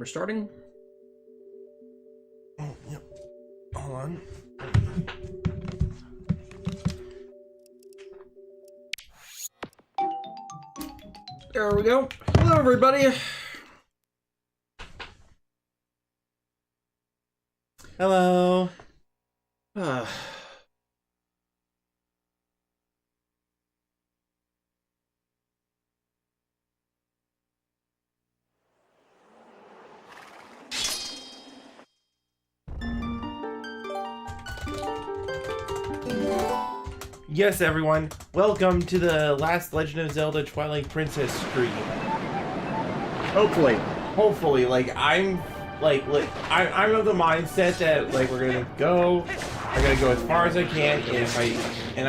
we're starting. Oh, yep. Hold on. There we go. Hello, everybody. Hello. Yes, everyone. Welcome to the last Legend of Zelda Twilight Princess stream. Hopefully. Hopefully, I'm of the mindset that we're gonna go. I'm gonna go as far as I can, and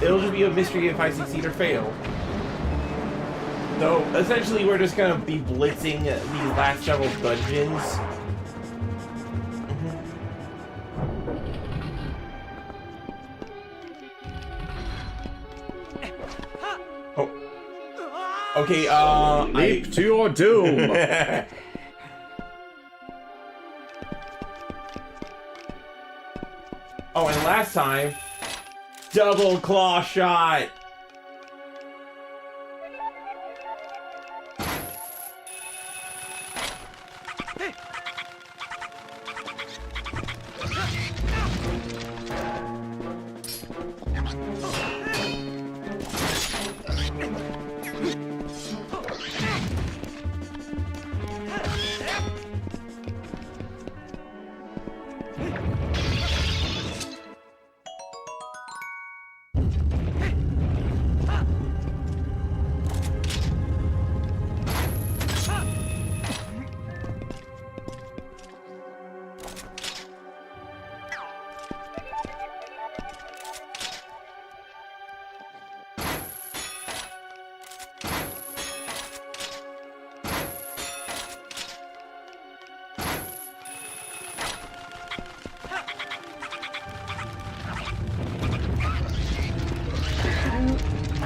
it'll just be a mystery if I succeed or fail. So essentially, we're just gonna be blitzing these last several dungeons. Okay, Leap to your doom! Oh, and last time, double claw shot!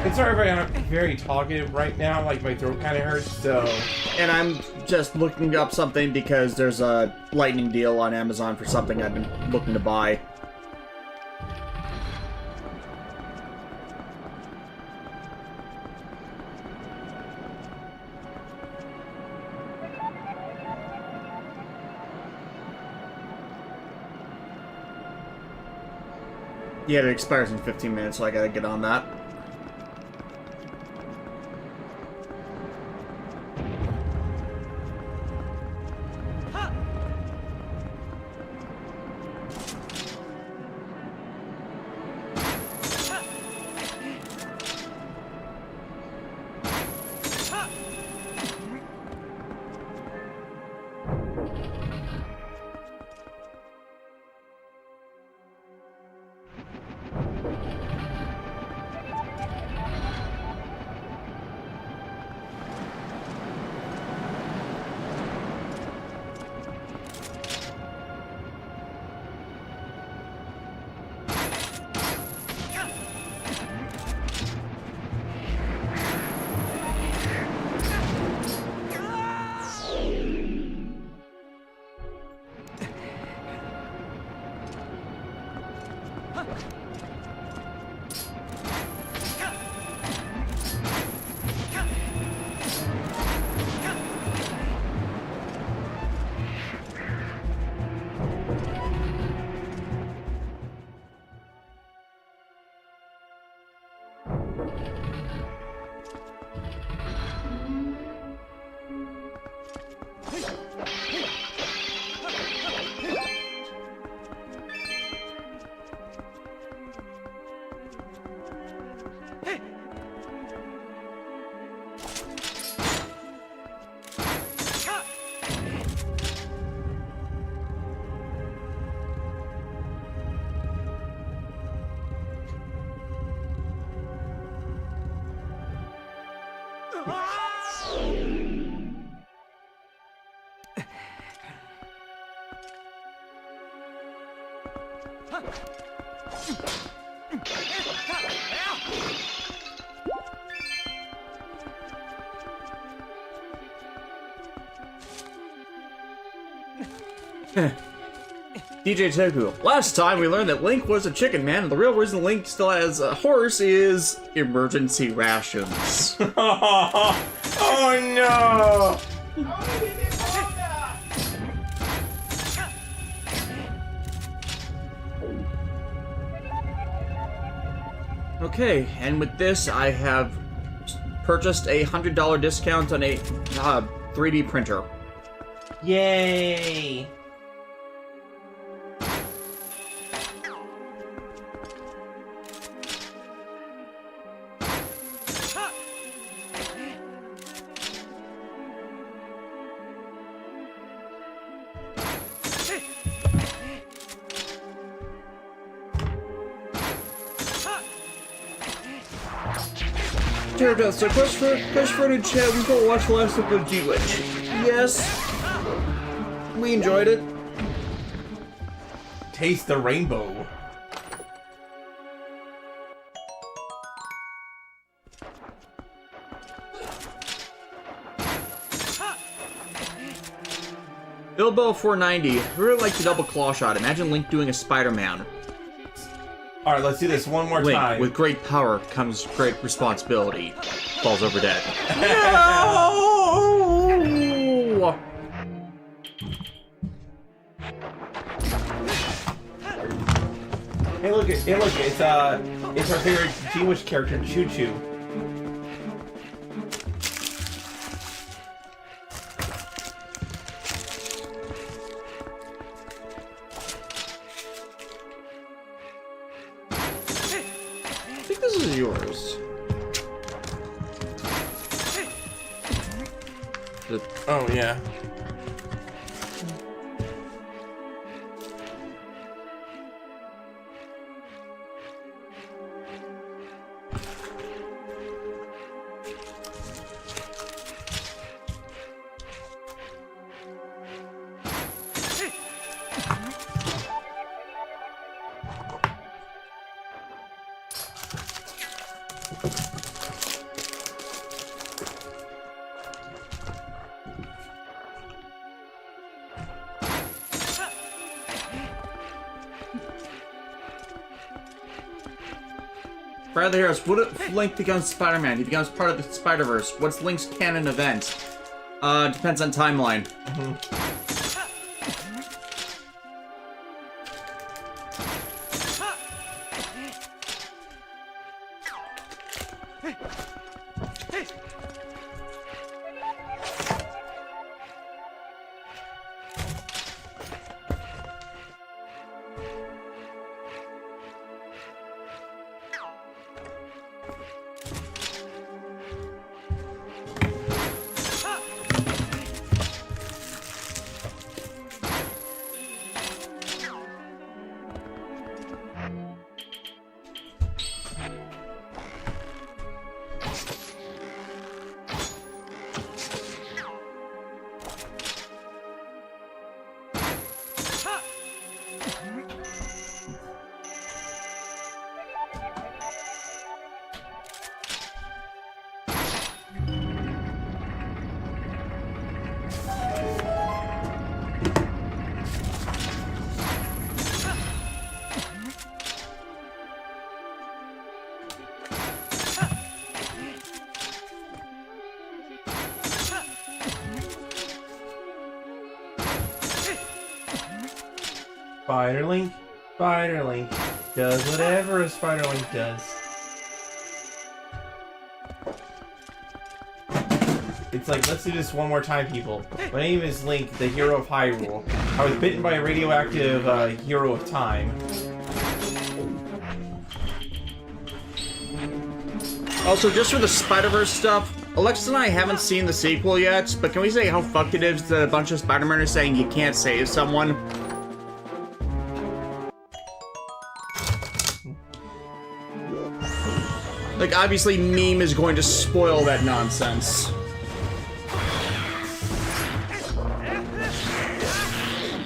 And sorry if I'm very talkative right now, like my throat kind of hurts, so... And I'm just looking up something because there's a lightning deal on Amazon for something I've been looking to buy. Yeah, it expires in 15 minutes, so I gotta get on that. DJ Toku. Last time we learned that Link was a chicken man, and the real reason Link still has a horse is emergency rations. Oh no! Okay, and with this, I have purchased a $100 discount on a 3D printer. Yay! So quest for a chat, we go watch the last episode of G-Witch. Yes. We enjoyed it. Taste the rainbow. Bilbo 490. I really like the double claw shot. Imagine Link doing a Spider-Man. Alright, let's do this one more Link, time. with great power comes great responsibility. Falls over dead. No! Hey, look! It's our favorite G-Witch character, Choo Choo. I think this is yours. Oh yeah. Brad the Heroes, what if Link becomes Spider-Man? He becomes part of the Spider-Verse. What's Link's canon event? Depends on timeline. Spider-Link does whatever a Spider-Link does. It's like, let's do this one more time, people. My name is Link, the hero of Hyrule. I was bitten by a radioactive hero of time. Also, just for the Spider-Verse stuff, Alexis and I haven't seen the sequel yet, but can we say how fucked it is that a bunch of Spider-Men are saying you can't save someone? Like, obviously, Meme is going to spoil that nonsense.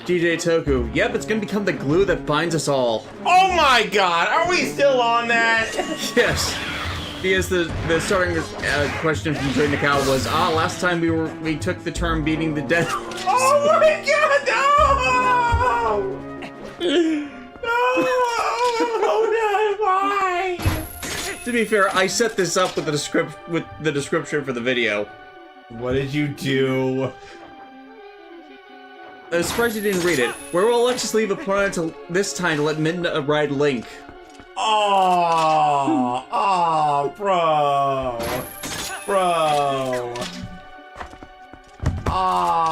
DJ Toku. Yep, it's gonna become the glue that binds us all. Oh my god, are we still on that? Yes. Because the starting question from Joy Nakao was, last time we took the term beating the dead. Oh my god, no! To be fair, I set this up with the description for the video. What did you do? I'm surprised you didn't read it. Where will Alexis leave Epona this time to let Midna ride Link? Oh, bro. Bro. Ah.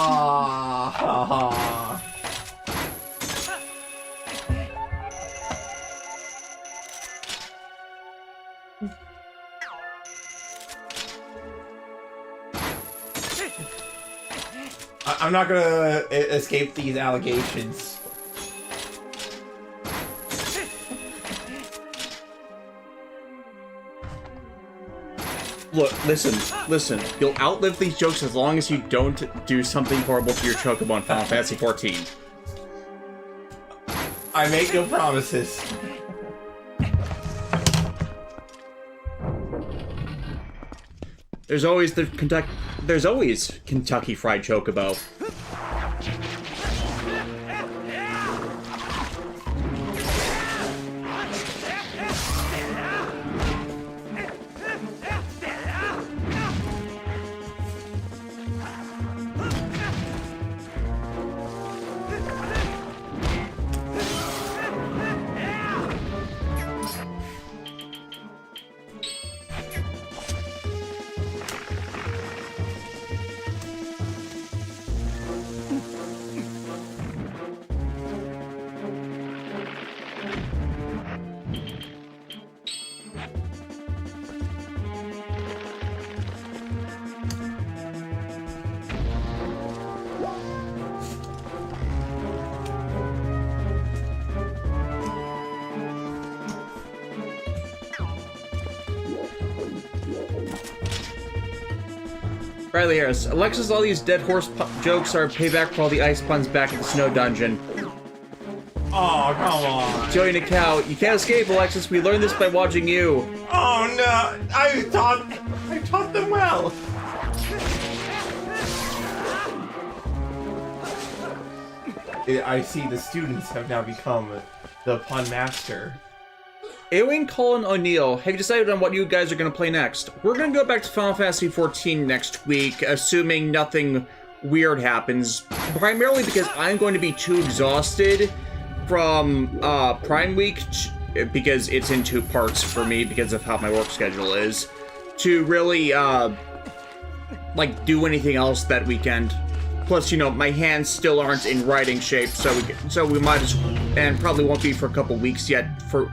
I'm not gonna escape these allegations. Look, listen. You'll outlive these jokes as long as you don't do something horrible to your Chocobo in Final Fantasy XIV. I make no promises. There's always Kentucky Fried Chocobo. Riley Harris, Alexis, all these dead horse jokes are payback for all the ice puns back at the snow dungeon. Oh, come on. Joey Nikau, you can't escape, Alexis. We learned this by watching you. Oh no, I taught them well. I see the students have now become the pun master. Ewing, Colin, O'Neill, have you decided on what you guys are going to play next? We're going to go back to Final Fantasy XIV next week, assuming nothing weird happens. Primarily because I'm going to be too exhausted from Prime Week, because it's in 2 parts for me because of how my work schedule is, to really, like, do anything else that weekend. Plus, you know, my hands still aren't in writing shape, so we might as, and probably won't be for a couple weeks yet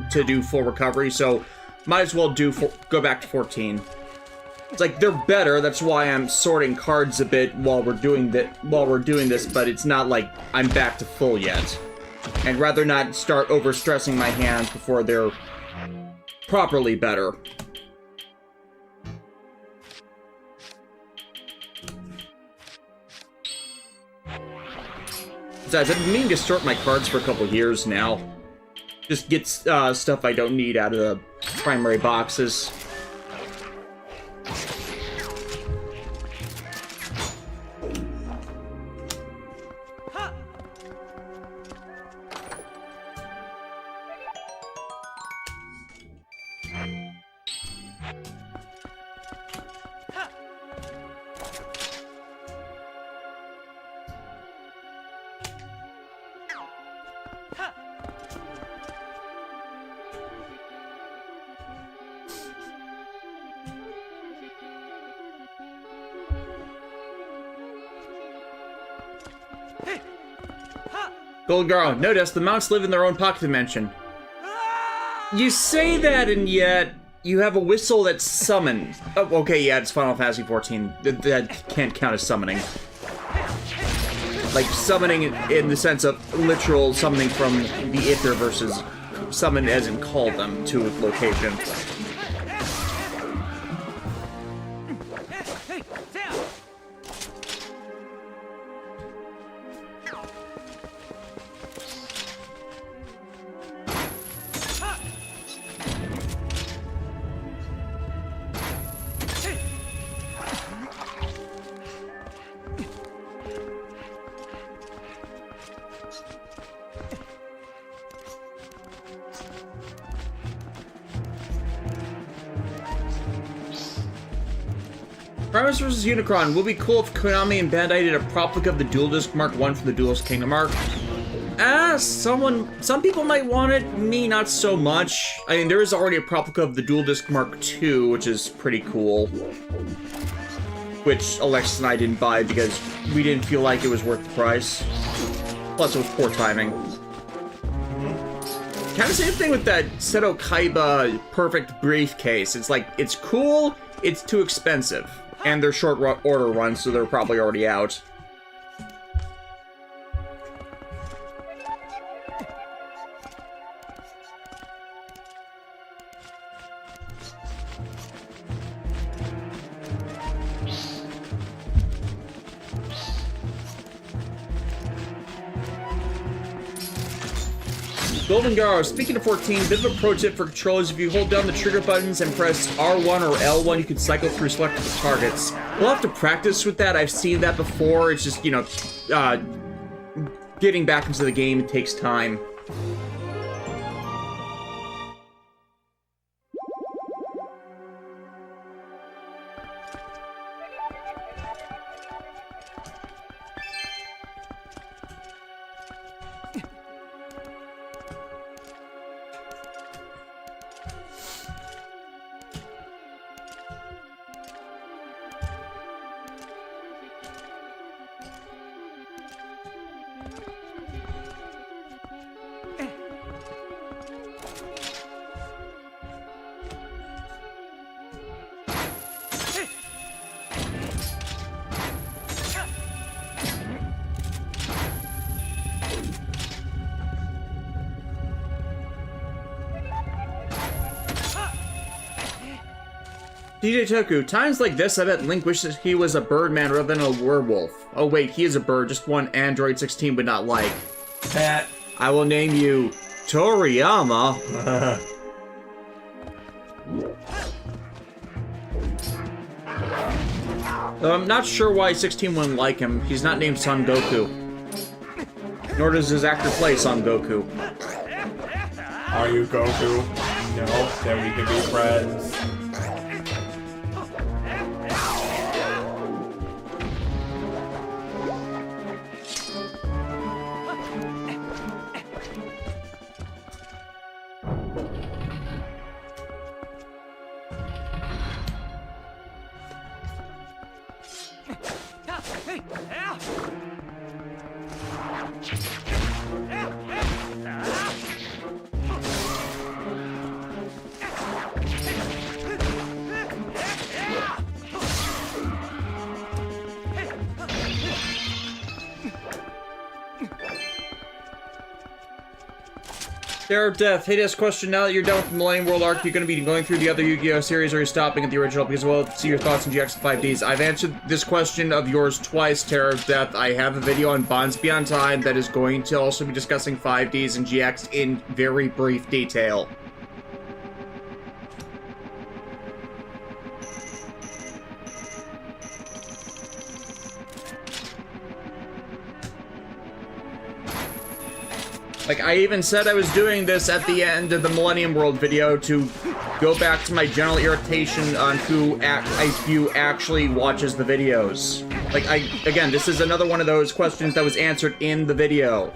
to do full recovery. So, might as well go back to 14. It's like they're better. That's why I'm sorting cards a bit while we're doing this. But it's not like I'm back to full yet. And rather not start overstressing my hands before they're properly better. Besides, I've been meaning to sort my cards for a couple years now. Just get stuff I don't need out of the primary boxes. Gold Girl, notice the mounts live in their own pocket dimension. You say that, and yet you have a whistle that's summoned. Oh, okay, yeah, it's Final Fantasy XIV. That can't count as summoning. Like, summoning in the sense of literal summoning from the Aether versus summon as in call them to a location. Primus vs. Unicron. Would be cool if Konami and Bandai did a replica of the Dual Disc Mark 1 for the Duelist Kingdom Arc. Some people might want it, me not so much. I mean, there is already a replica of the Dual Disc Mark 2, which is pretty cool. Which Alexis and I didn't buy because we didn't feel like it was worth the price. Plus, it was poor timing. Kind of same thing with that Seto Kaiba Perfect briefcase. It's like, it's cool, it's too expensive. And they're short order runs, so they're probably already out. Golden Garo, speaking of 14, bit of a pro tip for controllers: if you hold down the trigger buttons and press R1 or L1, you can cycle through selected targets. We'll have to practice with that. I've seen that before. It's just, you know, getting back into the game takes time. DJ Toku, times like this, I bet Link wishes he was a birdman rather than a werewolf. Oh wait, he is a bird, just one Android 16 would not like. Pat. I will name you Toriyama. I'm not sure why 16 wouldn't like him. He's not named Son Goku. Nor does his actor play Son Goku. Are you Goku? No, then we can be friends. Terror of Death. Hey, this question. Now that you're done with the Millennium World arc, you're going to be going through the other Yu-Gi-Oh! Series, or you're stopping at the original? Because, well, see your thoughts on GX and 5Ds. I've answered this question of yours twice, Terror of Death. I have a video on Bonds Beyond Time that is going to also be discussing 5Ds and GX in very brief detail. Like, I even said I was doing this at the end of the Millennium World video to go back to my general irritation on who actually watches the videos. Like, again, this is another one of those questions that was answered in the video.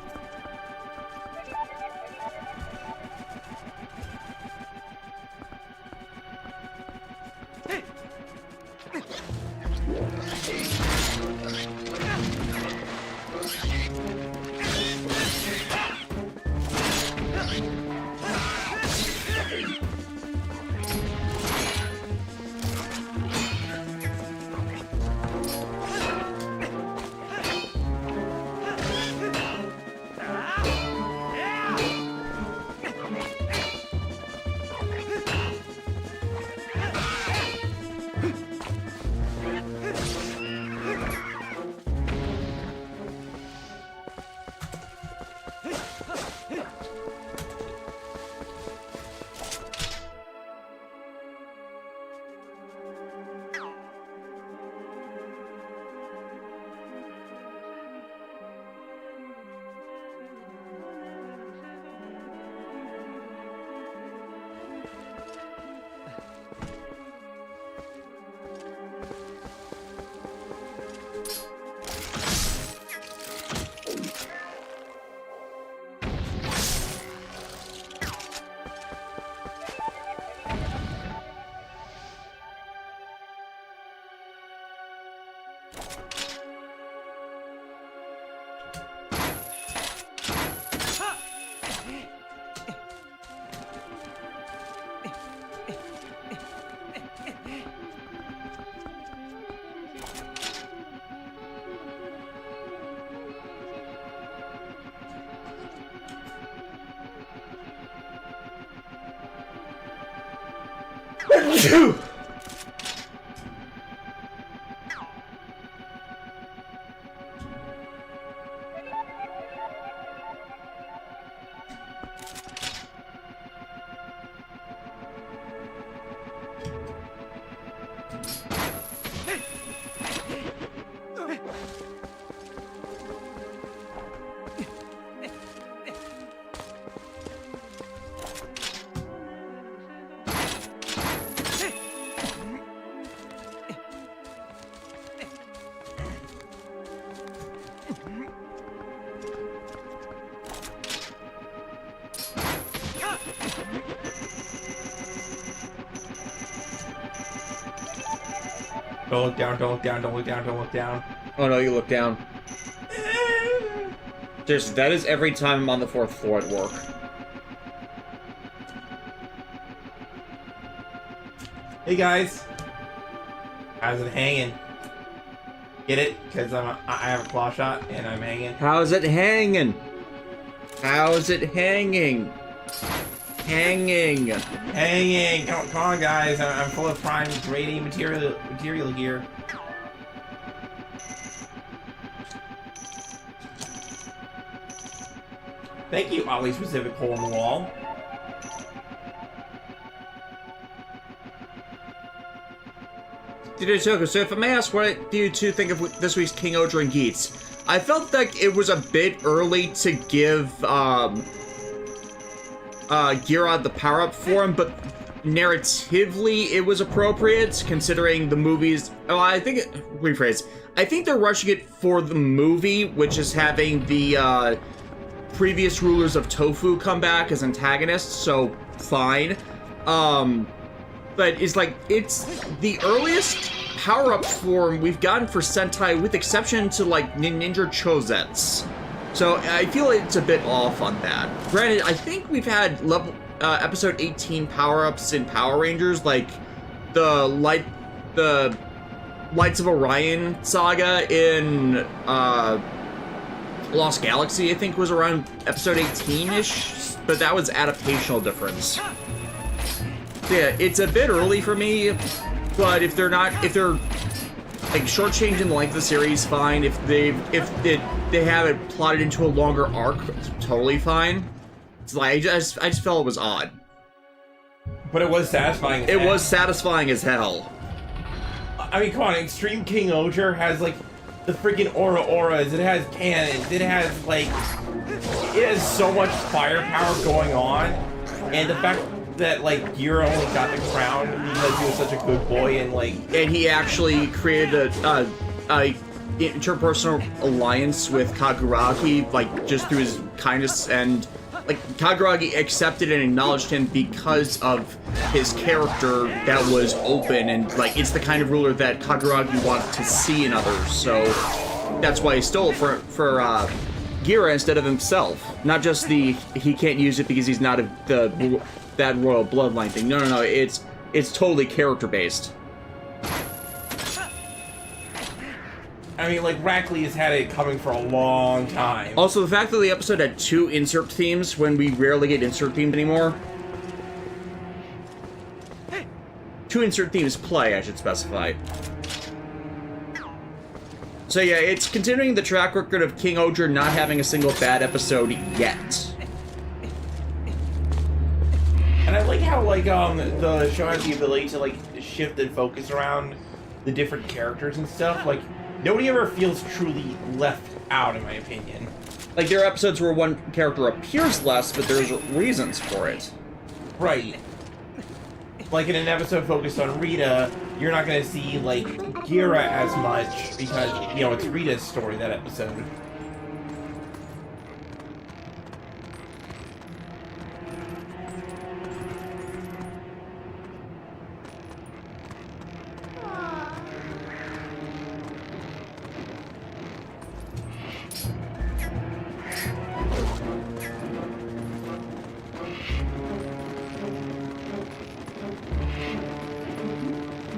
Don't look down, don't look down, don't look down, don't look down. Oh no, you look down. Just that is every time I'm on the 4th floor at work. Hey guys, how's it hanging? Get it? Because I have a claw shot and I'm hanging. How's it hanging? How's it hanging? Hanging. Hanging. Come on, guys. I'm full of prime grade A material here. Thank you, oddly specific hole in the wall. So if I may ask, what do you two think of this week's King Odra and Geats? I felt like it was a bit early to give Gira the power-up form, but narratively it was appropriate considering the movies. Oh, I think rephrase. I think they're rushing it for the movie, which is having the previous rulers of Tofu come back as antagonists. So fine. But it's like, it's the earliest power-up form we've gotten for Sentai, with exception to, like, Ninja Chosets. So I feel it's a bit off on that. Granted, I think we've had episode 18 power-ups in Power Rangers, like the Lights of Orion saga in Lost Galaxy, I think was around episode 18-ish, but that was adaptational difference. Yeah, it's a bit early for me, but if they're like shortchanging the length of the series, fine. If they have it plotted into a longer arc, totally fine. It's like I just felt it was odd. But it was satisfying. It was satisfying as hell. I mean, come on, Extreme King Odra has like the freaking auras. It has cannons. It has so much firepower going on, and the fact that like Gira only got the crown because he was such a good boy and he actually created a interpersonal alliance with Kaguragi, like just through his kindness, and like Kaguragi accepted and acknowledged him because of his character that was open, and like it's the kind of ruler that Kaguragi wanted to see in others. So that's why he stole it for Gira instead of himself. Not just he can't use it because he's not that royal bloodline thing. No, it's totally character based. I mean, like, Rackley has had it coming for a long time. Also, the fact that the episode had 2 insert themes when we rarely get insert themes anymore. 2 insert themes play, I should specify. So yeah, it's continuing the track record of King Odra not having a single bad episode yet. And I like how, like, the show has the ability to, like, shift and focus around the different characters and stuff. Like, nobody ever feels truly left out, in my opinion. Like, there are episodes where one character appears less, but there's reasons for it. Right. Like, in an episode focused on Rita, you're not going to see, like, Gira as much because, you know, it's Rita's story, that episode.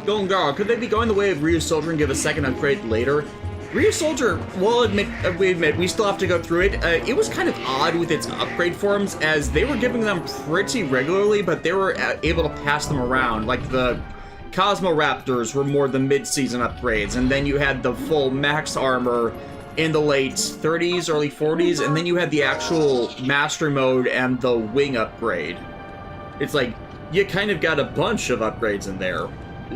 Golden Girl, could they be going the way of Ryu's soldier and give a second upgrade later? Rita Soldier, we admit, we still have to go through it. It was kind of odd with its upgrade forms, as they were giving them pretty regularly, but they were able to pass them around. Like the Cosmoraptors were more the mid-season upgrades, and then you had the full max armor in the late 30s, early 40s, and then you had the actual Master Mode and the Wing upgrade. It's like, you kind of got a bunch of upgrades in there,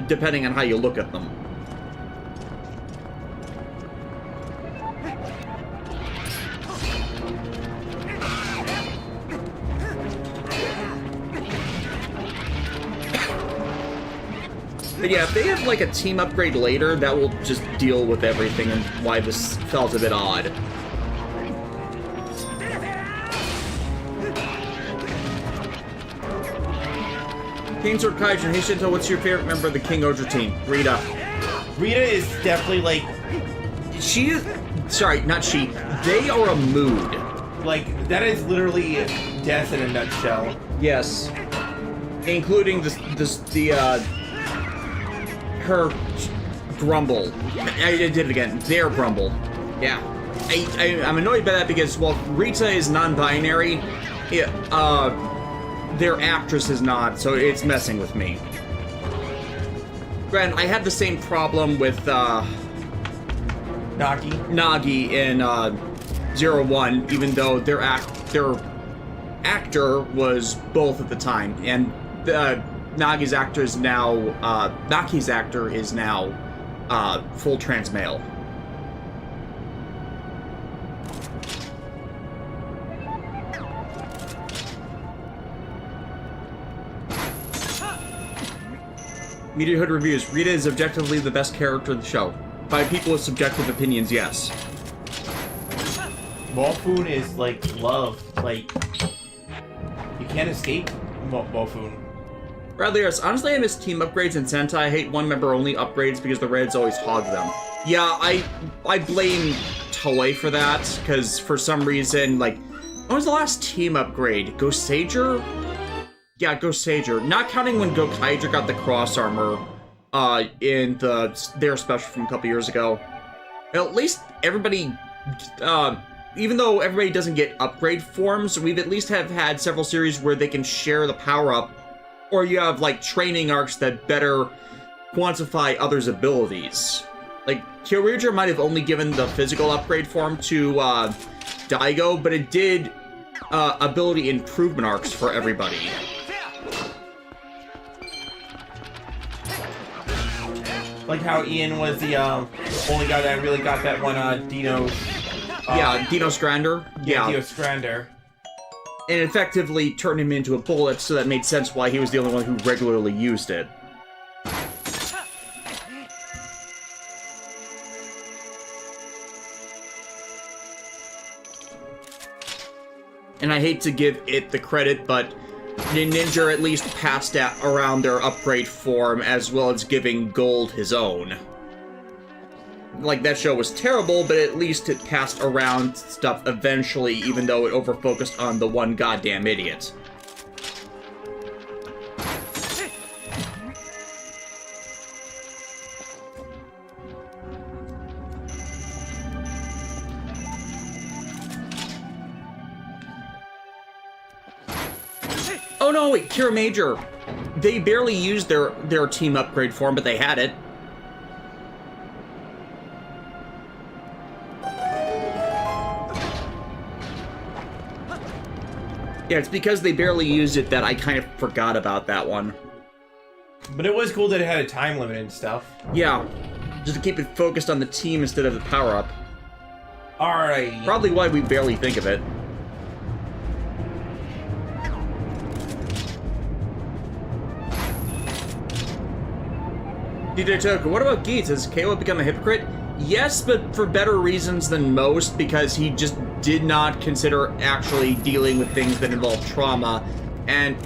depending on how you look at them. But yeah, if they have like a team upgrade later, that will just deal with everything and why this felt a bit odd. King Sword Kaijin, hey Shinta, what's your favorite member of the King Oger team? Rita. Rita is definitely like... She is... Sorry, not she. They are a mood. Like, that is literally death in a nutshell. Yes. Including her grumble. I did it again. Their grumble. Yeah. I'm annoyed by that because, well, Rita is non-binary. Their actress is not, so it's messing with me. Granted, I had the same problem with, Nagi in, 01, even though their actor was both at the time, and Nagi's actor is now, Naki's actor is now, full trans male. Media Hood Reviews. Rita is objectively the best character in the show. By people with subjective opinions, yes. Bofun is like love. Like, you can't escape Bofun. Bradley Harris, honestly I miss team upgrades in Sentai. I hate one member only upgrades because the Reds always hog them. Yeah, I blame Toei for that, because for some reason, like, when was the last team upgrade? Goseiger? Yeah, Goseiger. Not counting when Gokaiger got the cross armor in their special from a couple years ago. At least everybody, even though everybody doesn't get upgrade forms, we've at least have had several series where they can share the power-up, or you have, like, training arcs that better quantify others' abilities. Like, Kyoryuger might have only given the physical upgrade form to Daigo, but it did ability improvement arcs for everybody. Like how Ian was the only guy that really got that one Dino. Yeah, Dino Scrander. Yeah, Dino Scrander. And effectively turned him into a bullet, so that made sense why he was the only one who regularly used it. And I hate to give it the credit, but Ninja at least passed around their upgrade form, as well as giving Gold his own. Like, that show was terrible, but at least it passed around stuff eventually, even though it overfocused on the one goddamn idiot. Oh no, wait, Kira Major. They barely used their team upgrade form, but they had it. Yeah, it's because they barely used it that I kind of forgot about that one. But it was cool that it had a time limit and stuff. Yeah, just to keep it focused on the team instead of the power-up. Alright. Probably why we barely think of it. DJ Toku, what about Geets? Has KO become a hypocrite? Yes, but for better reasons than most, because he just did not consider actually dealing with things that involve trauma. And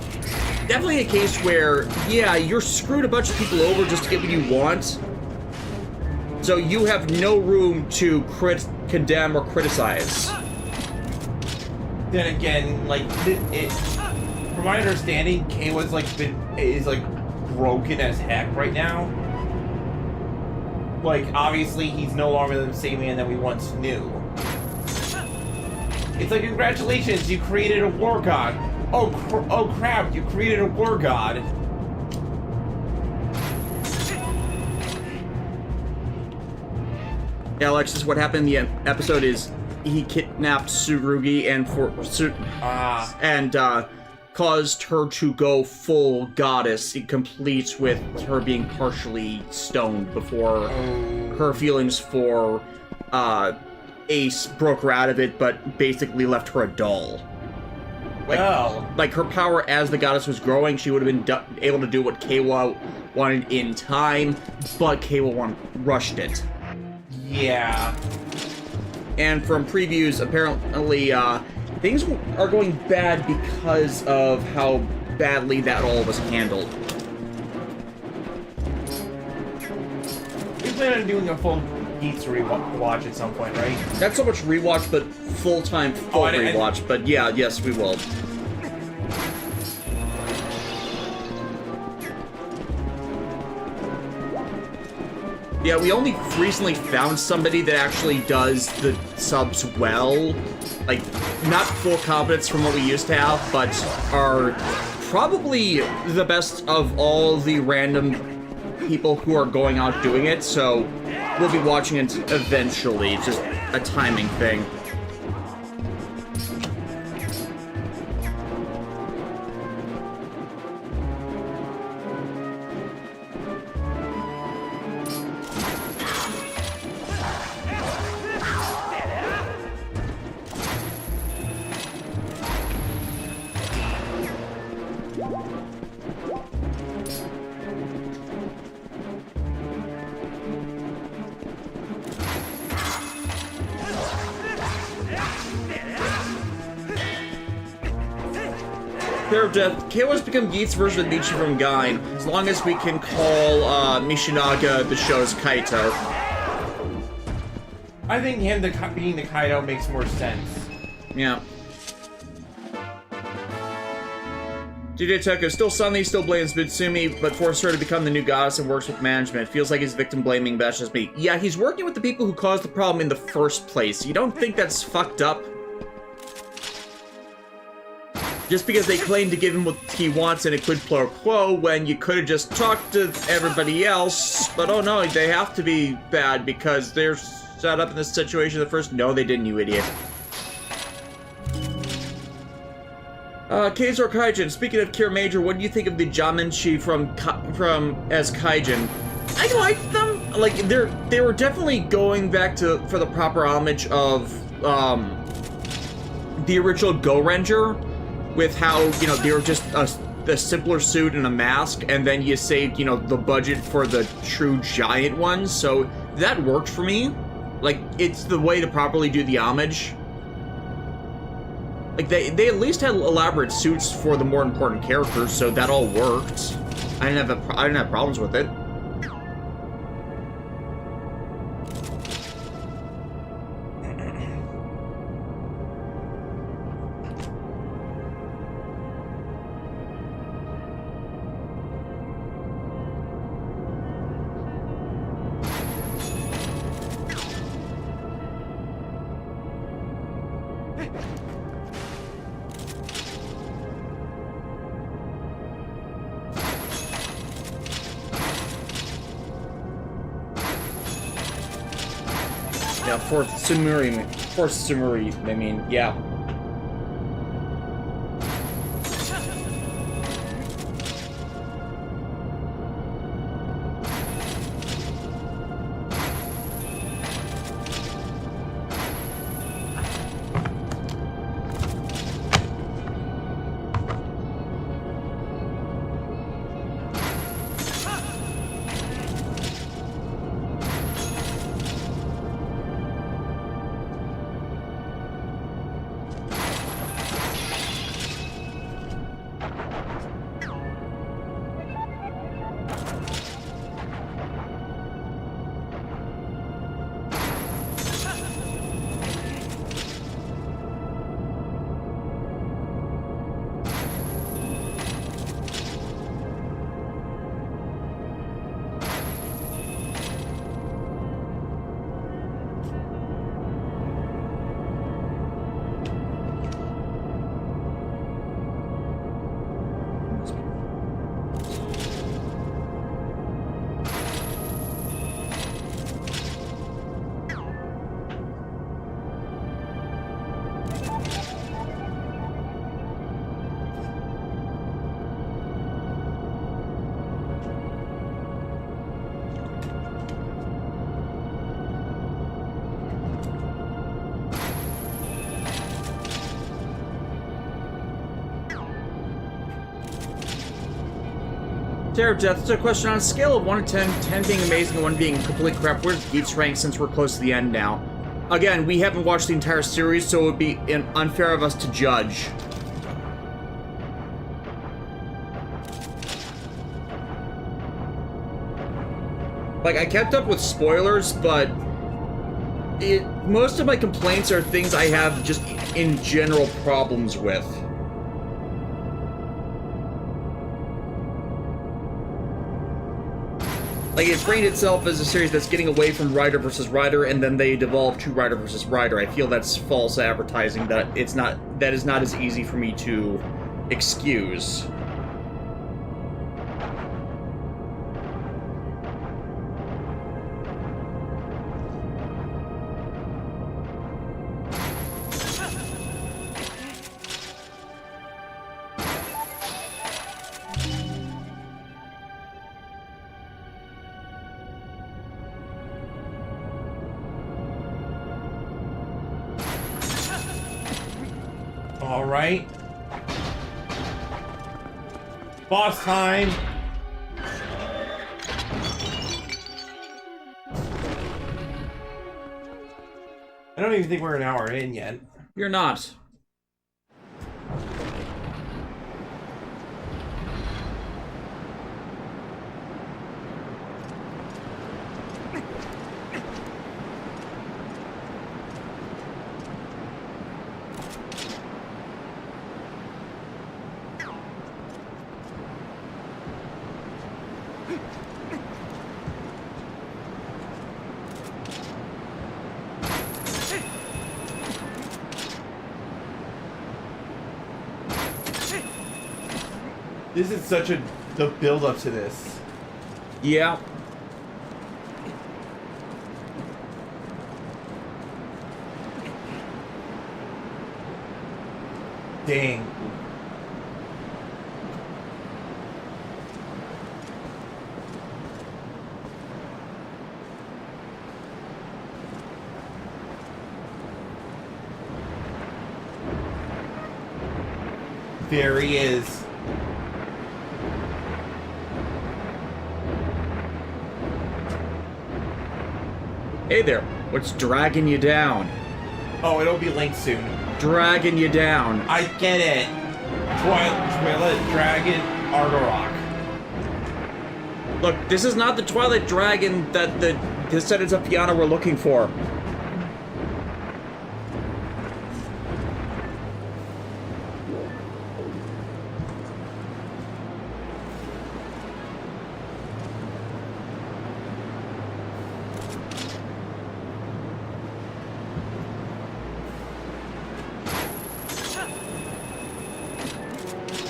definitely a case where, yeah, you're screwed a bunch of people over just to get what you want. So you have no room to condemn or criticize. Then again, like, from my understanding, K is like broken as heck right now. like, obviously he's no longer the same man that we once knew. It's like, congratulations, you created a war god. Oh crap, you created a war god. Yeah, Alexis, what happened in the episode is he kidnapped Tsurugi and caused her to go full goddess, complete with her being partially stoned before her feelings for Ace broke her out of it, but basically left her a doll. Like her power as the goddess was growing, she would have been able to do what Keiwa wanted in time, but Keiwa rushed it. Yeah. And from previews, apparently, things are going bad because of how badly that all was handled. We plan on doing a full Geeks rewatch at some point, right? Not so much rewatch, but full-time rewatch. But yeah, yes, we will. Yeah, we only recently found somebody that actually does the subs well. Like, not full competence from what we used to have, but are probably the best of all the random people who are going out doing it, so we'll be watching it eventually. It's just a timing thing. Pair of Death. Keiwa's become Geats' version of Michi from Gain, as long as we can call Mishinaga the show's Kaito. I think him being the Kaito makes more sense. Yeah. DJ Teko, still Sunny, still blames Mitsumi, but forced her to become the new goddess and works with management. Feels like he's victim blaming, but that's just me. Yeah, he's working with the people who caused the problem in the first place. You don't think that's fucked up? Just because they claim to give him what he wants in a quid pro quo when you could have just talked to everybody else, but oh no, they have to be bad because they're set up in this situation at first. No, they didn't, you idiot. Keizo Kaijin, speaking of Kira Major, what do you think of the Jamenchi from as Kaijin? I like them. Like, they were definitely going back for the proper homage of the original Go Ranger, with how, you know, they were just a simpler suit and a mask, and then you saved, you know, the budget for the true giant ones, so that worked for me. Like, it's the way to properly do the homage. Like, they at least had elaborate suits for the more important characters, so that all worked. I didn't have problems with it. Yeah, fourth Sumuri, I mean, yeah. Terror Death, it's a question on a scale of 1 to 10, 10 being amazing and 1 being complete crap. Where's Geeks rank since we're close to the end now? Again, we haven't watched the entire series, so it would be unfair of us to judge. Like, I kept up with spoilers, but most of my complaints are things I have just in general problems with. Like, it framed itself as a series that's getting away from writer versus writer, and then they devolve to writer versus writer. I feel that's false advertising, that is not as easy for me to excuse. All right. Boss time. I don't even think we're an hour in yet. You're not. This is such the build up to this. Yeah. Dang. There he is. Hey there, what's dragging you down? Oh, it'll be linked soon. Dragging you down. I get it. Twilight Dragon Argorok. Look, this is not the Twilight Dragon that the descendants of Piana were looking for.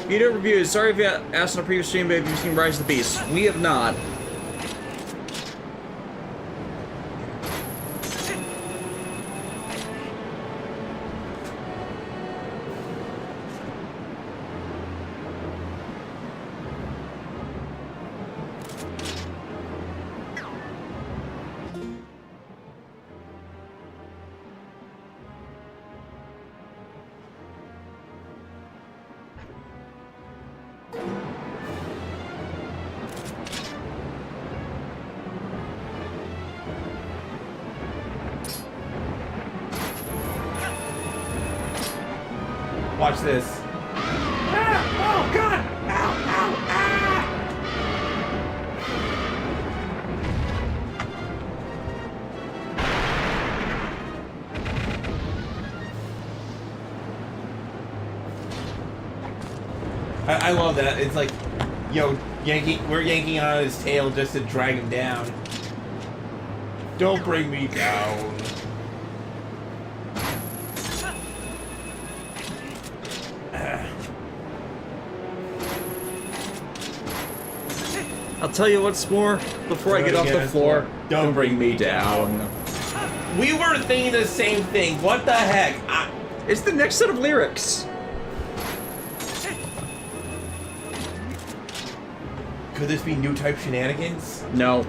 Video reviews. Sorry if you asked on a previous stream, but have you seen Rise of the Beast? We have not. Watch this. Ah! Oh God! Ow! Ow! Ah! I love that. It's like, yo, we're yanking on his tail just to drag him down. Don't bring me down. I'll tell you what's more, before I get off the floor, don't bring me down. We were thinking the same thing. What the heck? It's the next set of lyrics. Could this be new type shenanigans? No.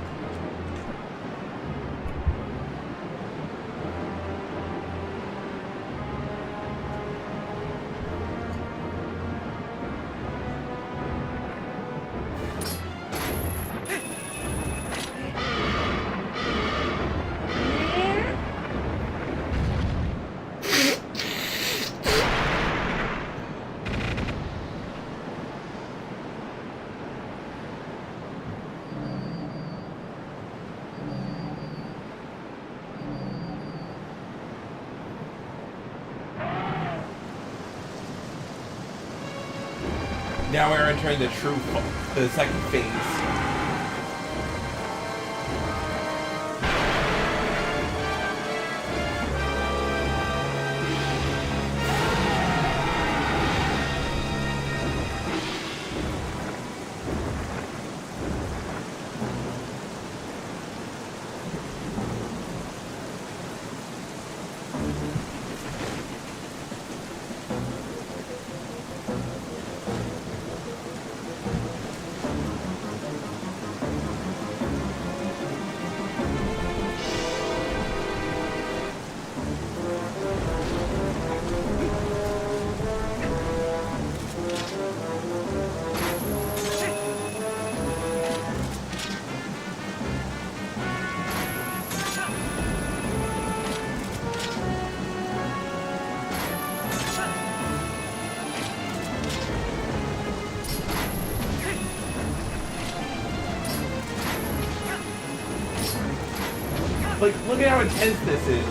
Now we're entering the second phase. Like, look at how intense this is.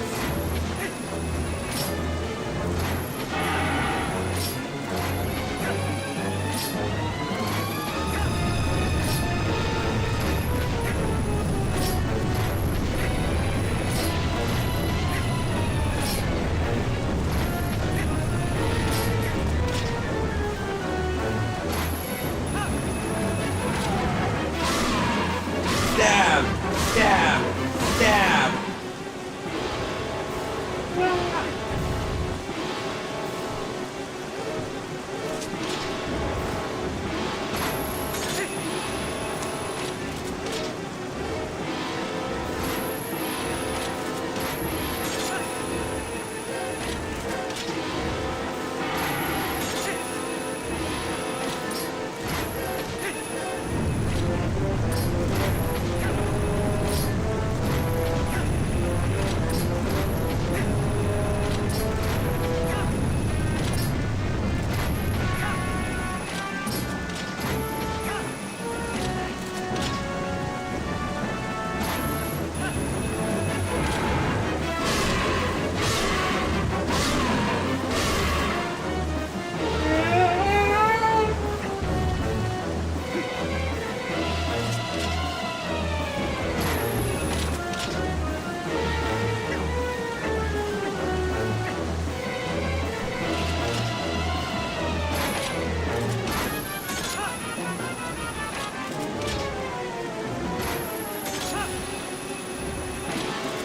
Stab! Stab! Stab!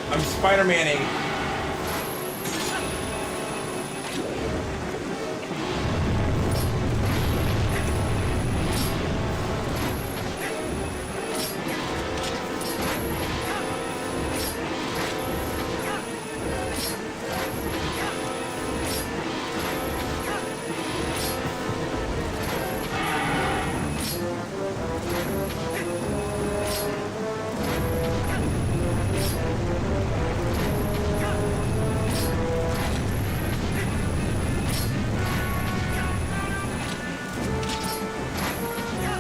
I'm Spider-Manning.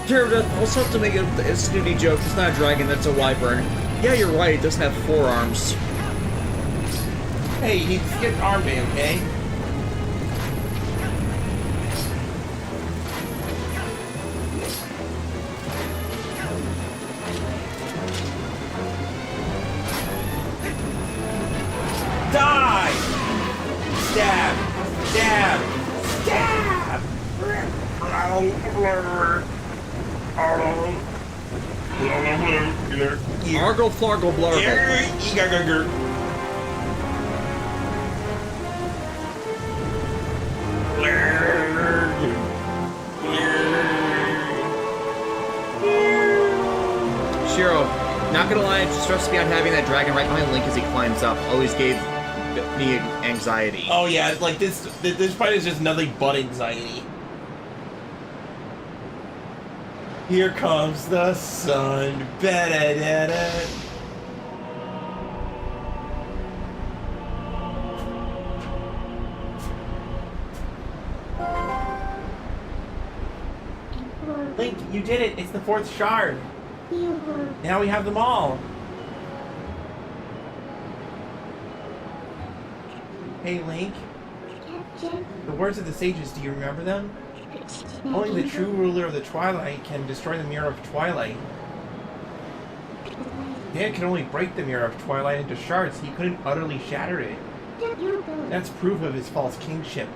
Jared, also have to make a snooty joke. It's not a dragon, that's a wyvern. Yeah, you're right, it doesn't have 4 arms. Hey, he skipped arm day, okay? Die! Stab! Stab! Stab! Argle flargle blargle. Shiro, not gonna lie, it stresses me out having that dragon right behind Link as he climbs up. Always gave me anxiety. Oh yeah, like this fight is just nothing but anxiety. Here comes the sun. Ba-da-da-da. Link, you did it. It's the 4th shard. Now we have them all. Hey, Link. The words of the sages, do you remember them? Only the true ruler of the Twilight can destroy the Mirror of Twilight. Dan can only break the Mirror of Twilight into shards. He couldn't utterly shatter it. That's proof of his false kingship.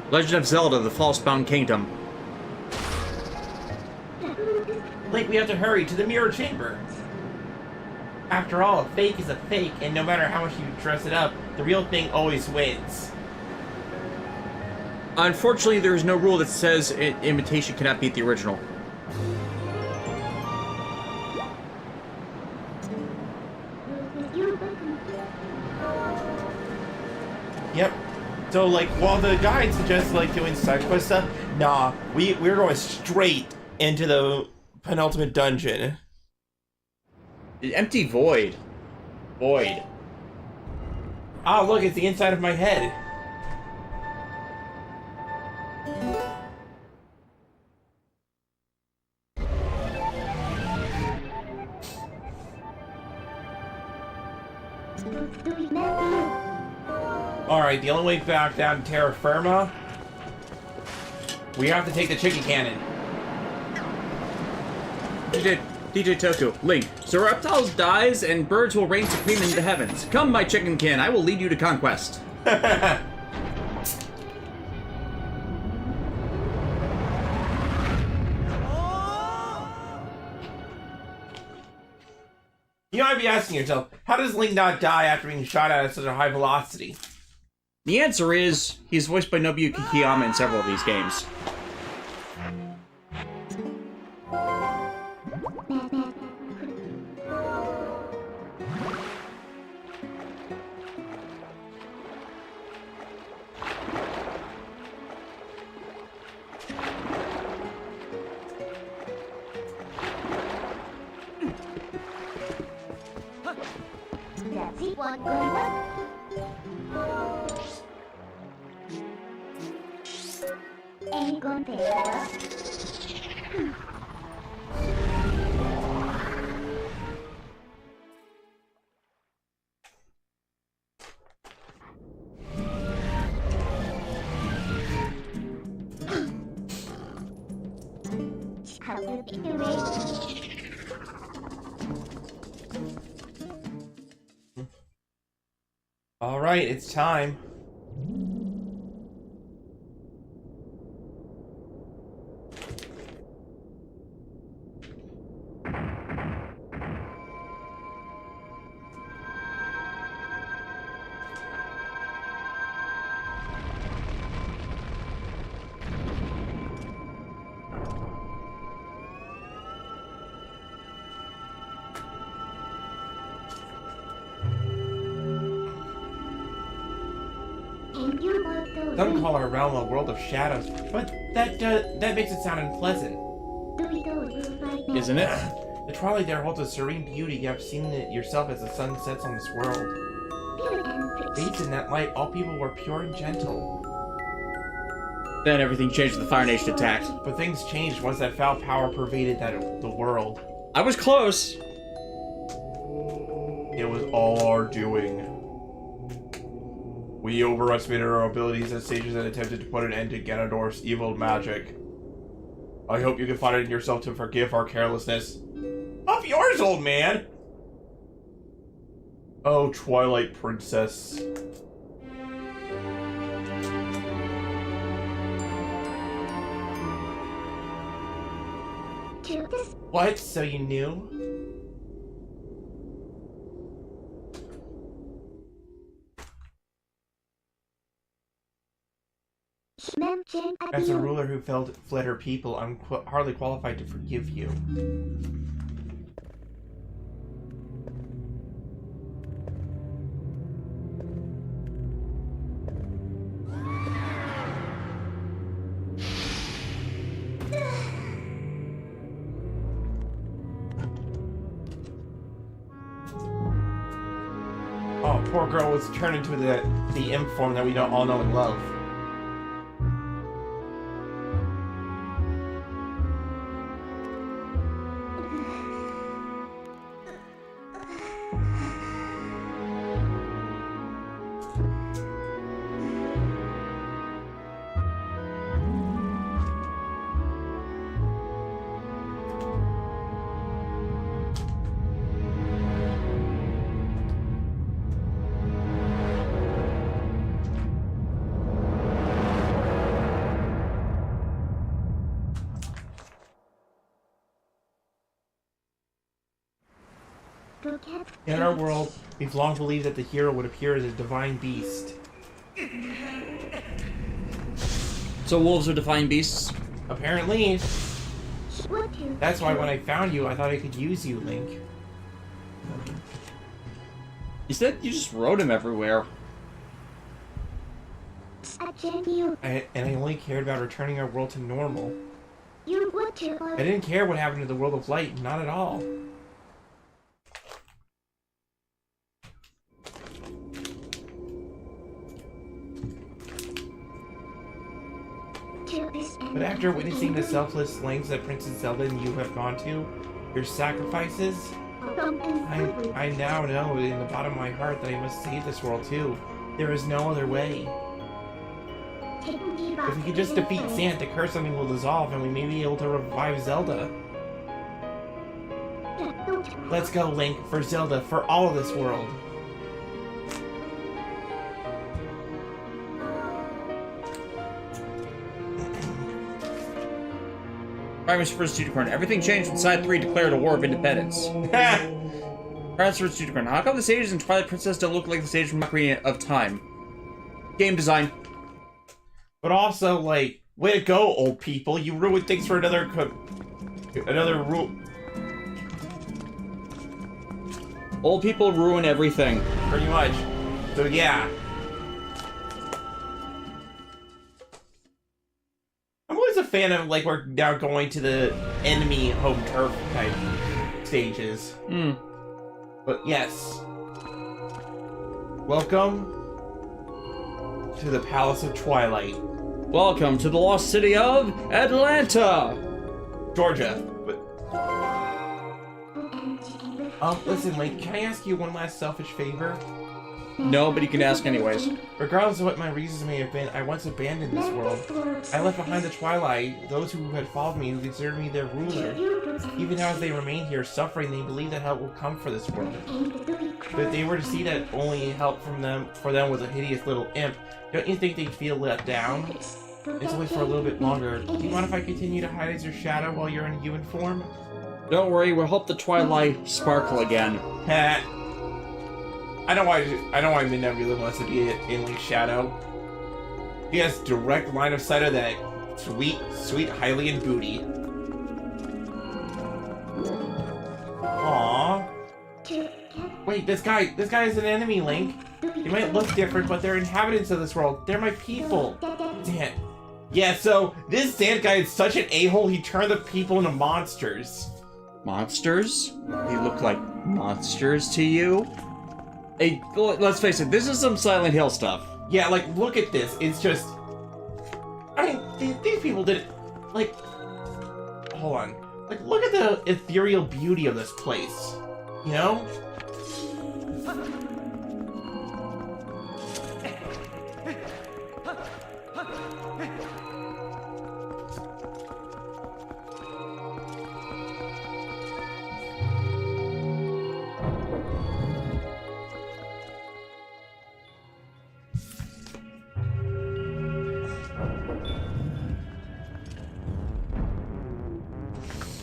Legend of Zelda, the False-Bound Kingdom. Link, we have to hurry to the Mirror Chamber. After all, a fake is a fake, and no matter how much you dress it up, the real thing always wins. Unfortunately, there is no rule that says imitation cannot beat the original. Yep. So, like, while the guide suggests, like, doing side quest stuff, nah, we're going straight into the penultimate dungeon. Empty void. Void. Ah, look, it's the inside of my head. Alright, the only way back down to terra firma, we have to take the chicken cannon. DJ Toku, Link, so reptiles dies and birds will reign supreme in the heavens. Come, my chicken kin, I will lead you to conquest. You might be asking yourself, how does Link not die after being shot at such a high velocity? The answer is, he's voiced by Nobuyuki Kiyama in several of these games. Alright, it's time. Some call our realm a world of shadows, but that makes it sound unpleasant. Isn't it? The Twilight there holds a serene beauty. You have seen it yourself as the sun sets on this world. Bathed in that light, all people were pure and gentle. Then everything changed when the Fire Nation attacked. But things changed once that foul power pervaded the world. I was close. It was all our doing. We overestimated our abilities as sages and attempted to put an end to Ganondorf's evil magic. I hope you can find it in yourself to forgive our carelessness. Up yours, old man! Oh, Twilight Princess. What? So you knew? As a ruler who fled her people, I'm hardly qualified to forgive you. Oh, poor girl was turned into the imp form that we don't all know and love. In our world, we've long believed that the hero would appear as a divine beast. So wolves are divine beasts? Apparently. That's why when I found you, I thought I could use you, Link. You said you just rode him everywhere. And I only cared about returning our world to normal. I didn't care what happened to the world of light, not at all. But after witnessing the selfless lengths that Princess Zelda and you have gone to, your sacrifices, I now know in the bottom of my heart that I must save this world too. There is no other way. If we could just defeat Zant, the curse on me will dissolve and we may be able to revive Zelda. Let's go, Link, for Zelda, for all of this world. Prime Minister vs. Unicorn. Everything changed when Side 3 declared a war of independence. Prime Minister vs. Unicorn. How come the stages in Twilight Princess don't look like the stage from Ocarina of Time? Game design. But also, like, way to go, old people. You ruined things for another rule. Old people ruin everything. Pretty much. So, yeah. I'm always a fan of, like, we're now going to the enemy home turf type stages. Hmm. But, yes. Welcome to the Palace of Twilight. Welcome to the lost city of Atlanta! Georgia. But listen, Link, can I ask you one last selfish favor? No, but you can ask anyways. Regardless of what my reasons may have been, I once abandoned this world. I left behind the Twilight, those who had followed me, who considered me their ruler. Even now as they remain here suffering, they believe that help will come for this world. But if they were to see that only help for them was a hideous little imp, don't you think they'd feel let down? It's only for a little bit longer. Do you mind if I continue to hide as your shadow while you're in human form? Don't worry, we'll help the Twilight sparkle again. Heh. I know why Midna really wants to be in Link's shadow. He has direct line of sight of that sweet Hylian booty. Aww. Wait, this guy is an enemy, Link. They might look different, but they're inhabitants of this world. They're my people. Zant. Yeah, so this Zant guy is such an a-hole, he turned the people into monsters. Monsters? They look like monsters to you? Hey, let's face it, this is some Silent Hill stuff. Yeah, like, look at this. It's just... I mean, these people did... Like... Hold on. Like, look at the ethereal beauty of this place. You know?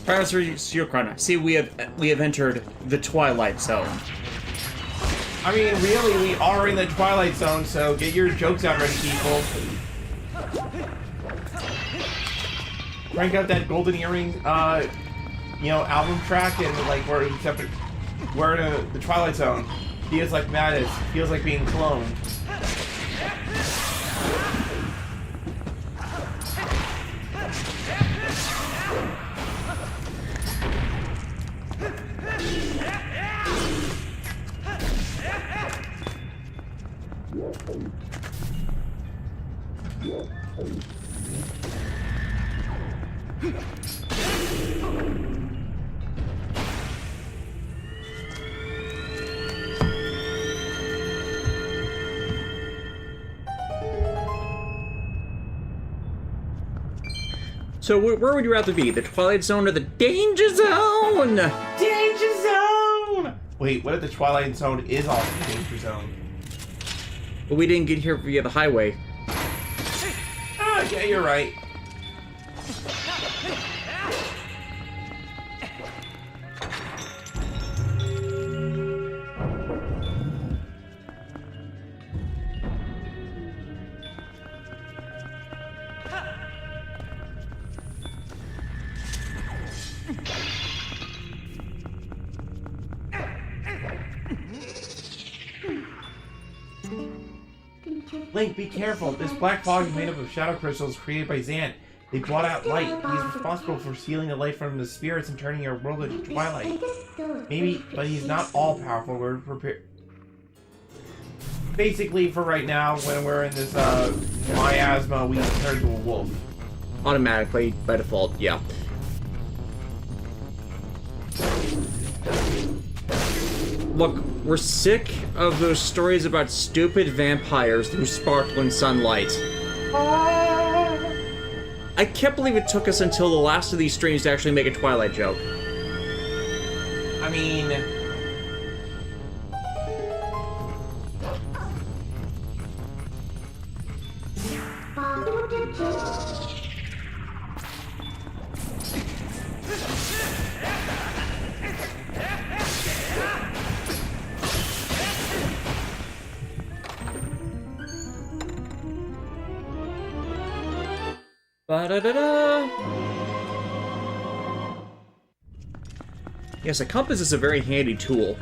Professor Sucrana, see, we have entered the Twilight Zone. I mean, really, we are in the Twilight Zone, so get your jokes out ready, people. Crank out that Golden Earring, album track, and, like, we're in the Twilight Zone. Feels like madness. Feels like being cloned. So where would you rather be? The Twilight Zone or the Danger Zone? Danger Zone! Wait, what if the Twilight Zone is also the Danger Zone? But we didn't get here via the highway. Ah, yeah, you're right. Link, be careful. This black fog is made up of shadow crystals created by Zant. They blot out light. He is responsible for stealing the light from the spirits and turning your world into twilight. Maybe, but he's not all-powerful. We're prepared. Basically, for right now, when we're in this miasma, we turn into a wolf. Automatically, by default, yeah. Look, we're sick of those stories about stupid vampires through sparkling sunlight. I can't believe it took us until the last of these streams to actually make a Twilight joke. I mean... Ba-da-da-da. Yes, a compass is a very handy tool.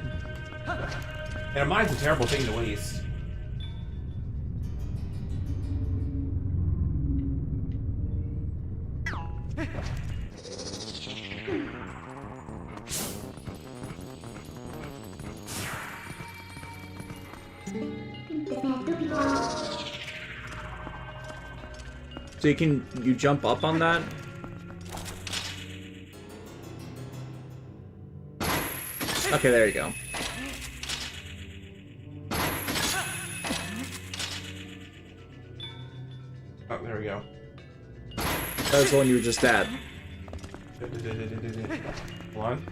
And a mine's a terrible thing to waste. So you jump up on that? Okay, there you go. Oh, there we go. That was the one you were just at. Hold on.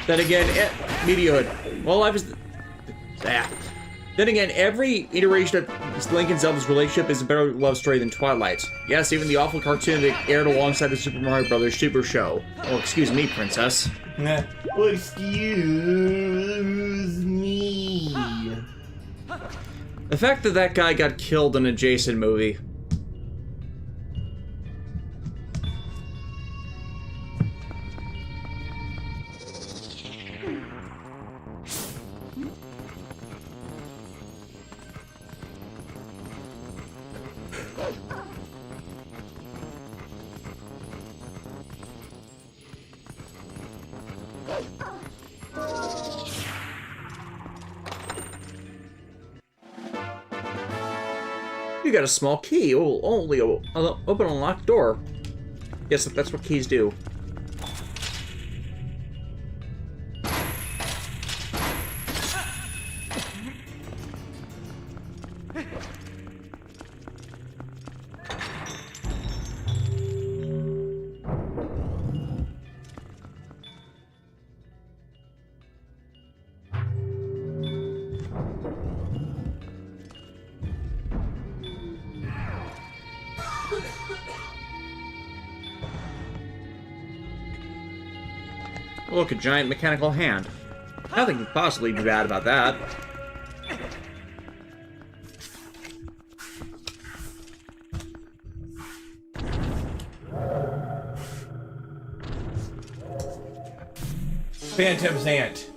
Then again, Media Hood. Well, I was... Then again, every iteration of Link and Zelda's relationship is a better love story than Twilight. Yes, even the awful cartoon that aired alongside the Super Mario Brothers Super Show. Oh, excuse me, princess. Nah. Well, excuse me. The fact that that guy got killed in a Jason movie. You got a small key. Oh, only open a locked door. Yes, that's what keys do. Look, a giant mechanical hand. Nothing could possibly be bad about that. Phantom Zant.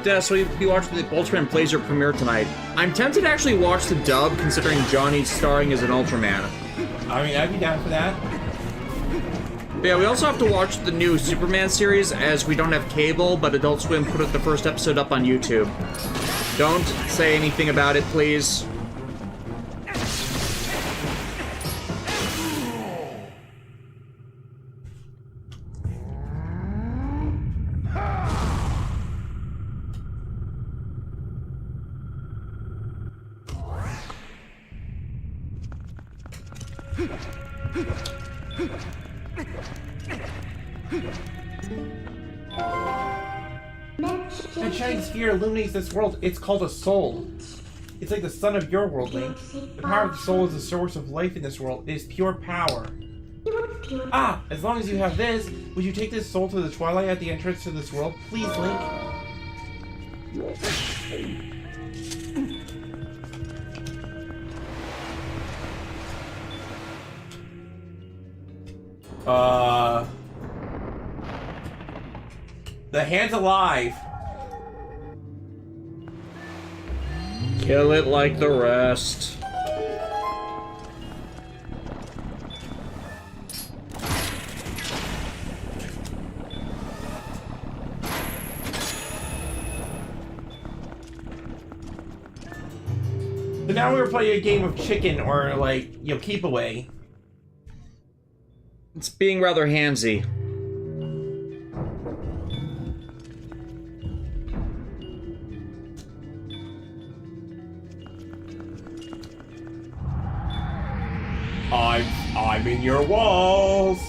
Yeah, so we watched the Ultraman Blazer premiere tonight. I'm tempted to actually watch the dub, considering Johnny's starring as an Ultraman. I mean, I'd be down for that. But yeah, we also have to watch the new Superman series, as we don't have cable, but Adult Swim put the first episode up on YouTube. Don't say anything about it, please. That shining sphere illuminates this world. It's called a soul. It's like the sun of your world, Link. The power of the soul is the source of life in this world. It is pure power. Ah, as long as you have this, would you take this soul to the Twilight at the entrance to this world? Please, Link. The hand's alive. Kill it like the rest. So now we're playing a game of chicken or, like, you know, keep away. It's being rather handsy. I'm in your walls.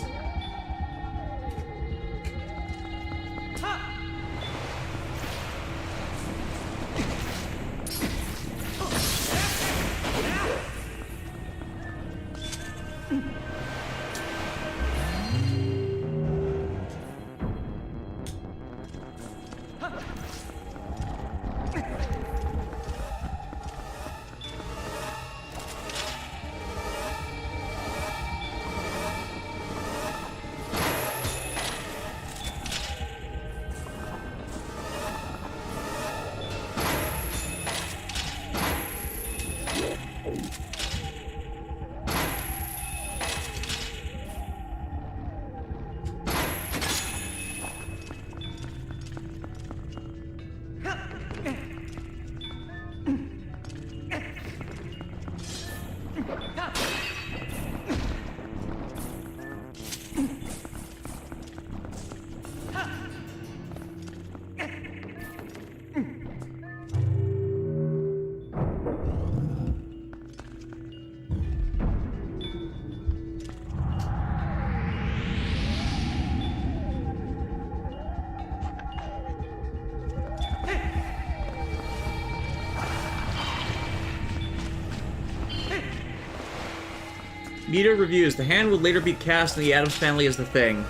Meter reviews. The hand would later be cast in the Addams Family as the Thing.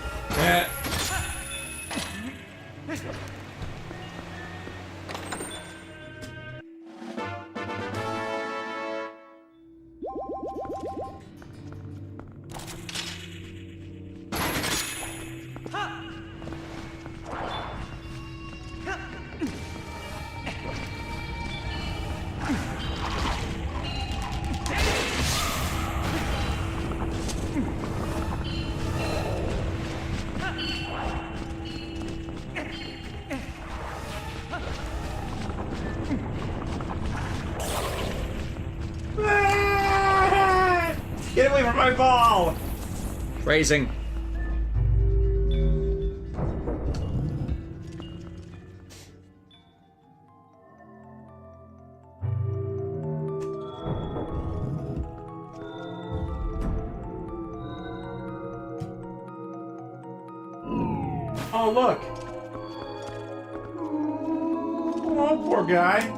Get away from my ball! Raising. Oh, look! Oh, poor guy.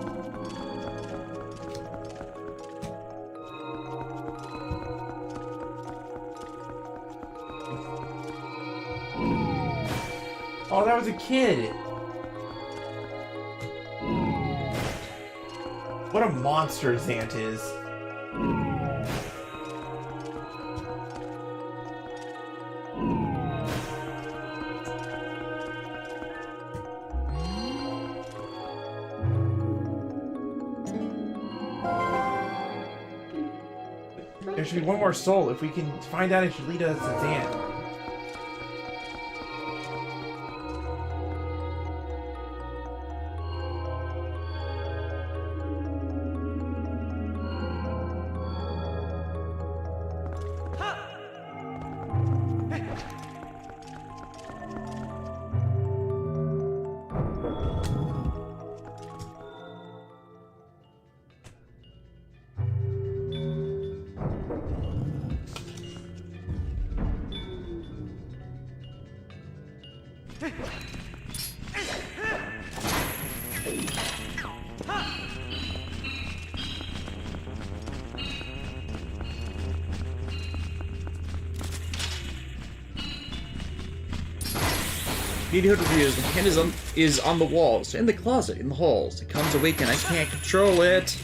Oh, that was a kid. What a monster Zant is. There should be one more soul. If we can find out, it should lead us to Zant. Need hood reviews. The hand is on the walls, in the closet, in the halls. It comes awake and I can't control it.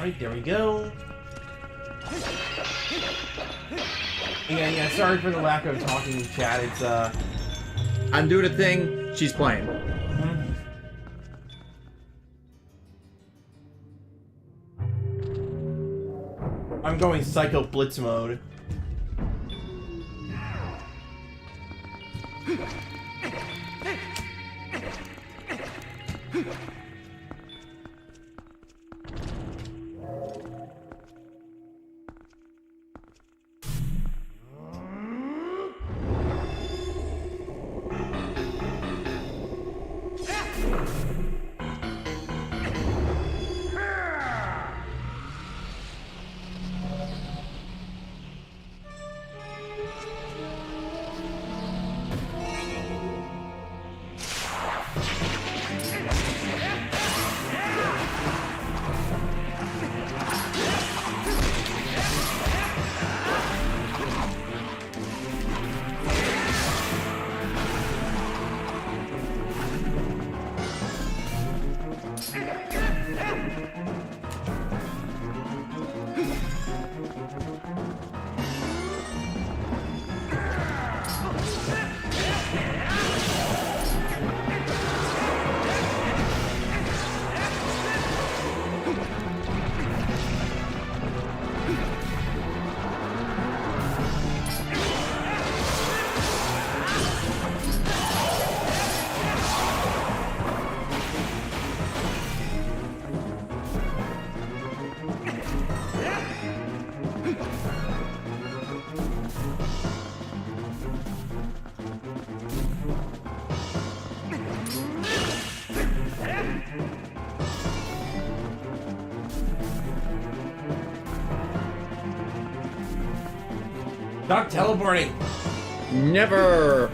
Alright, there we go. Yeah, sorry for the lack of talking in chat. It's, I'm doing a thing, she's playing. I'm going Psycho Blitz mode. Stop teleporting! Never!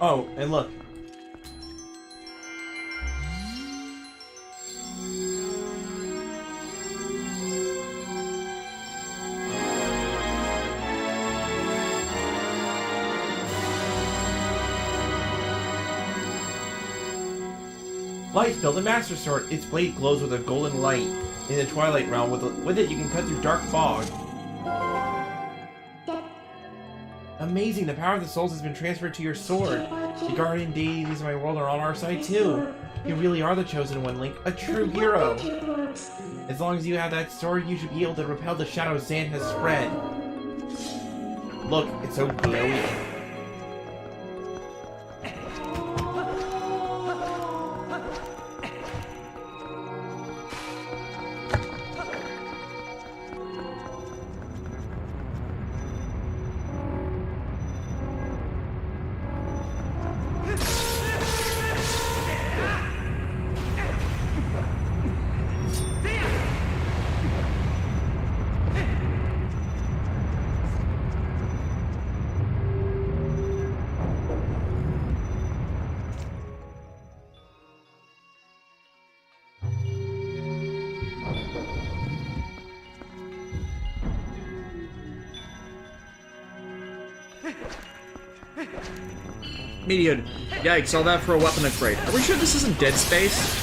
Oh, and look. Light, build a Master Sword. Its blade glows with a golden light. In the Twilight Realm, with it you can cut through dark fog. Amazing, the power of the souls has been transferred to your sword. The guardian deities of my world are on our side too. You really are the chosen one, Link, a true hero. As long as you have that sword, you should be able to repel the shadows Zan has spread. Look, it's so glowy. Median. Yikes, all that for a weapon upgrade. Are we sure this isn't Dead Space?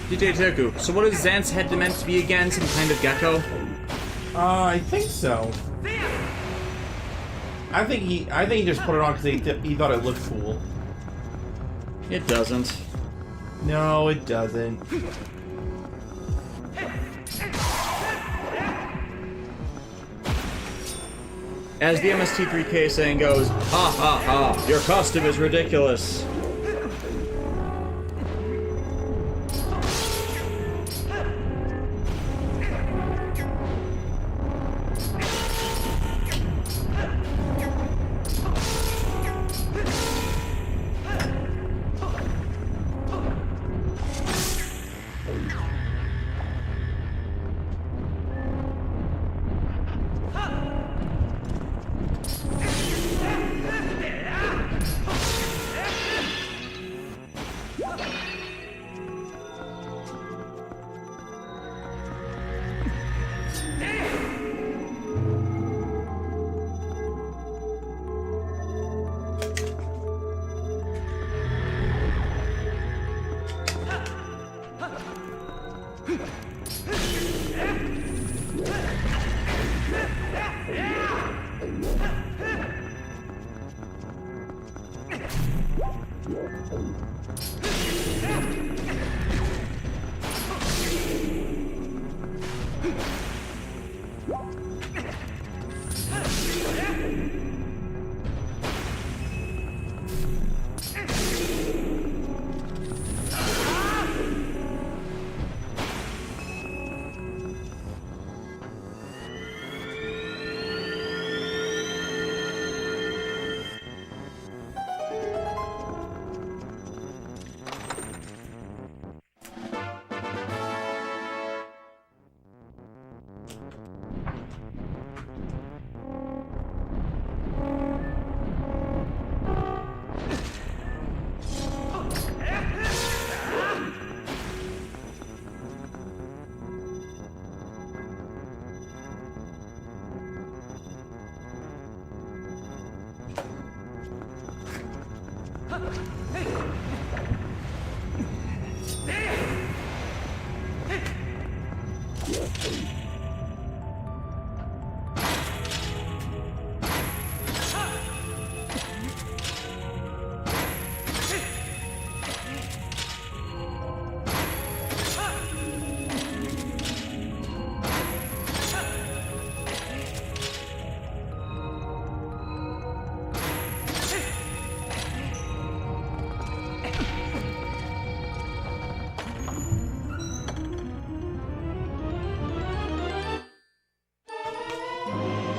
DJ Toku, so what is Xanth's head meant to be again? Some kind of gecko? I think so. I think he just put it on because he thought it looked cool. It doesn't. No, it doesn't. As the MST3K saying goes, ha ha ha, your costume is ridiculous.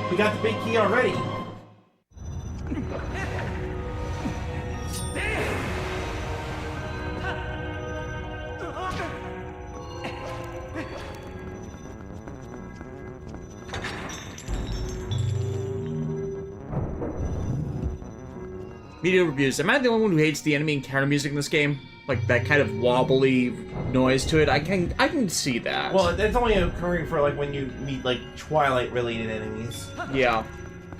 We got the big key already. Media reviews. Am I the only one who hates the enemy encounter music in this game? Like that kind of wobbly noise to it? I can see that. Well, that's only occurring for like when you meet like Twilight related enemies. Yeah.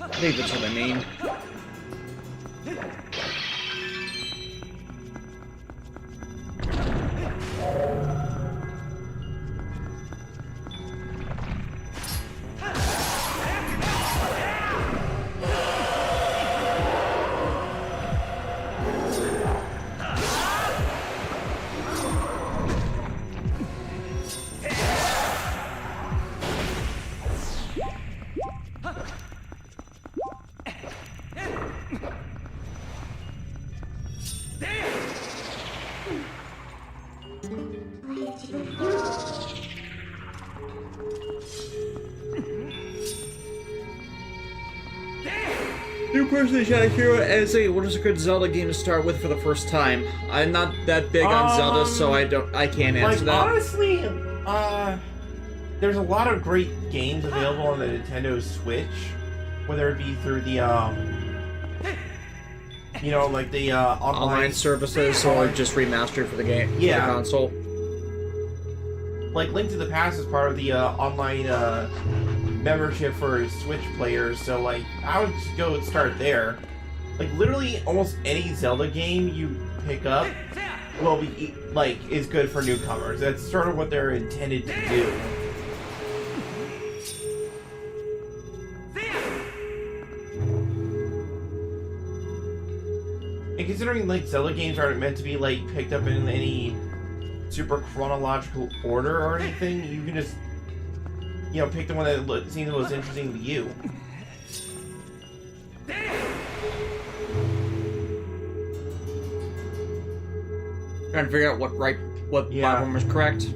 I think that's what I mean. New person in the chat here as a what is a good Zelda game to start with for the first time? I'm not that big on Zelda, so I can't answer that. Honestly, there's a lot of great games available on the Nintendo Switch, whether it be through the you know, like the Online services or just remastered for the game, for the console. Like Link to the Past is part of the online membership for Switch players, so like I would just go and start there. Like literally almost any Zelda game you pick up will be like is good for newcomers. That's sort of what they're intended to do. And considering like Zelda games aren't meant to be like picked up in any super chronological order or anything, you can just, you know, pick the one that seems the most interesting to you. Trying to figure out what platform is correct.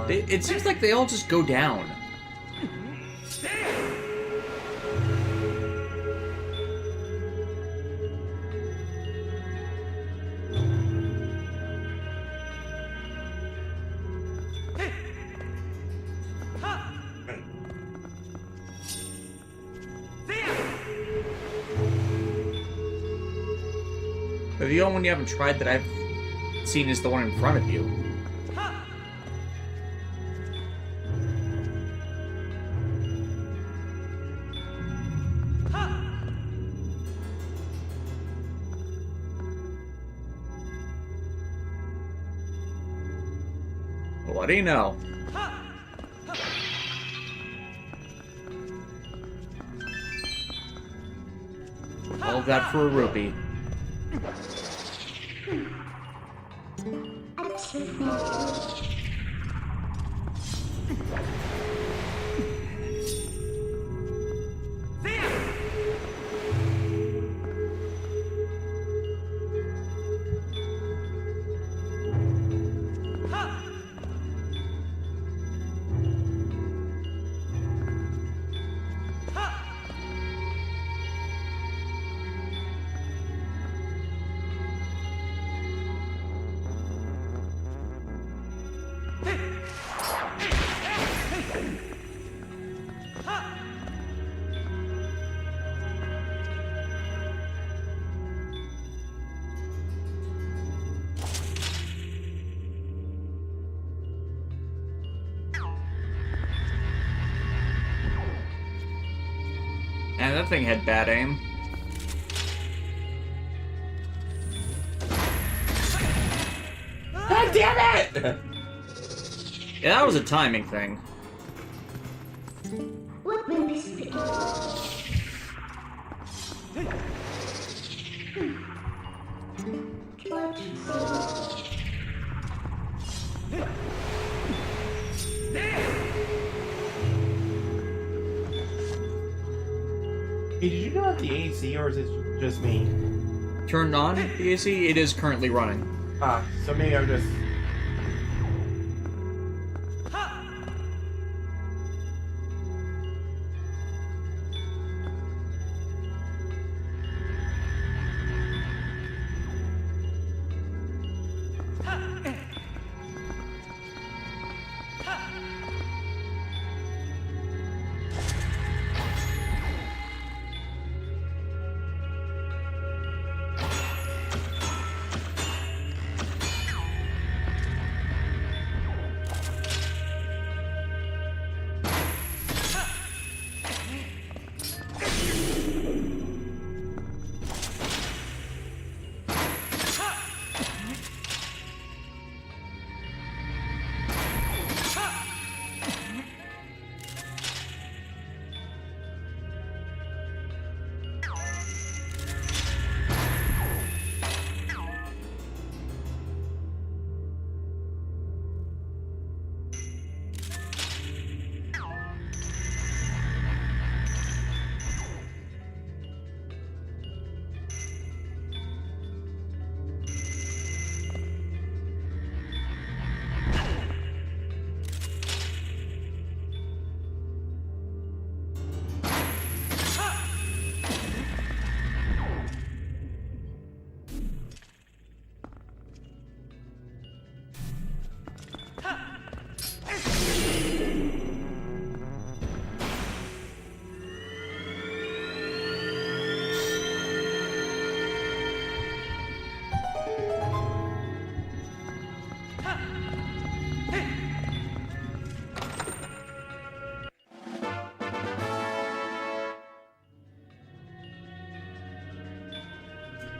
It seems like they all just go down. The only one you haven't tried that I've seen is the one in front of you. What do you know? All of that for a rupee. And that thing had bad aim. God damn it! Yeah, that was a timing thing. What will this be? Hey, did you know about the AC, or is it just me? Turned on the AC? It is currently running. Ah, so maybe I'm just...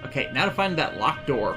Okay, now to find that locked door.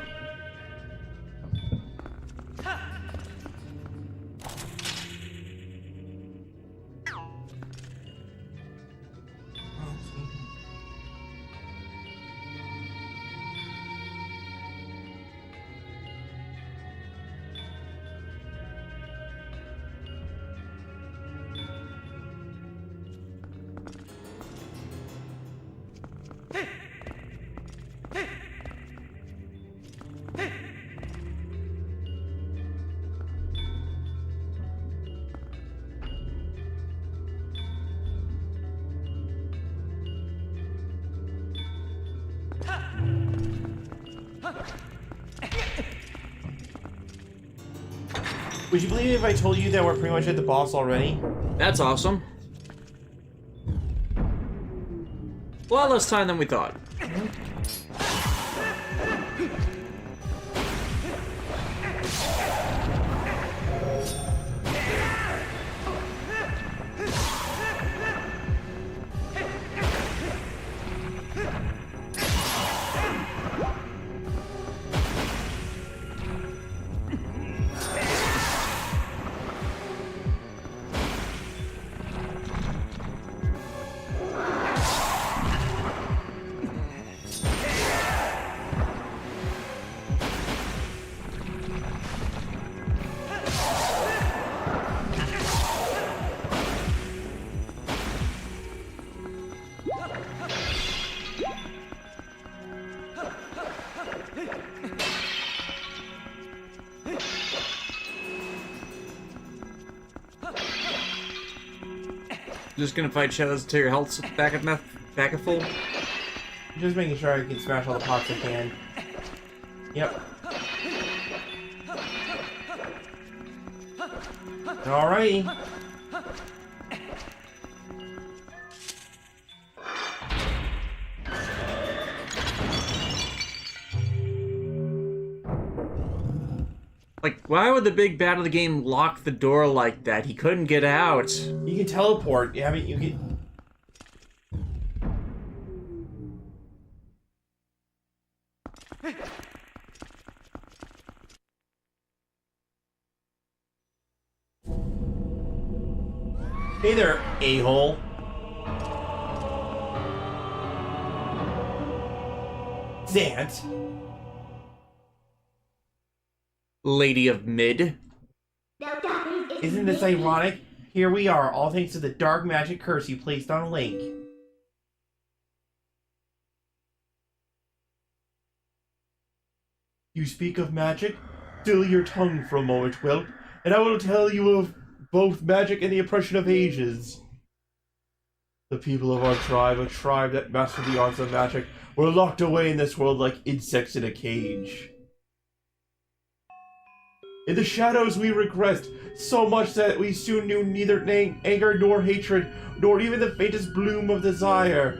Would you believe it if I told you that we're pretty much at the boss already? That's awesome. A lot less time than we thought. Just gonna fight shadows until your health's back at full. Just making sure I can smash all the pots I can. Yep. Alrighty. Like, why would the big bad of the game lock the door like that? He couldn't get out. You can teleport. Yeah, I mean, you can... Hey there, a-hole. Zant. Lady of Mid. Isn't this ironic? Here we are, all thanks to the dark magic curse you placed on Link. You speak of magic? Still your tongue for a moment, whelp, and I will tell you of both magic and the oppression of ages. The people of our tribe, a tribe that mastered the arts of magic, were locked away in this world like insects in a cage. In the shadows we regressed, so much that we soon knew neither anger nor hatred, nor even the faintest bloom of desire.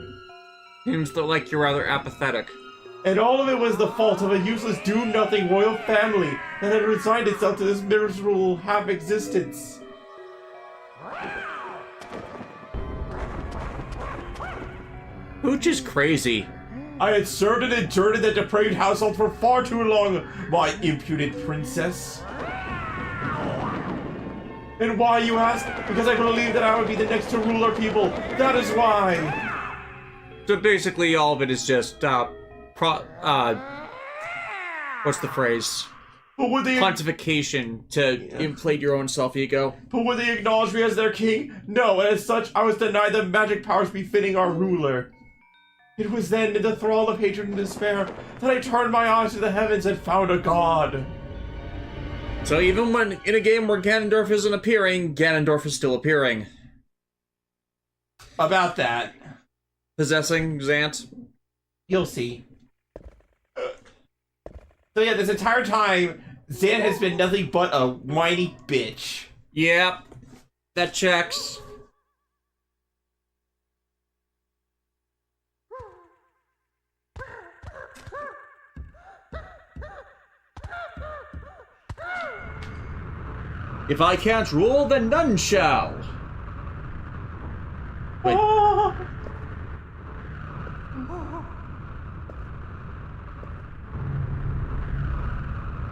Seems like you're rather apathetic. And all of it was the fault of a useless do-nothing royal family that had resigned itself to this miserable half-existence. Hooch is crazy. I had served and endured in that depraved household for far too long, my impudent princess. And why, you ask? Because I believed that I would be the next to rule our people. That is why. So basically all of it is just, what's the phrase? But would they Pontification to inflate your own self-ego. But would they acknowledge me as their king? No, and as such, I was denied the magic powers befitting our ruler. It was then, in the thrall of hatred and despair, that I turned my eyes to the heavens and found a god. So even when in a game where Ganondorf isn't appearing, Ganondorf is still appearing. About that. Possessing Zant. You'll see. So yeah, this entire time, Zant has been nothing but a whiny bitch. Yep. That checks. If I can't rule, then none shall. Wait.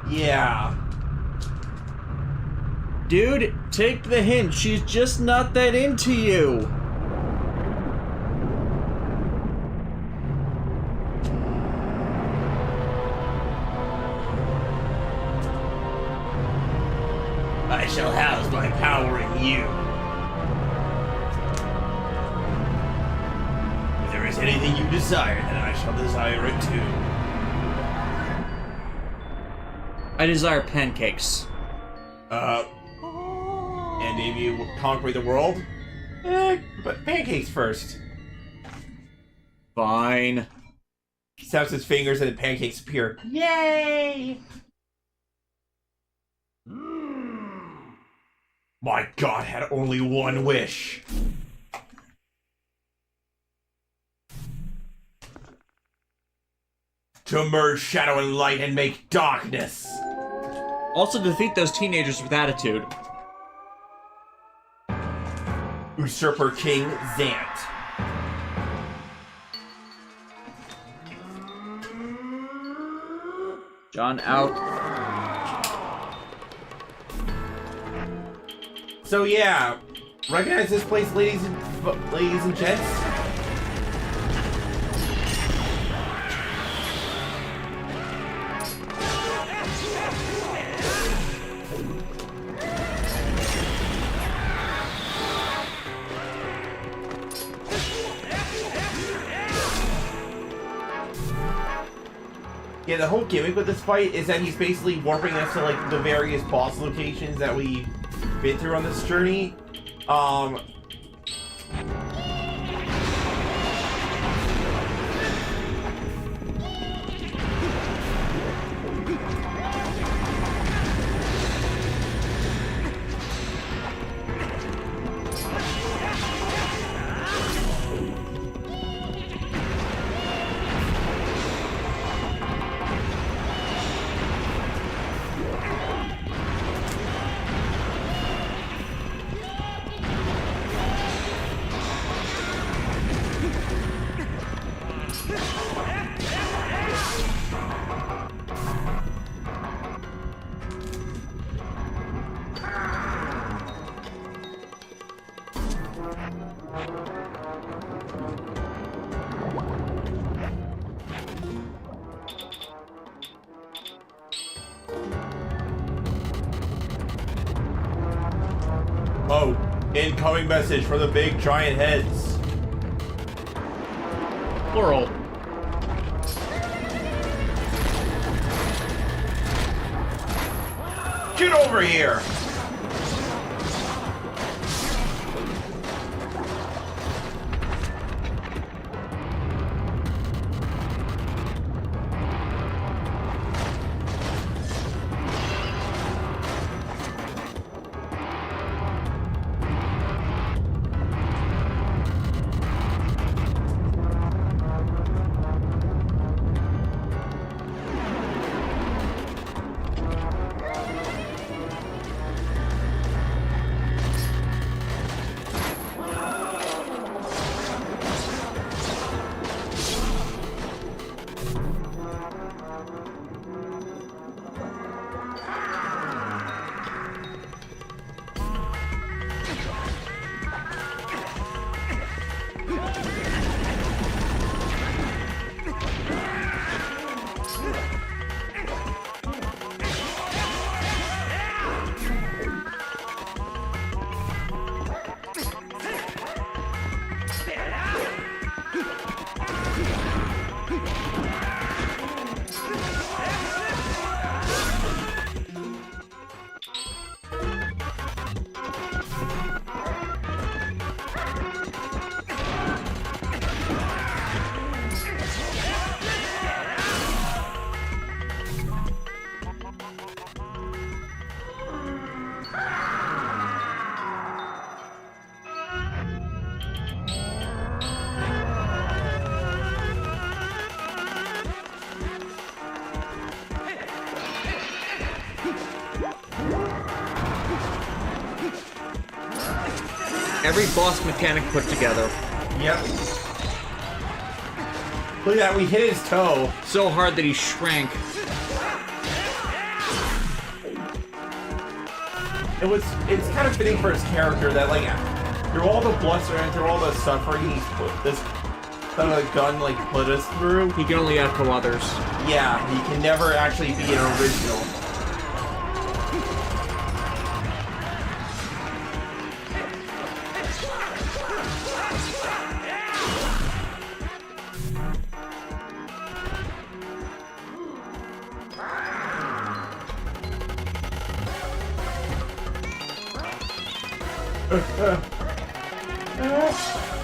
Yeah. Dude, take the hint. She's just not that into you. I shall house my power in you. If there is anything you desire, then I shall desire it too. I desire pancakes. And if you conquer the world? But pancakes first. Fine. He snaps his fingers and the pancakes appear. Yay! My god had only one wish. To merge shadow and light and make darkness. Also defeat those teenagers with attitude. Usurper King Zant. John out. So yeah, recognize this place, ladies and gents? Yeah, the whole gimmick with this fight is that he's basically warping us to like the various boss locations that we've been through on this journey. Oh, incoming message for the big giant heads. Plural. Get over here! Every boss mechanic put together. Yep. Look at that, we hit his toe. So hard that he shrank. It's kind of fitting for his character that, like, through all the bluster and through all the suffering he's put this kind of gun, like, put us through. He can only echo others. Yeah, he can never actually be an original.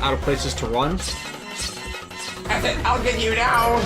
Out of places to run. I said, I'll get you now!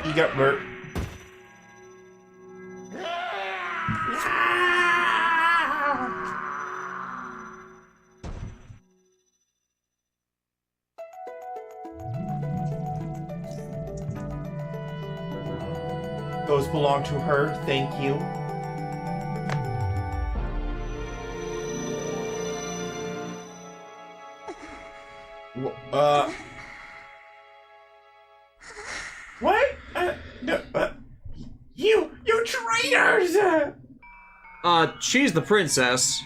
You got Bert. Those belong to her, thank you. What? You traitors! She's the princess.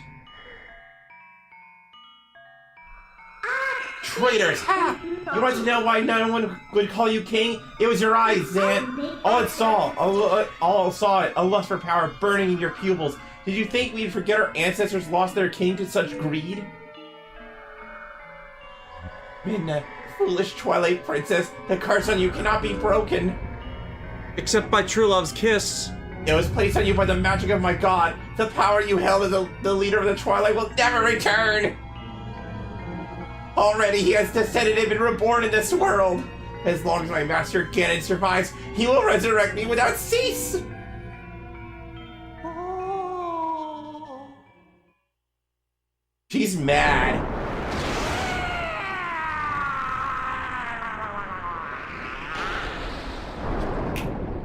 Traitors! Ha! You want to know why no one would call you king? It was your eyes, Zant. All it saw, a lust for power burning in your pupils. Did you think we'd forget our ancestors lost their king to such greed? Midna, foolish Twilight Princess, the curse on you cannot be broken. Except by true love's kiss. It was placed on you by the magic of my god. The power you held as the leader of the Twilight will never return. Already he has descended and been reborn in this world. As long as my master Ganon survives, he will resurrect me without cease. She's mad.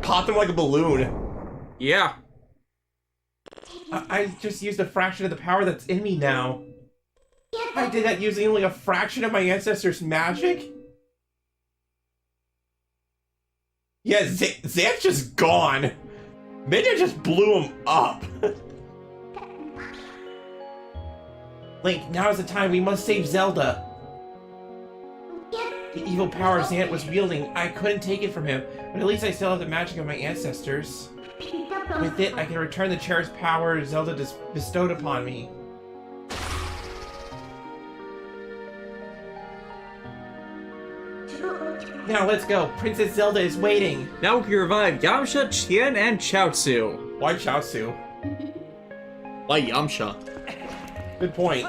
Caught them like a balloon. Yeah. I just used a fraction of the power that's in me now. I did that using only a fraction of my ancestors' magic? Yeah, Zant's just gone. Midna just blew him up. Link, now is the time. We must save Zelda. The evil power Zant was wielding, I couldn't take it from him, but at least I still have the magic of my ancestors. With it, I can return the cherished power Zelda bestowed upon me. Now let's go. Princess Zelda is waiting. Now we can revive Yamcha, Tien, and Chaozu. Why Chaozu? Why Yamcha? Good point.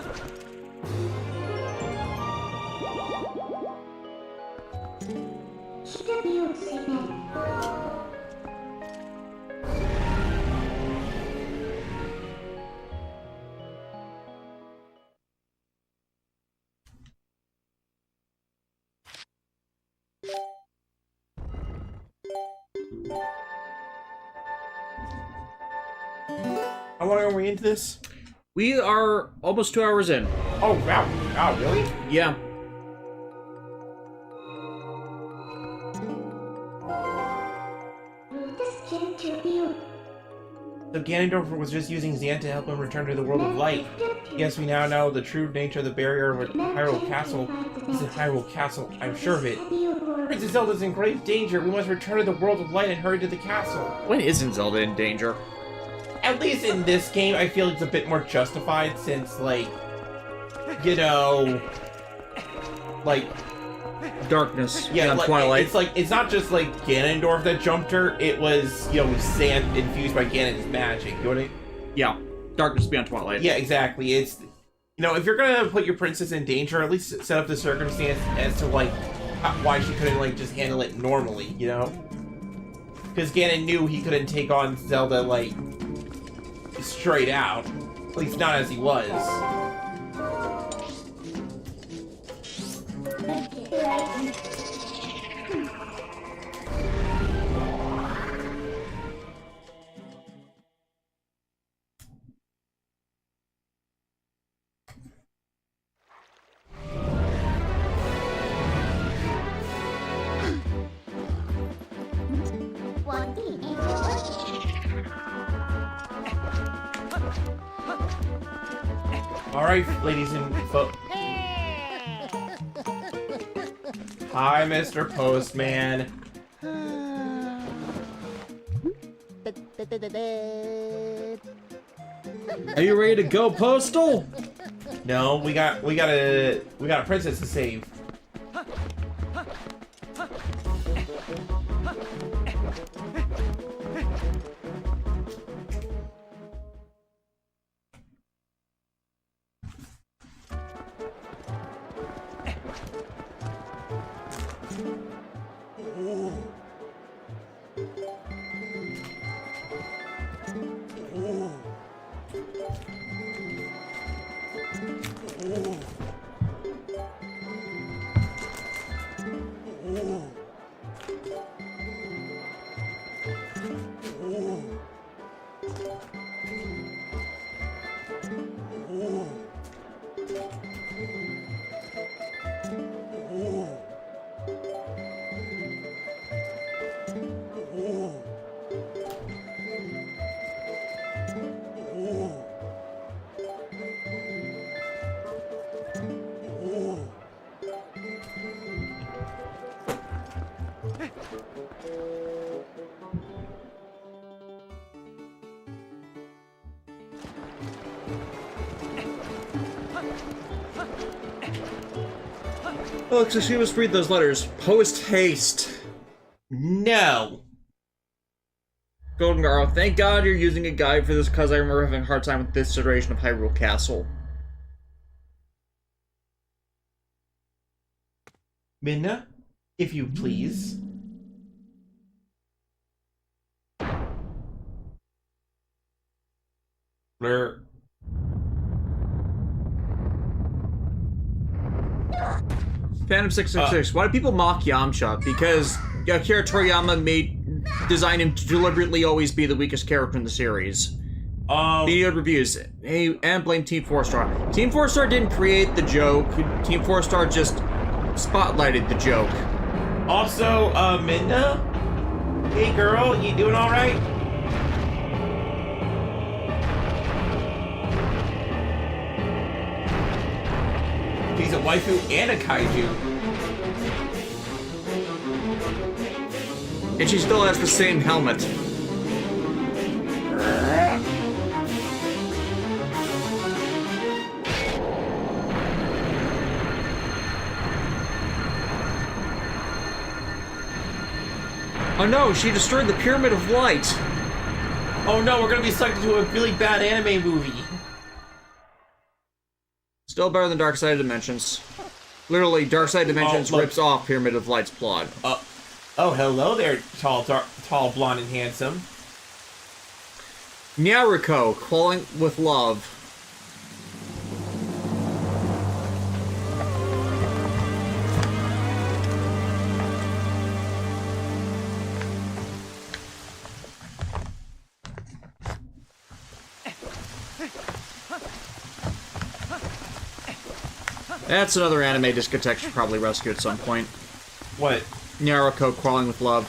How long are we into this? We are almost 2 hours in. Oh, wow. Wow, really? Yeah. So Ganondorf was just using Zant to help him return to the world of light. Yes, we now know the true nature of the barrier of Hyrule Castle. Is in Hyrule Castle, I'm sure of it. Princess Zelda's in grave danger. We must return to the world of light and hurry to the castle. When isn't Zelda in danger? At least in this game, I feel it's a bit more justified since, like, you know, like, Darkness. yeah, and like, Twilight. it's not just like Ganondorf that jumped her. It was, you know, Zant infused by Ganon's magic. You know what I mean? Yeah. Darkness beyond Twilight. Yeah, exactly. It's, you know, if you're gonna put your princess in danger, at least set up the circumstance as to like why she couldn't like just handle it normally. You know, because Ganon knew he couldn't take on Zelda like straight out. At least not as he was. Alright, ladies and folks. Hi, Mr. Postman. Are you ready to go, Postal? No, we got a princess to save. Alexis, you must read those letters. Post haste. No. Golden Girl, thank God you're using a guide for this, because I remember having a hard time with this iteration of Hyrule Castle. Midna, if you please. Blur. Phantom 666, why do people mock Yamcha? Because Akira Toriyama designed him to deliberately always be the weakest character in the series. Videoed reviews. Hey, and blame Team 4-Star. Team 4-Star didn't create the joke. Team 4-Star just spotlighted the joke. Also, Midna? Hey girl, you doing alright? She's a waifu and a kaiju. And she still has the same helmet. Oh no, she destroyed the Pyramid of Light! Oh no, we're gonna be sucked into a really bad anime movie. Still better than Dark Side of Dimensions. Literally, Dark Side of Dimensions rips off Pyramid of Light's plot. Oh, hello there, tall, blonde, and handsome. Naruko, Calling with Love. That's another anime discotheque should probably rescue at some point. What? Naruko, Crawling with Love.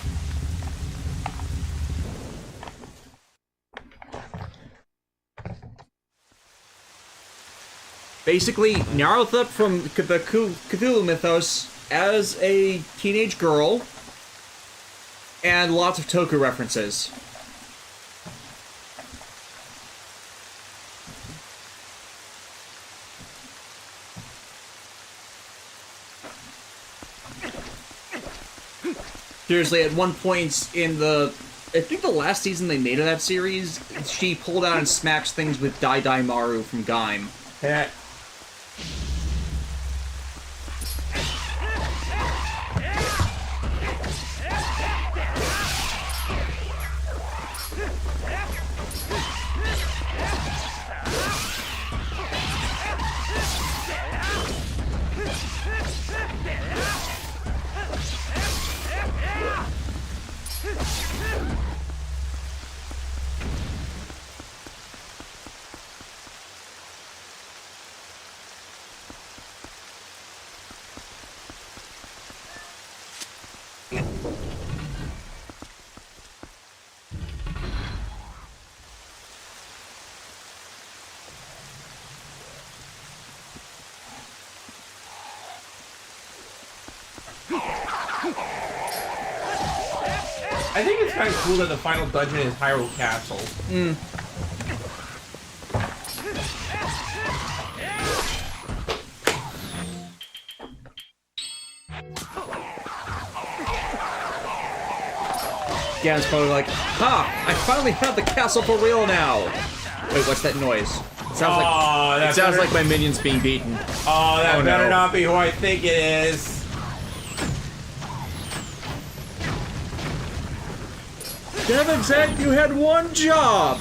Basically, Naruto from the Cthulhu mythos as a teenage girl, and lots of Toku references. Seriously, at one point in I think the last season they made of that series, she pulled out and smacks things with Dai Dai Maru from Gaim. Yeah. I think it's kind of cool that the final dungeon is Hyrule Castle. Yeah, it's probably like, ha! I finally have the castle for real now! Wait, what's that noise? It sounds like my minions being beaten. Oh, that better not be who I think it is. Devin said you had one job!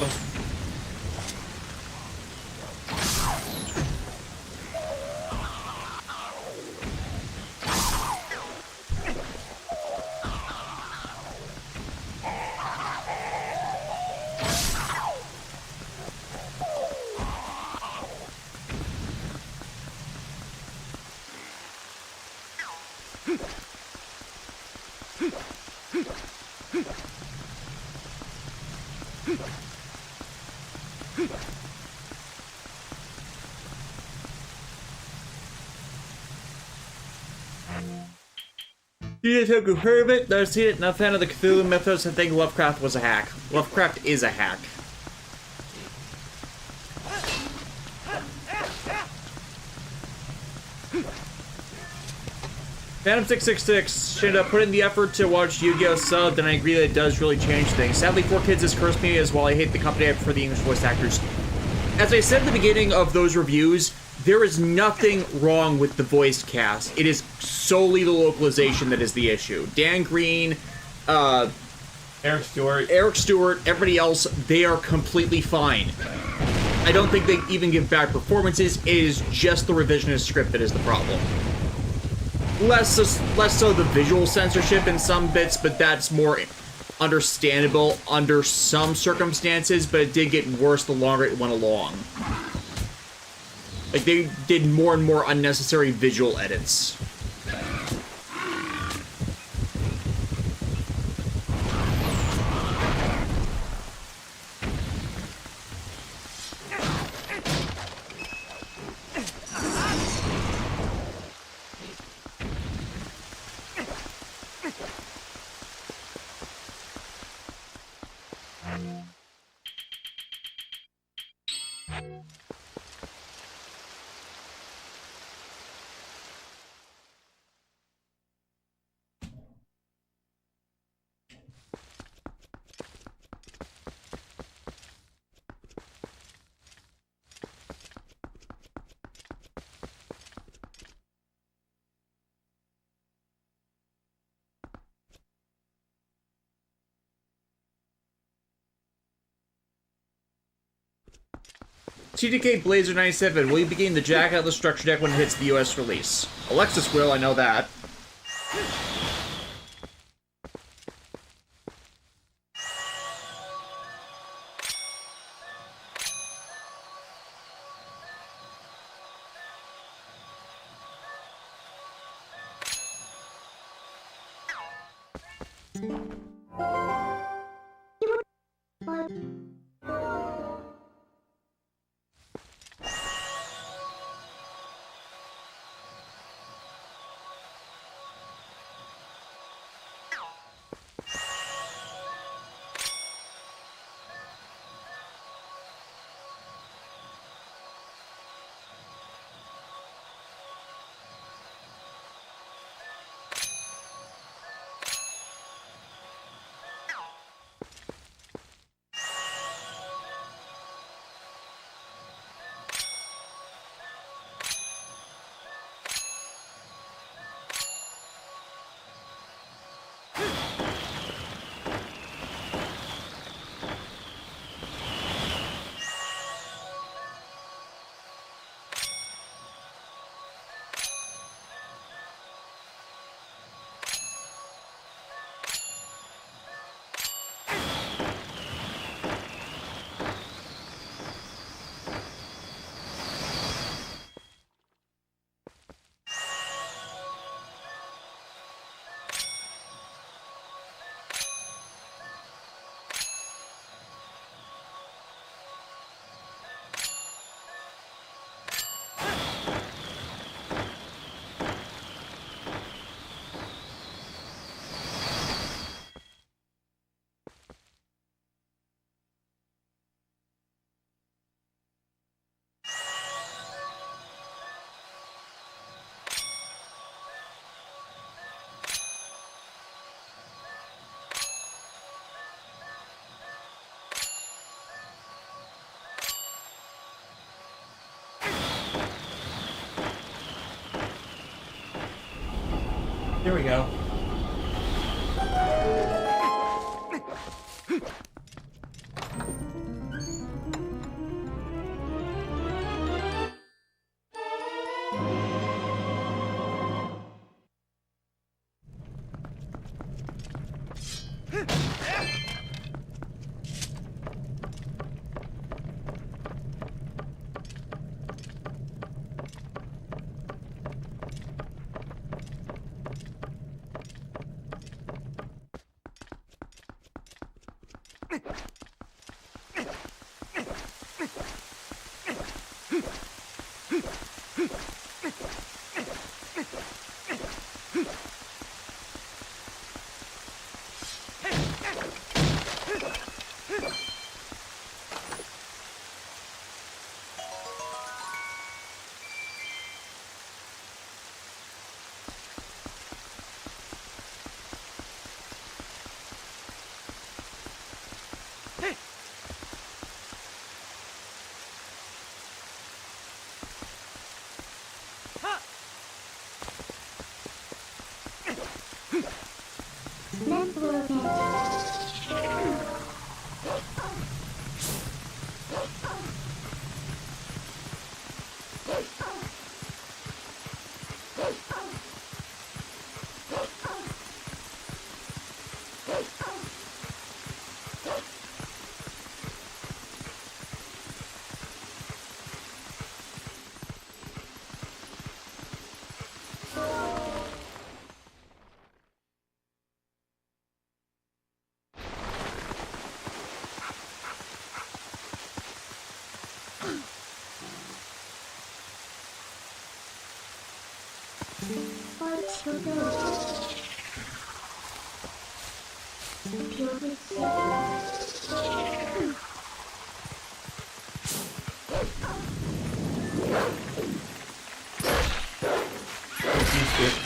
You took a heard of it? Never seen it? Not a fan of the Cthulhu mythos. I think Lovecraft was a hack. Lovecraft is a hack. Phantom666, Shinta, put in the effort to watch Yu-Gi-Oh! Sub, and I agree that it does really change things. Sadly, 4Kids has cursed me as well. I hate the company, I prefer the English voice actors. As I said at the beginning of those reviews, there is nothing wrong with the voice cast. It is solely the localization that is the issue. Dan Green, Eric Stewart, everybody else, they are completely fine. I don't think they even give bad performances. It is just the revisionist script that is the problem. Less so the visual censorship in some bits, but that's more understandable under some circumstances, but it did get worse the longer it went along. Like, they did more and more unnecessary visual edits. TDK Blazer 97, will you be getting the Jack Atlas structure deck when it hits the US release? Alexis will, I know that. There we go.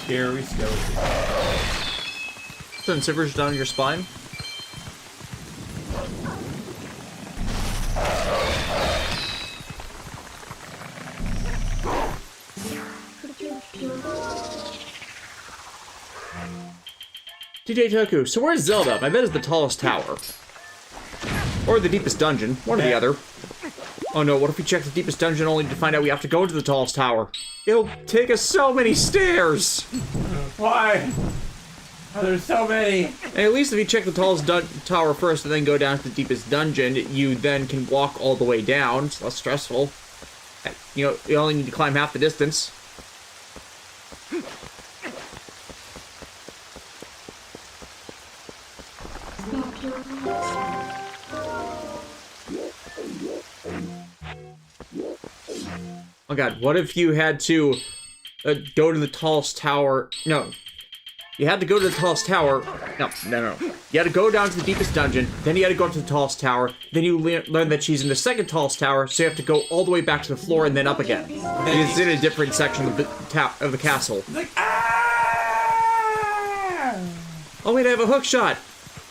Scary skeleton. Send shivers down your spine. DJ Toku, so where's Zelda? My bet is the tallest tower. Or the deepest dungeon. One or the other. Oh no, what if we check the deepest dungeon only to find out we have to go to the tallest tower? It'll take us so many stairs! Why? Oh, there's so many. And at least if you check the tallest tower first and then go down to the deepest dungeon, you then can walk all the way down. It's less stressful. You know, you only need to climb half the distance. Oh god, what if you had to go to the tallest tower? No. You had to go to the tallest tower. No. You had to go down to the deepest dungeon, then you had to go up to the tallest tower, then you learn that she's in the second tallest tower, so you have to go all the way back to the floor and then up again. It's in a different section of the castle. Like, ah! Oh wait, I have a hook shot!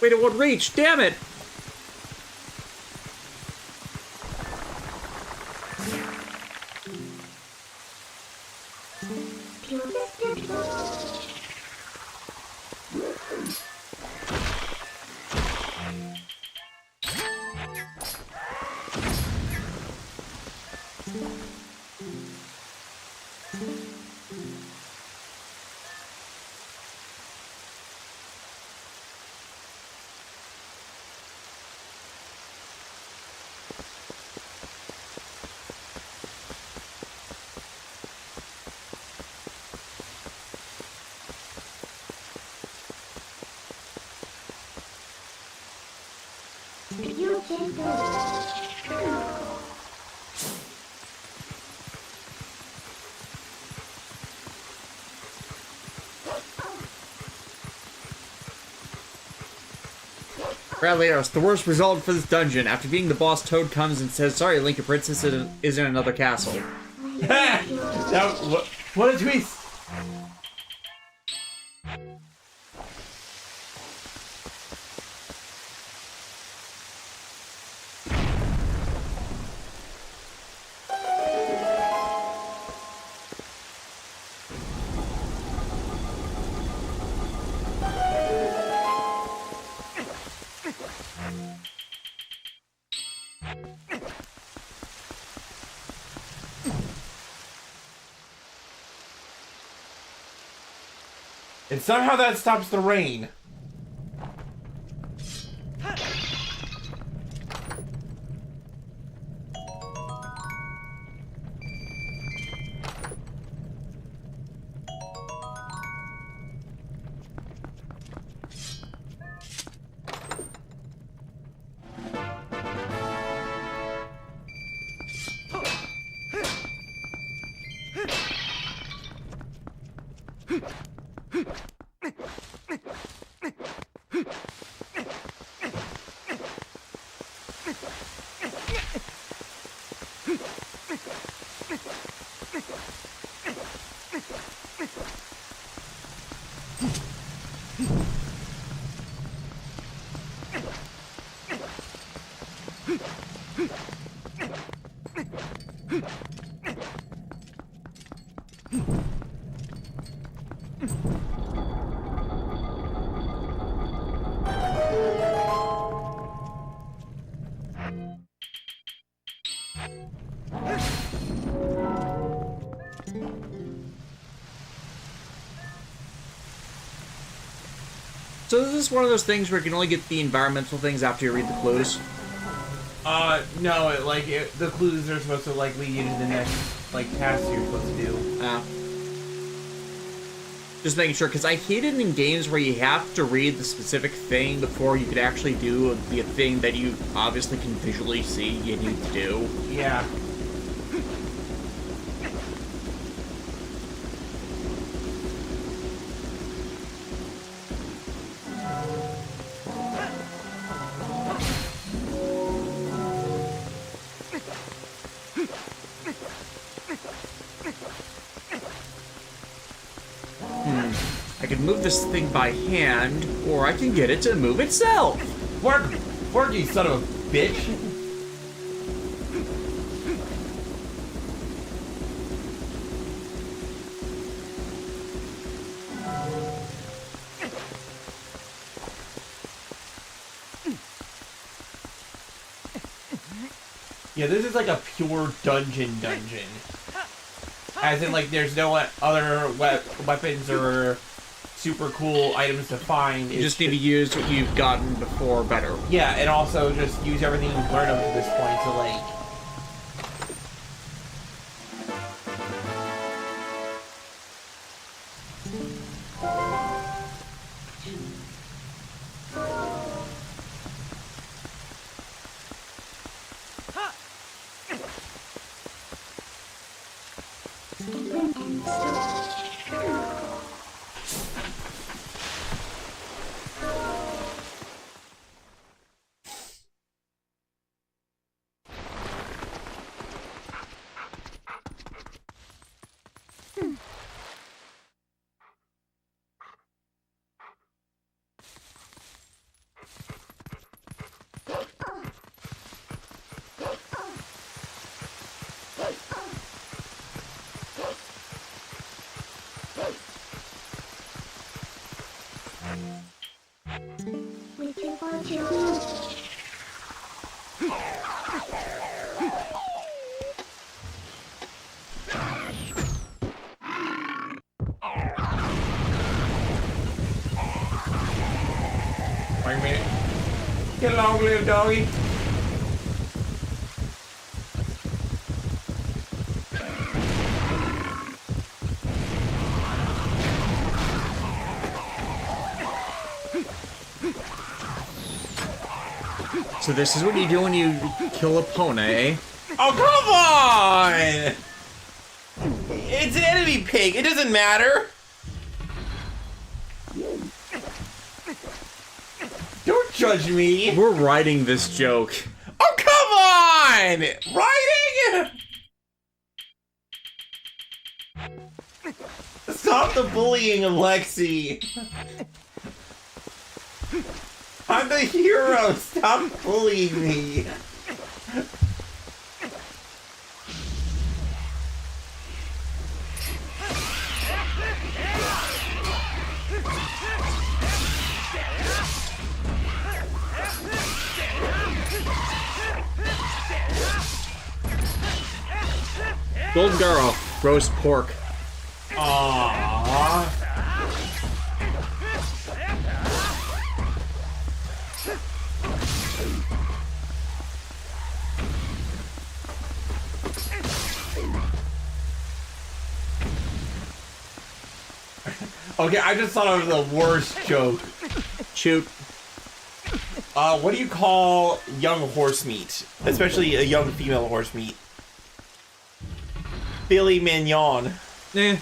Wait, it won't reach, damn it! Bradley, the worst result for this dungeon. After beating the boss, Toad comes and says, "Sorry, Link, your princess is in another castle." What a twist! And somehow that stops the rain. So is this one of those things where you can only get the environmental things after you read the clues? No, the clues are supposed to, like, lead you to the next, like, task you're supposed to do. Just making sure, because I hate it in games where you have to read the specific thing before you could actually do the thing that you obviously can visually see you need to do. Yeah. I can move this thing by hand, or I can get it to move itself. Work, you son of a bitch. Yeah, this is like a pure dungeon. As in, like, there's no other weapons or super cool items to find. You just need to use what you've gotten before better. Yeah, and also just use everything you've learned up to this point to, like... Wait a minute. Get along, little doggy. So this is what you do when you kill Epona, eh? Oh, come on! It's an enemy pig. It doesn't matter. Don't judge me. We're writing this joke. Oh, come on! Writing? Stop the bullying, Alexis. I'm the hero. Stop bullying me. Golden Garo, roast pork. Aww. Okay, I just thought of the worst joke. Shoot. What do you call young horse meat? Especially a young female horse meat. Billy Mignon. Eh.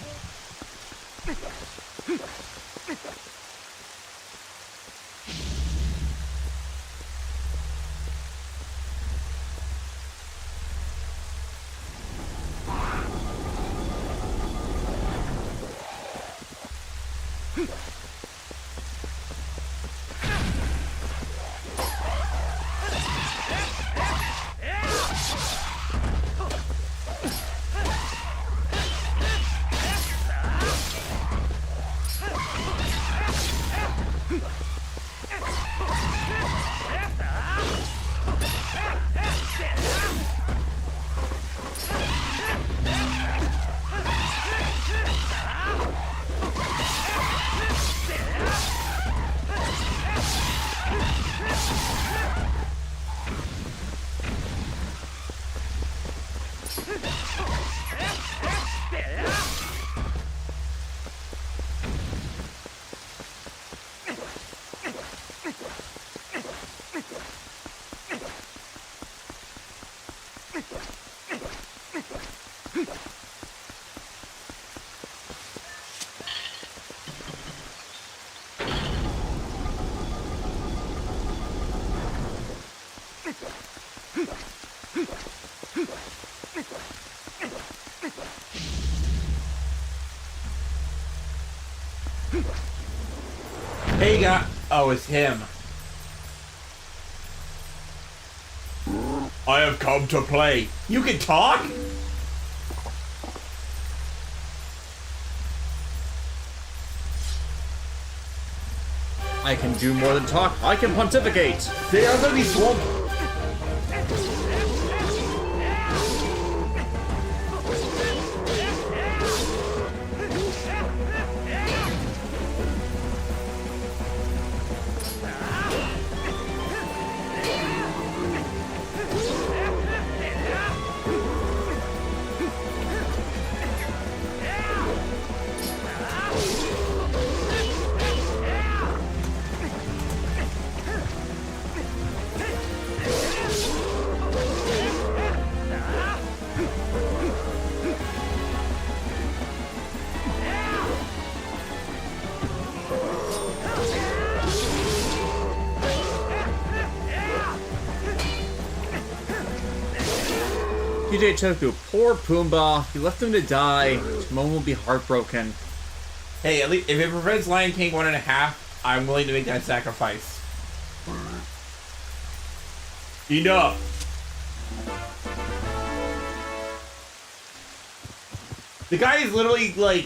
Hey, guy. Oh, it's him. I have come to play. You can talk? I can do more than talk. I can pontificate. They are gonna be swamp. DJ Toku, poor Pumbaa. You left him to die. Timon will be heartbroken. Hey, at least if it prevents Lion King 1.5, I'm willing to make that sacrifice. Enough. The guy is literally like,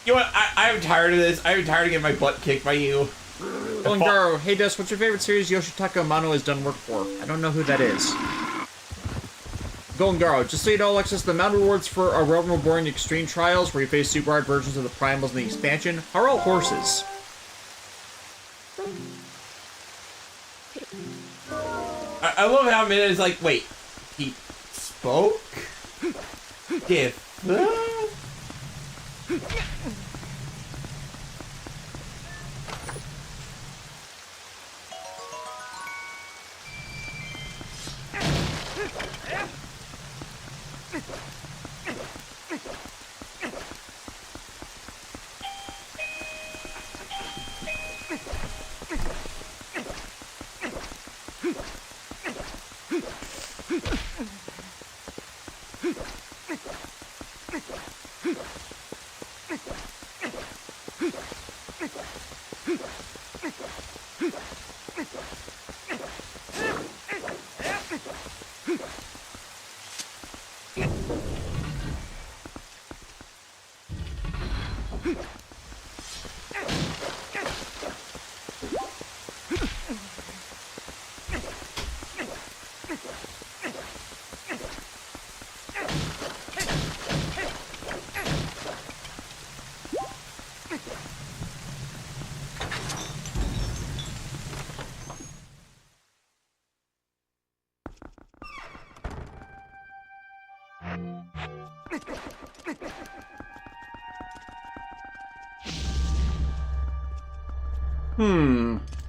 you know what? I'm tired of this. I'm tired of getting my butt kicked by you. Garo, hey Des, what's your favorite series Yoshitaka Amano has done work for? I don't know who that is. Garo, just so you know, Alexis, the amount of rewards for a Realm Reborn Extreme Trials, where you face super hard versions of the Primals in the expansion, are all horses. I love how Midna is like, wait, he spoke? If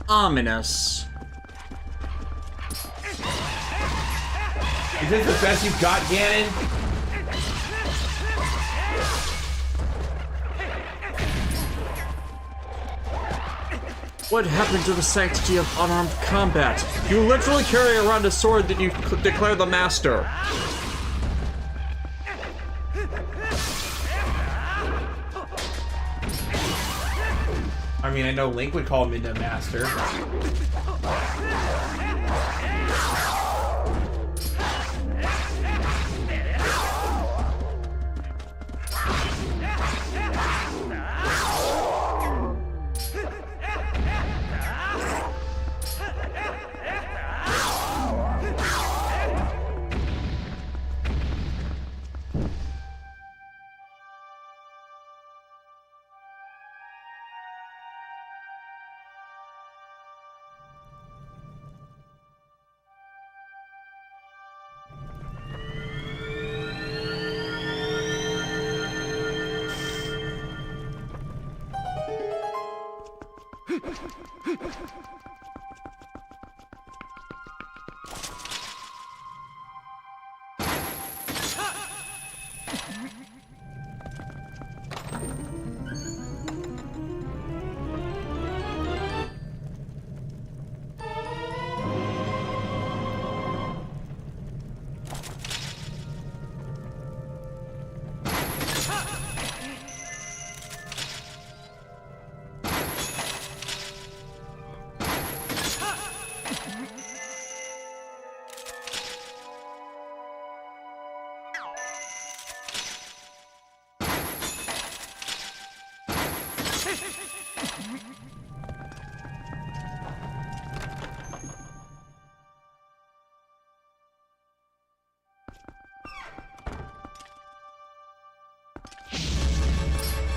Ominous. is this the best you've got, Ganon? What happened to the sanctity of unarmed combat? You literally carry around a sword that you declare the master. I mean, I know Link would call Midna Master.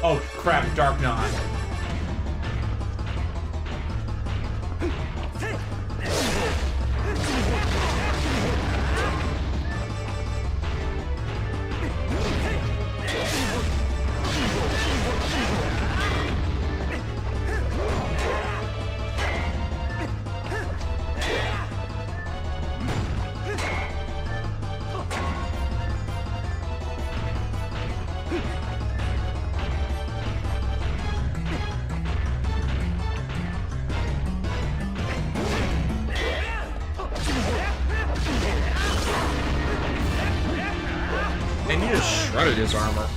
Oh crap, Dark Knot. And he just shredded his armor.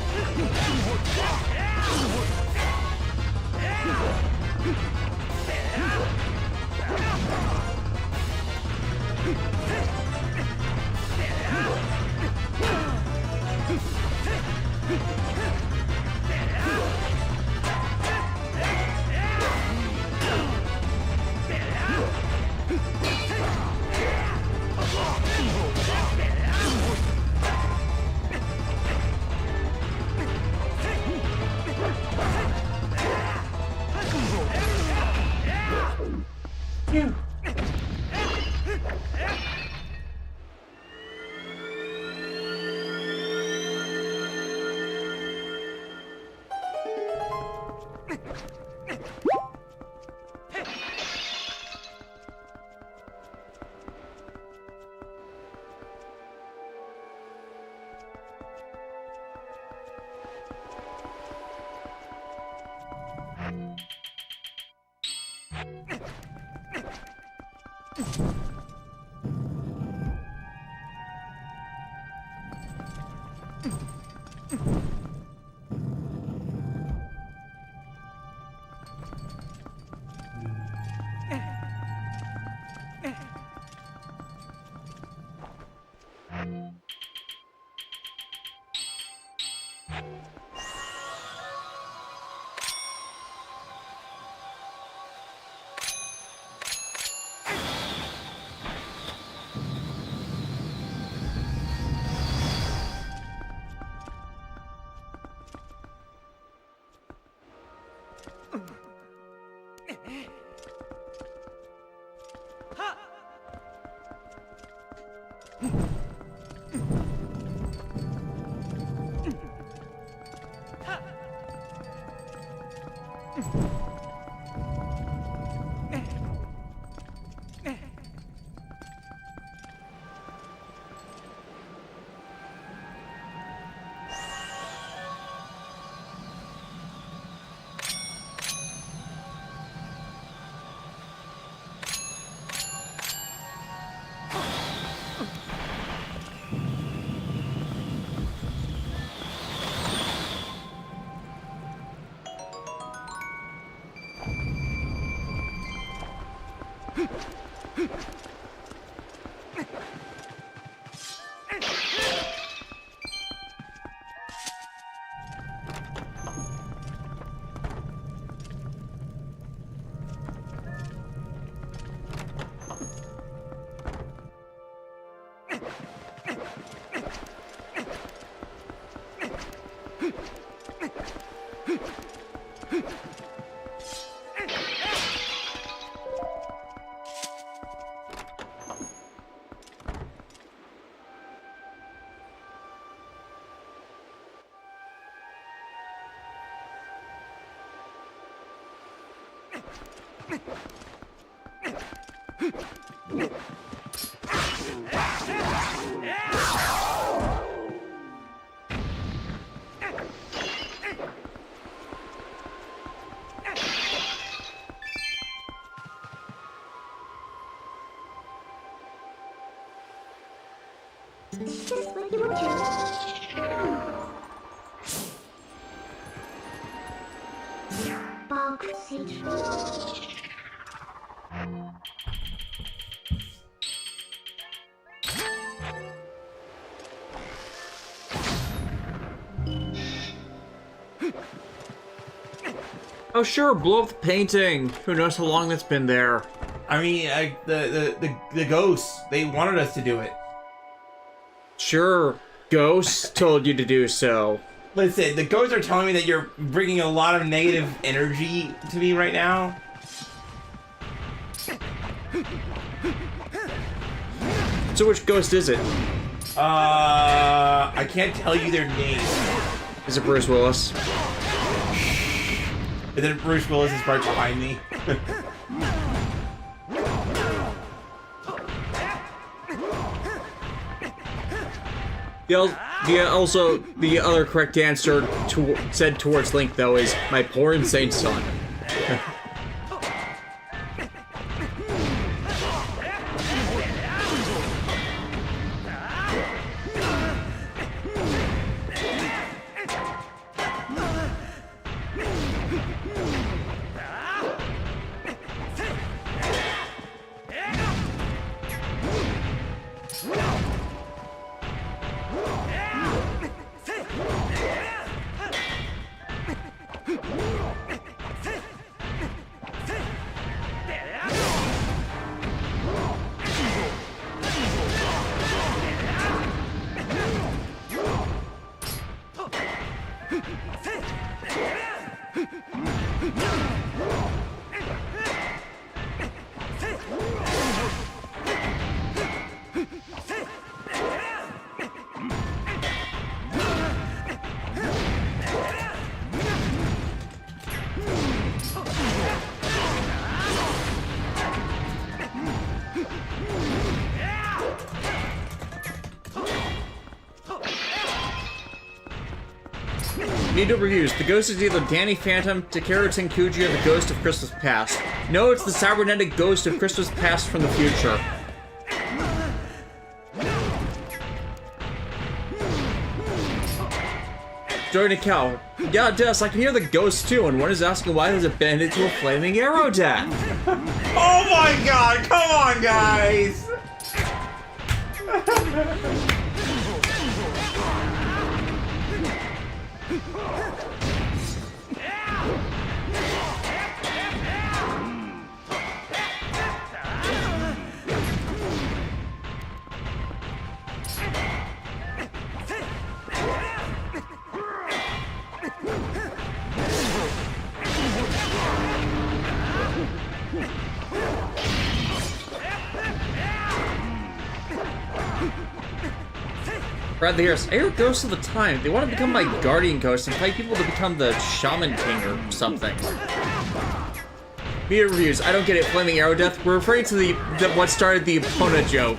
Just what you want to. Bog Sage. Oh sure, blow up the painting. Who knows how long that's been there? I mean, the ghosts, they wanted us to do it. Sure, ghosts told you to do so. Listen, the ghosts are telling me that you're bringing a lot of negative energy to me right now. So which ghost is it? I can't tell you their name. Is it Bruce Willis? And then Bruce Willis is right behind me. The other correct answer said towards Link, though, is my poor insane son. Need to reviews. The ghost is either Danny Phantom, Takeru Tenkuji, or the ghost of Christmas Past. No, it's the cybernetic ghost of Christmas Past from the future. Join a cow. Yeah, Des, I can hear the ghost too, and one is asking why does it bend into a flaming arrow death? Oh my god, come on, guys! Brad the Harris, I hear ghosts of the time. They want to become my guardian ghost and fight people to become the shaman king or something. Media reviews. I don't get it. Flaming arrow death. We're referring to what started the Epona joke.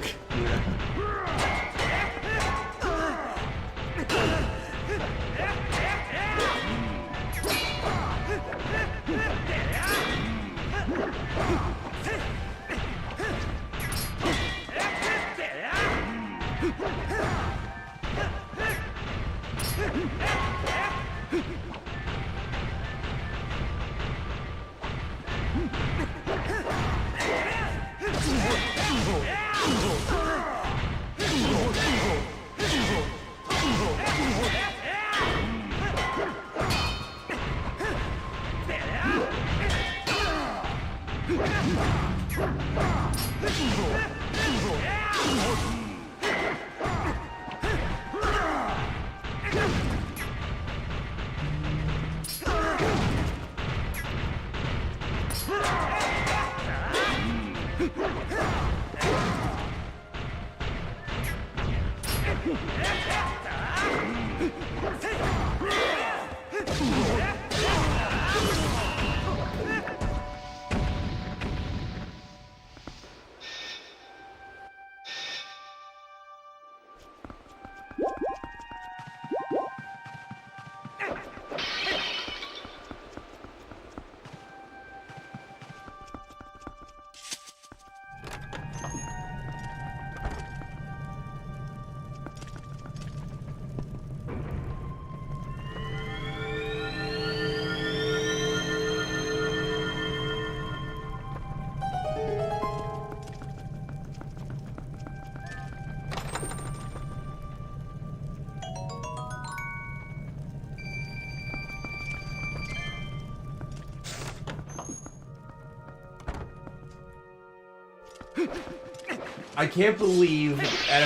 I can't believe out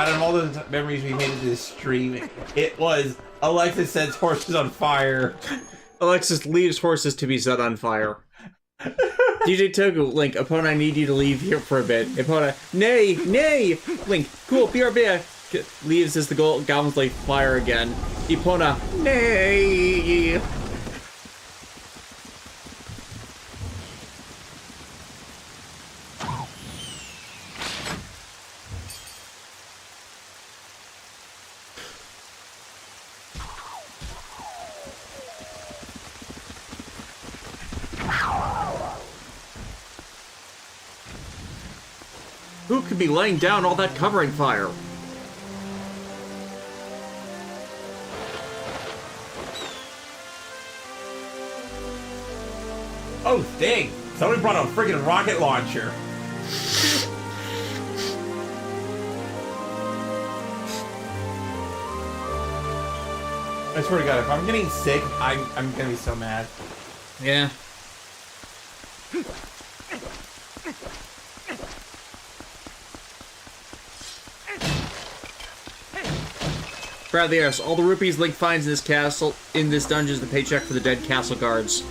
of all the memories we made of this stream, it was Alexis sets horses on fire. Alexis leaves horses to be set on fire. DJ Togu, Link, Epona, I need you to leave here for a bit. Epona, nay, nay! Link, cool, BRB. Leaves as the goblins light fire again. Epona, nay! Who could be laying down all that covering fire? Oh, dang! Somebody brought a friggin' rocket launcher. I swear to God, if I'm getting sick, I'm gonna be so mad. Yeah. Brad the Arse, all the rupees Link finds in this dungeon is the paycheck for the dead castle guards.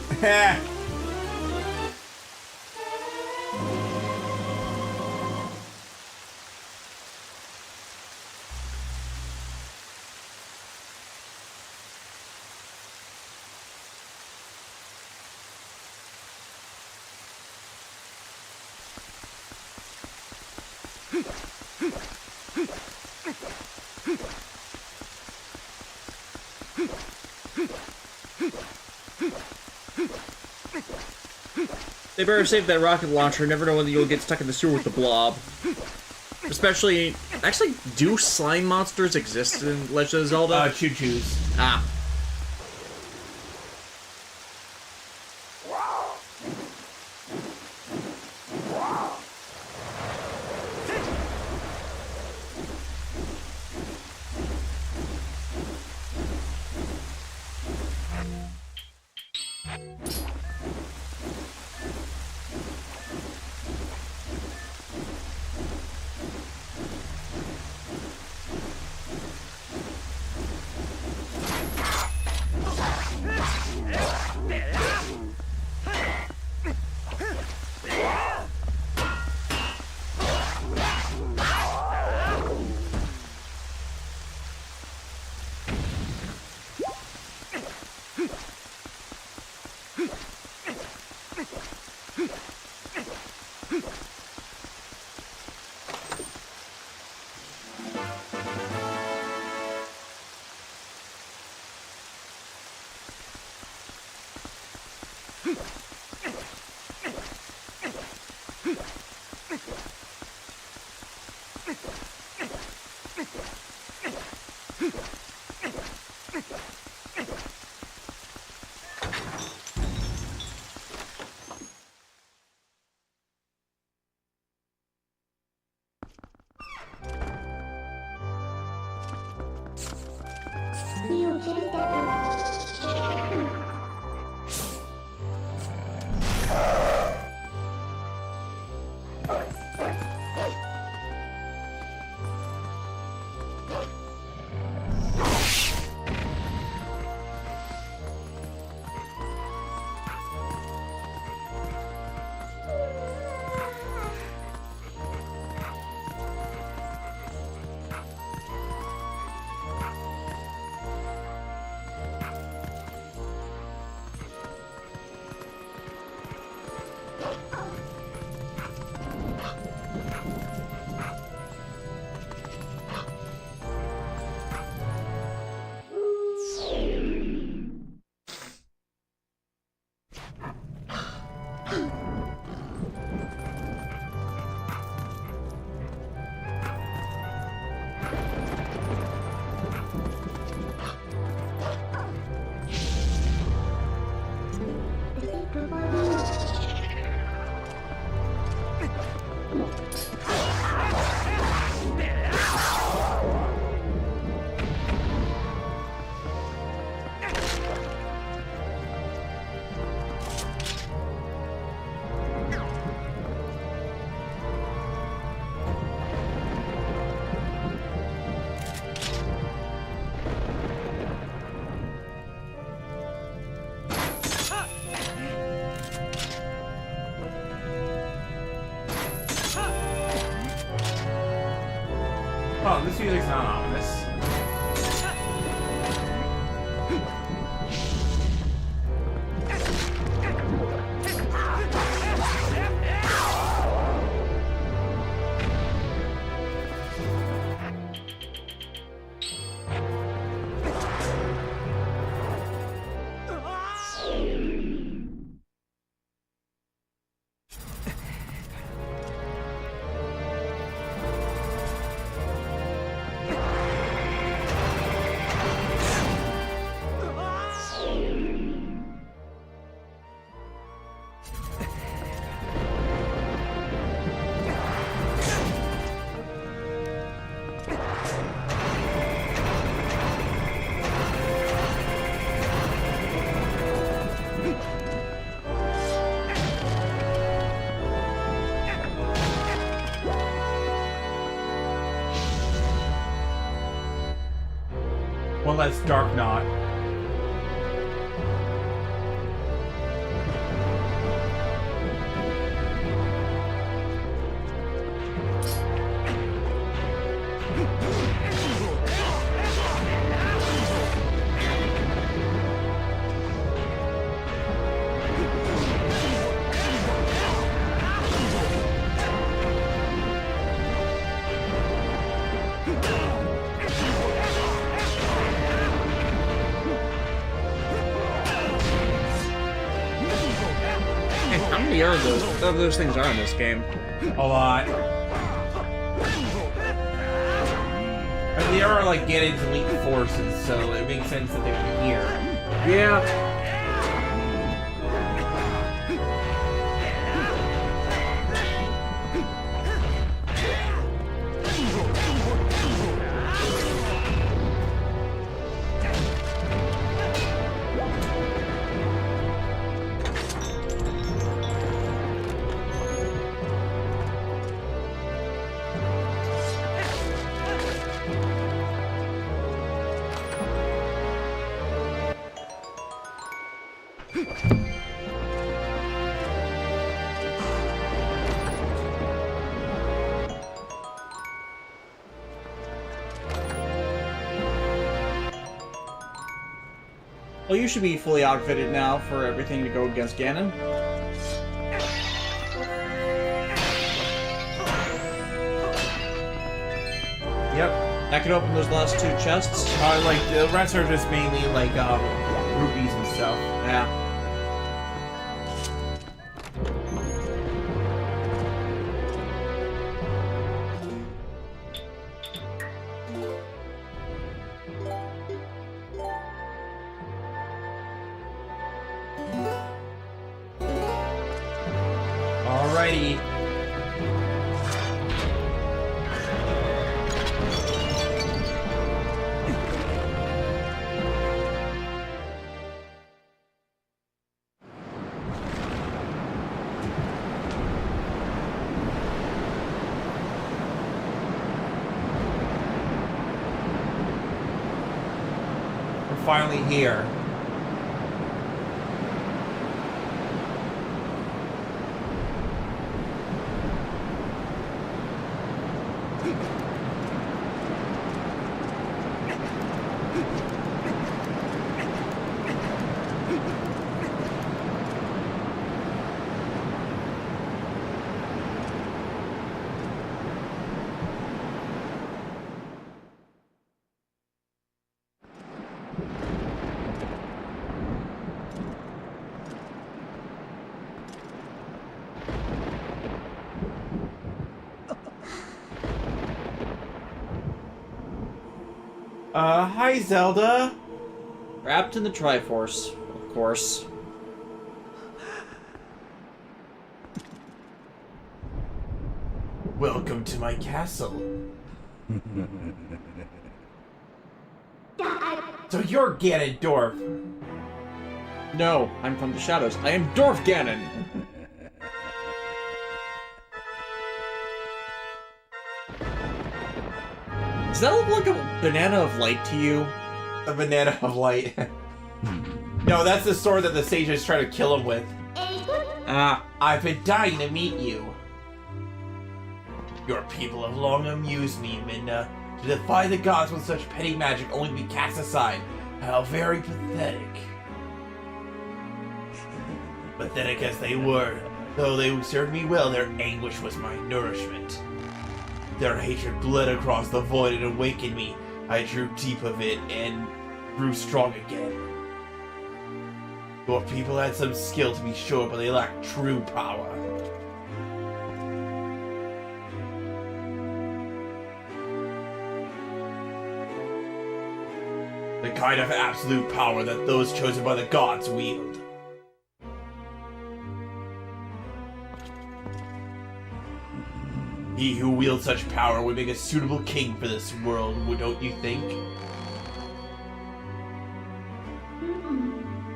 They better save that rocket launcher. Never know when you'll get stuck in the sewer with the blob. Especially... Actually, do slime monsters exist in Legend of Zelda? Choo-choos. Ah. this music's not ominous. One less Dark Knot. How many of those things are in this game? A lot. And they are like Ganon's elite forces, so it makes sense that they're here. Yeah. Well, you should be fully outfitted now for everything to go against Ganon. Yep. That could open those last two chests. Like the rest are just mainly like rupees and stuff. Yeah. Alrighty. We're finally here. Hi, Zelda. Wrapped in the Triforce, of course. Welcome to my castle. So you're Ganondorf. No, I'm from the shadows. I am Dwarf Ganon! Does that look like a banana of light to you? A banana of light. No, that's the sword that the sages try to kill him with. Ah. I've been dying to meet you. Your people have long amused me, Midna. To defy the gods with such petty magic only to be cast aside. How very pathetic. Pathetic as they were, though they served me well, their anguish was my nourishment. Their hatred bled across the void and awakened me. I drew deep of it and grew strong again. Your people had some skill to be sure, but they lacked true power. The kind of absolute power that those chosen by the gods wield. He who wields such power would make a suitable king for this world, don't you think?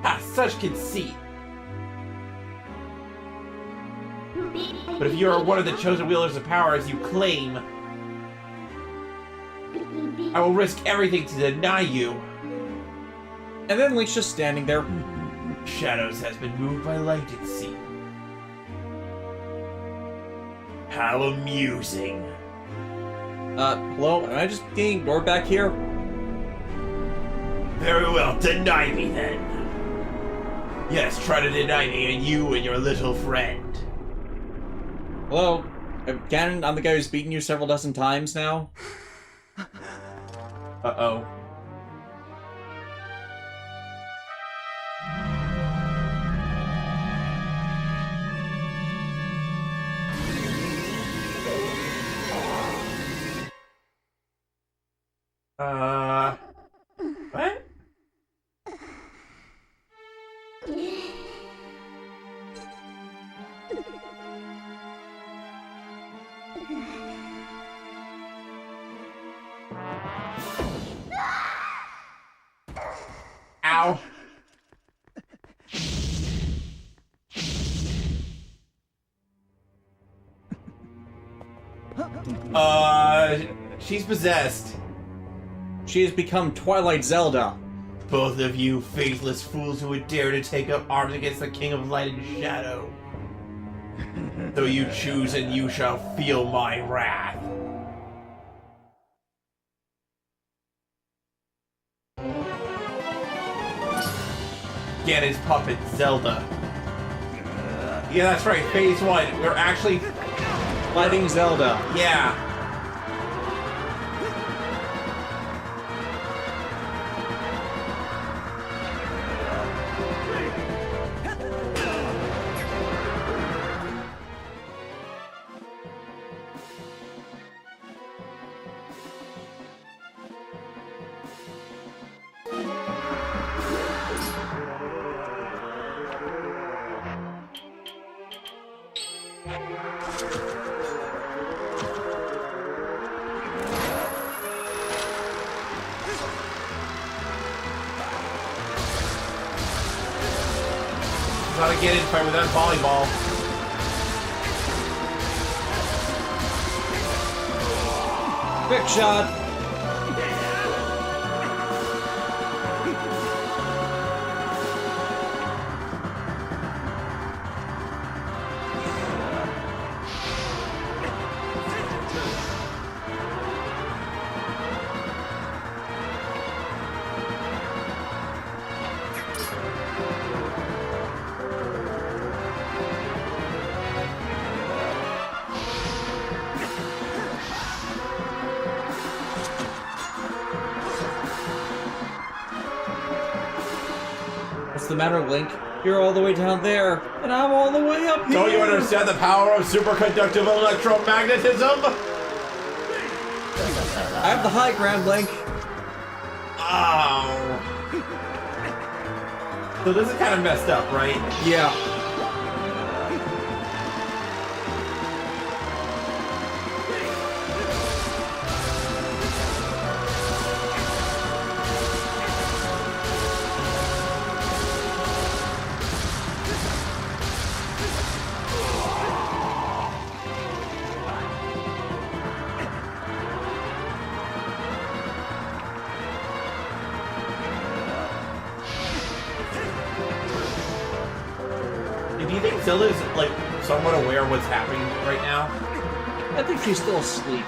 Ah, such conceit! But if you are one of the chosen wielders of power as you claim, I will risk everything to deny you. And then Link's just standing there. Shadows has been moved by light, it seems. How amusing. Hello? Am I just being ignored back here? Very well, deny me then. Yes, try to deny me and you and your little friend. Hello? Again, I'm the guy who's beaten you several dozen times now. Uh-oh. What? Ow. She's possessed. She has become Twilight Zelda. Both of you faithless fools who would dare to take up arms against the King of Light and Shadow. Though you choose and you shall feel my wrath. Ganon's puppet, Zelda. Yeah, that's right, phase 1. We're actually Fighting Zelda. Yeah. Gotta get in fight with that volleyball. Quick shot. What's the matter, Link? You're all the way down there, and I'm all the way up here! Don't you understand the power of superconductive electromagnetism? I have the high ground, Link. Oh. So this is kind of messed up, right? Yeah. Do you think Zelda's, like, somewhat aware of what's happening right now? I think she's still asleep.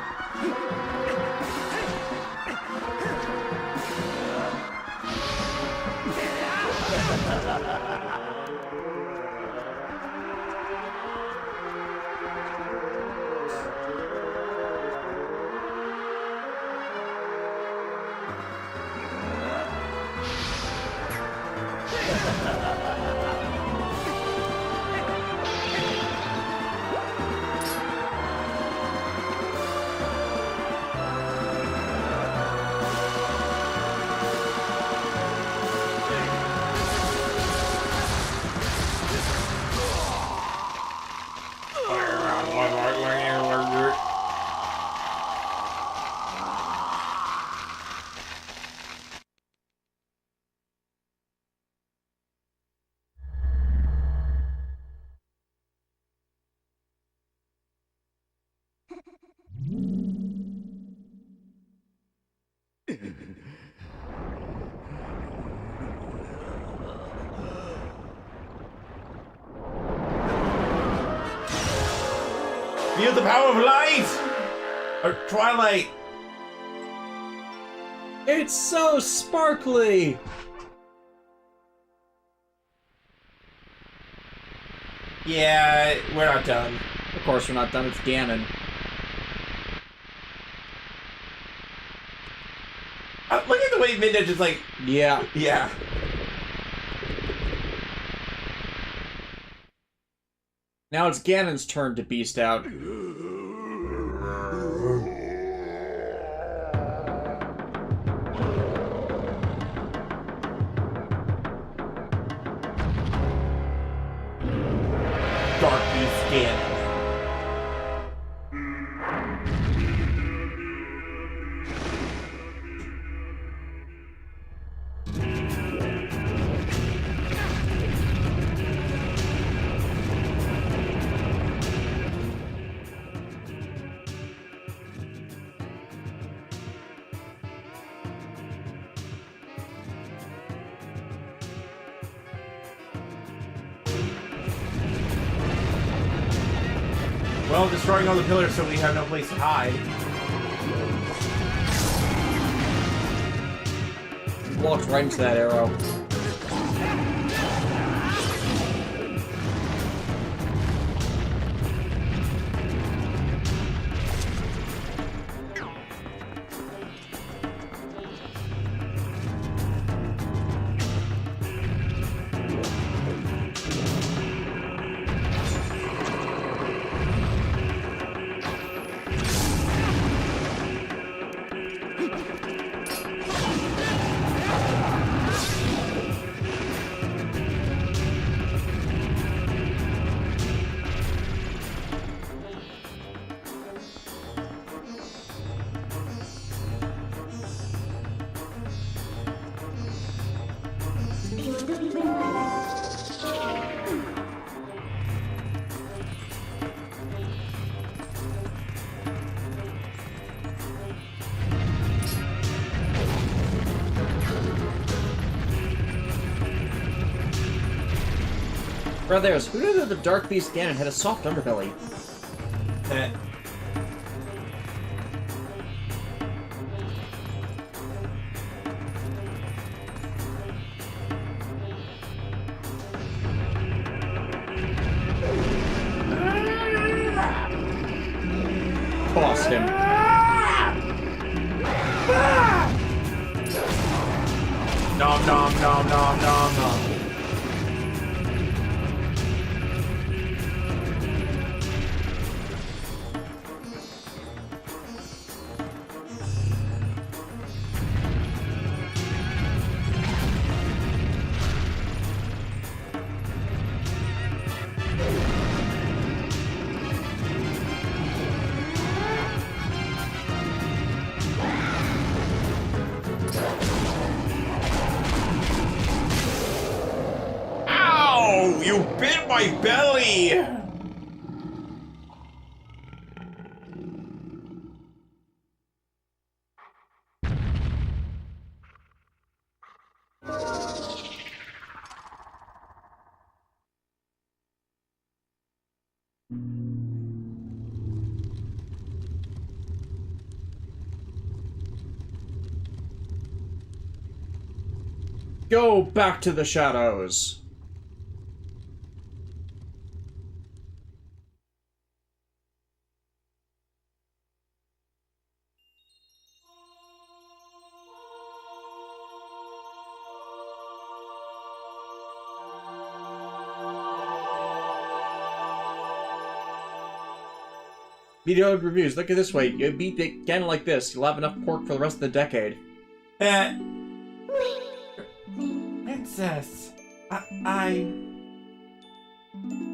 Feel the power of light! Or Twilight! It's so sparkly! Yeah, we're not done. Of course we're not done, it's Ganon. Look at the way Midna just like... Yeah. Yeah. Now it's Ganon's turn to beast out. Dark Beast Ganon. Well, destroying all the pillars so we have no place to hide. Walks right into that arrow. Feel the remember. Brothers, who knew that the Dark Beast Ganon had a soft underbelly? Eh. Tossed him. Nom nom nom nom nom nom. Ow! You bit my belly! Go back to the shadows. Video reviews. Look at this way. You beat it again like this. You'll have enough pork for the rest of the decade. Princess, I...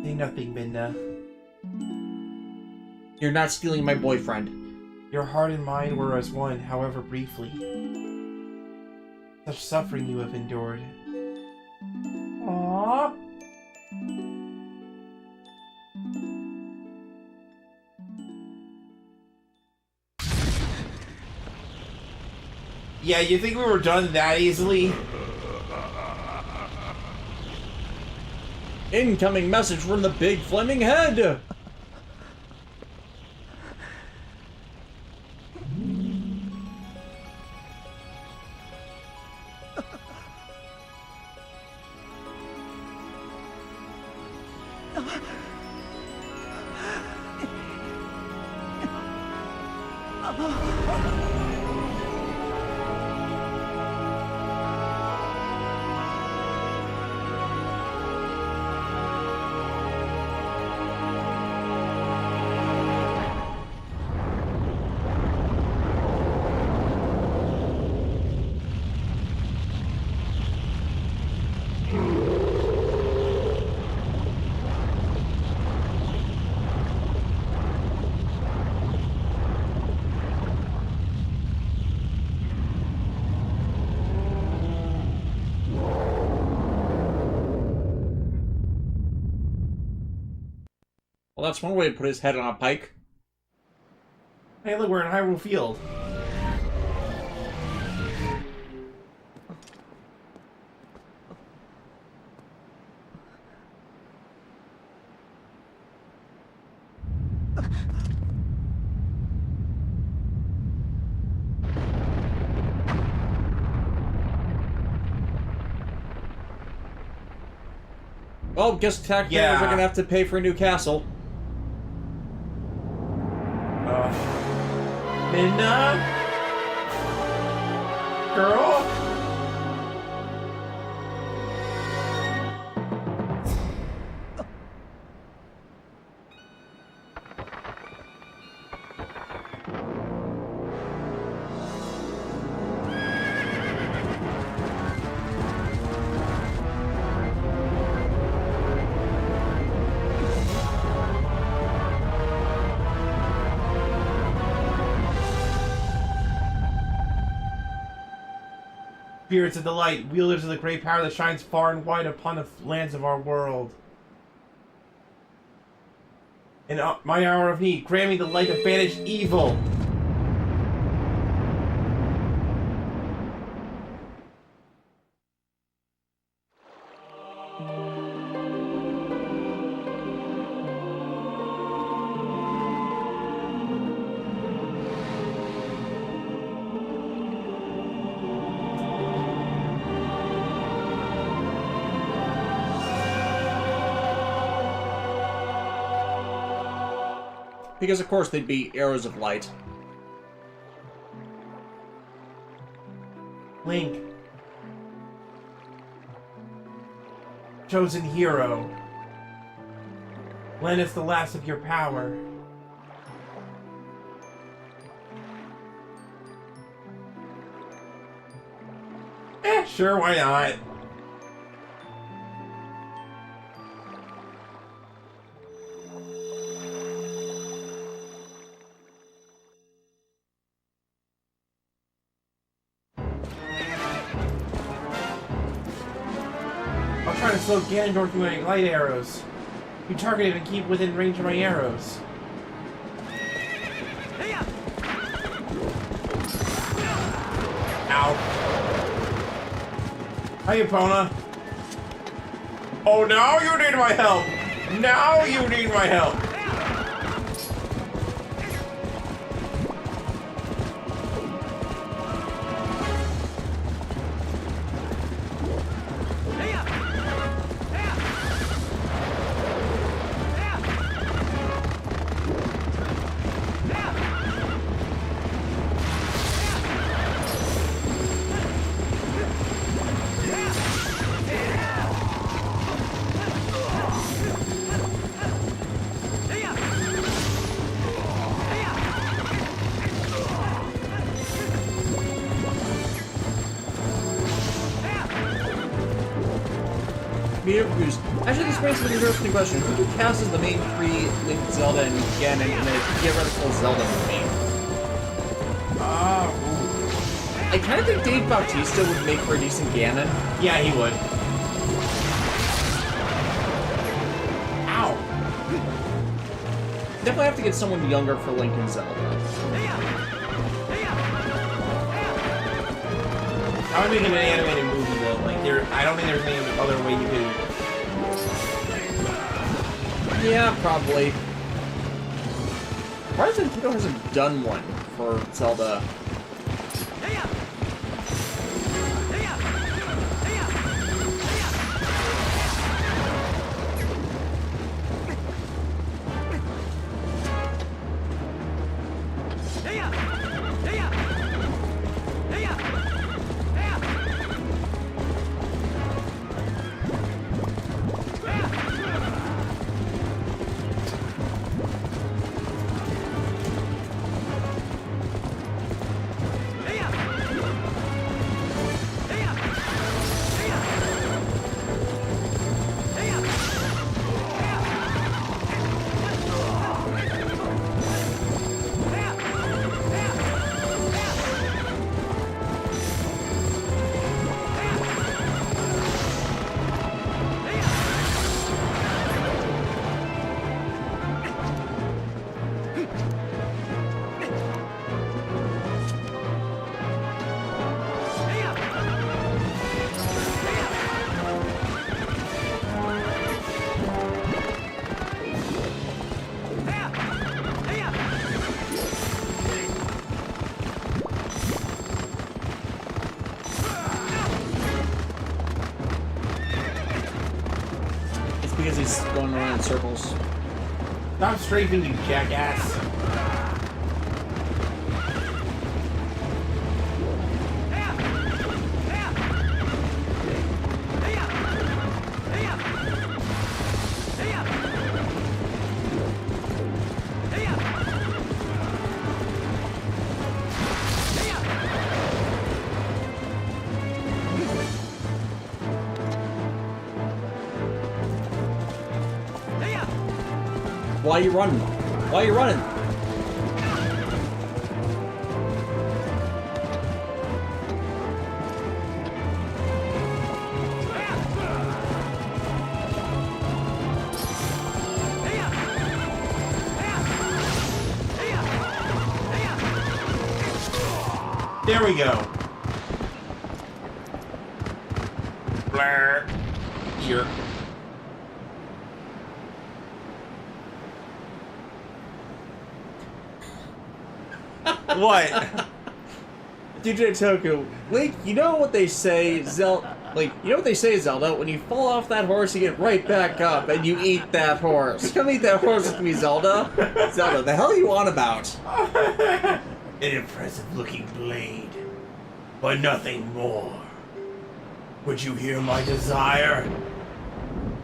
Say nothing, Midna. You're not stealing my boyfriend. Your heart and mind were as one, however briefly. Such suffering you have endured. Aww. Yeah, you think we were done that easily? Incoming message from the big flaming head! Well, that's one way to put his head on a pike. Hey, look, we're in Hyrule Field. Well, guess taxpayers Yeah. are gonna have to pay for a new castle. Midna? Girl? Spirits of the light, wielders of the great power that shines far and wide upon the lands of our world. In my hour of need, grant me the light to banish evil. Because, of course, they'd be arrows of light. Link. Chosen hero. Lend us the last of your power. Sure, why not? I'll try to slow Ganondorf through my light arrows. You target it and keep within range of my arrows. Ow. Hi, Epona. Oh, now you need my help! Now you need my help! Actually, this brings me to an interesting question. Who do you cast as the main three, Link, Zelda, and Ganon, in a theoretical Zelda movie? I kind of think Dave Bautista would make for a decent Ganon. Yeah, he would. Ow! Definitely have to get someone younger for Link and Zelda. That would make it an animated movie though. Like I don't think there's any other way you could. Yeah, probably. Why does Nintendo hasn't done one for Zelda? Because he's going around in circles. Stop strafing, you jackass. Why are you running? Why are you running? There we go. Blur. Here. What? DJ Toku, Link, you know what they say, Zelda? Like, you know what they say, Zelda? When you fall off that horse, you get right back up and you eat that horse. Come eat that horse with me, Zelda. Zelda, the hell are you on about? An impressive-looking blade, but nothing more. Would you hear my desire?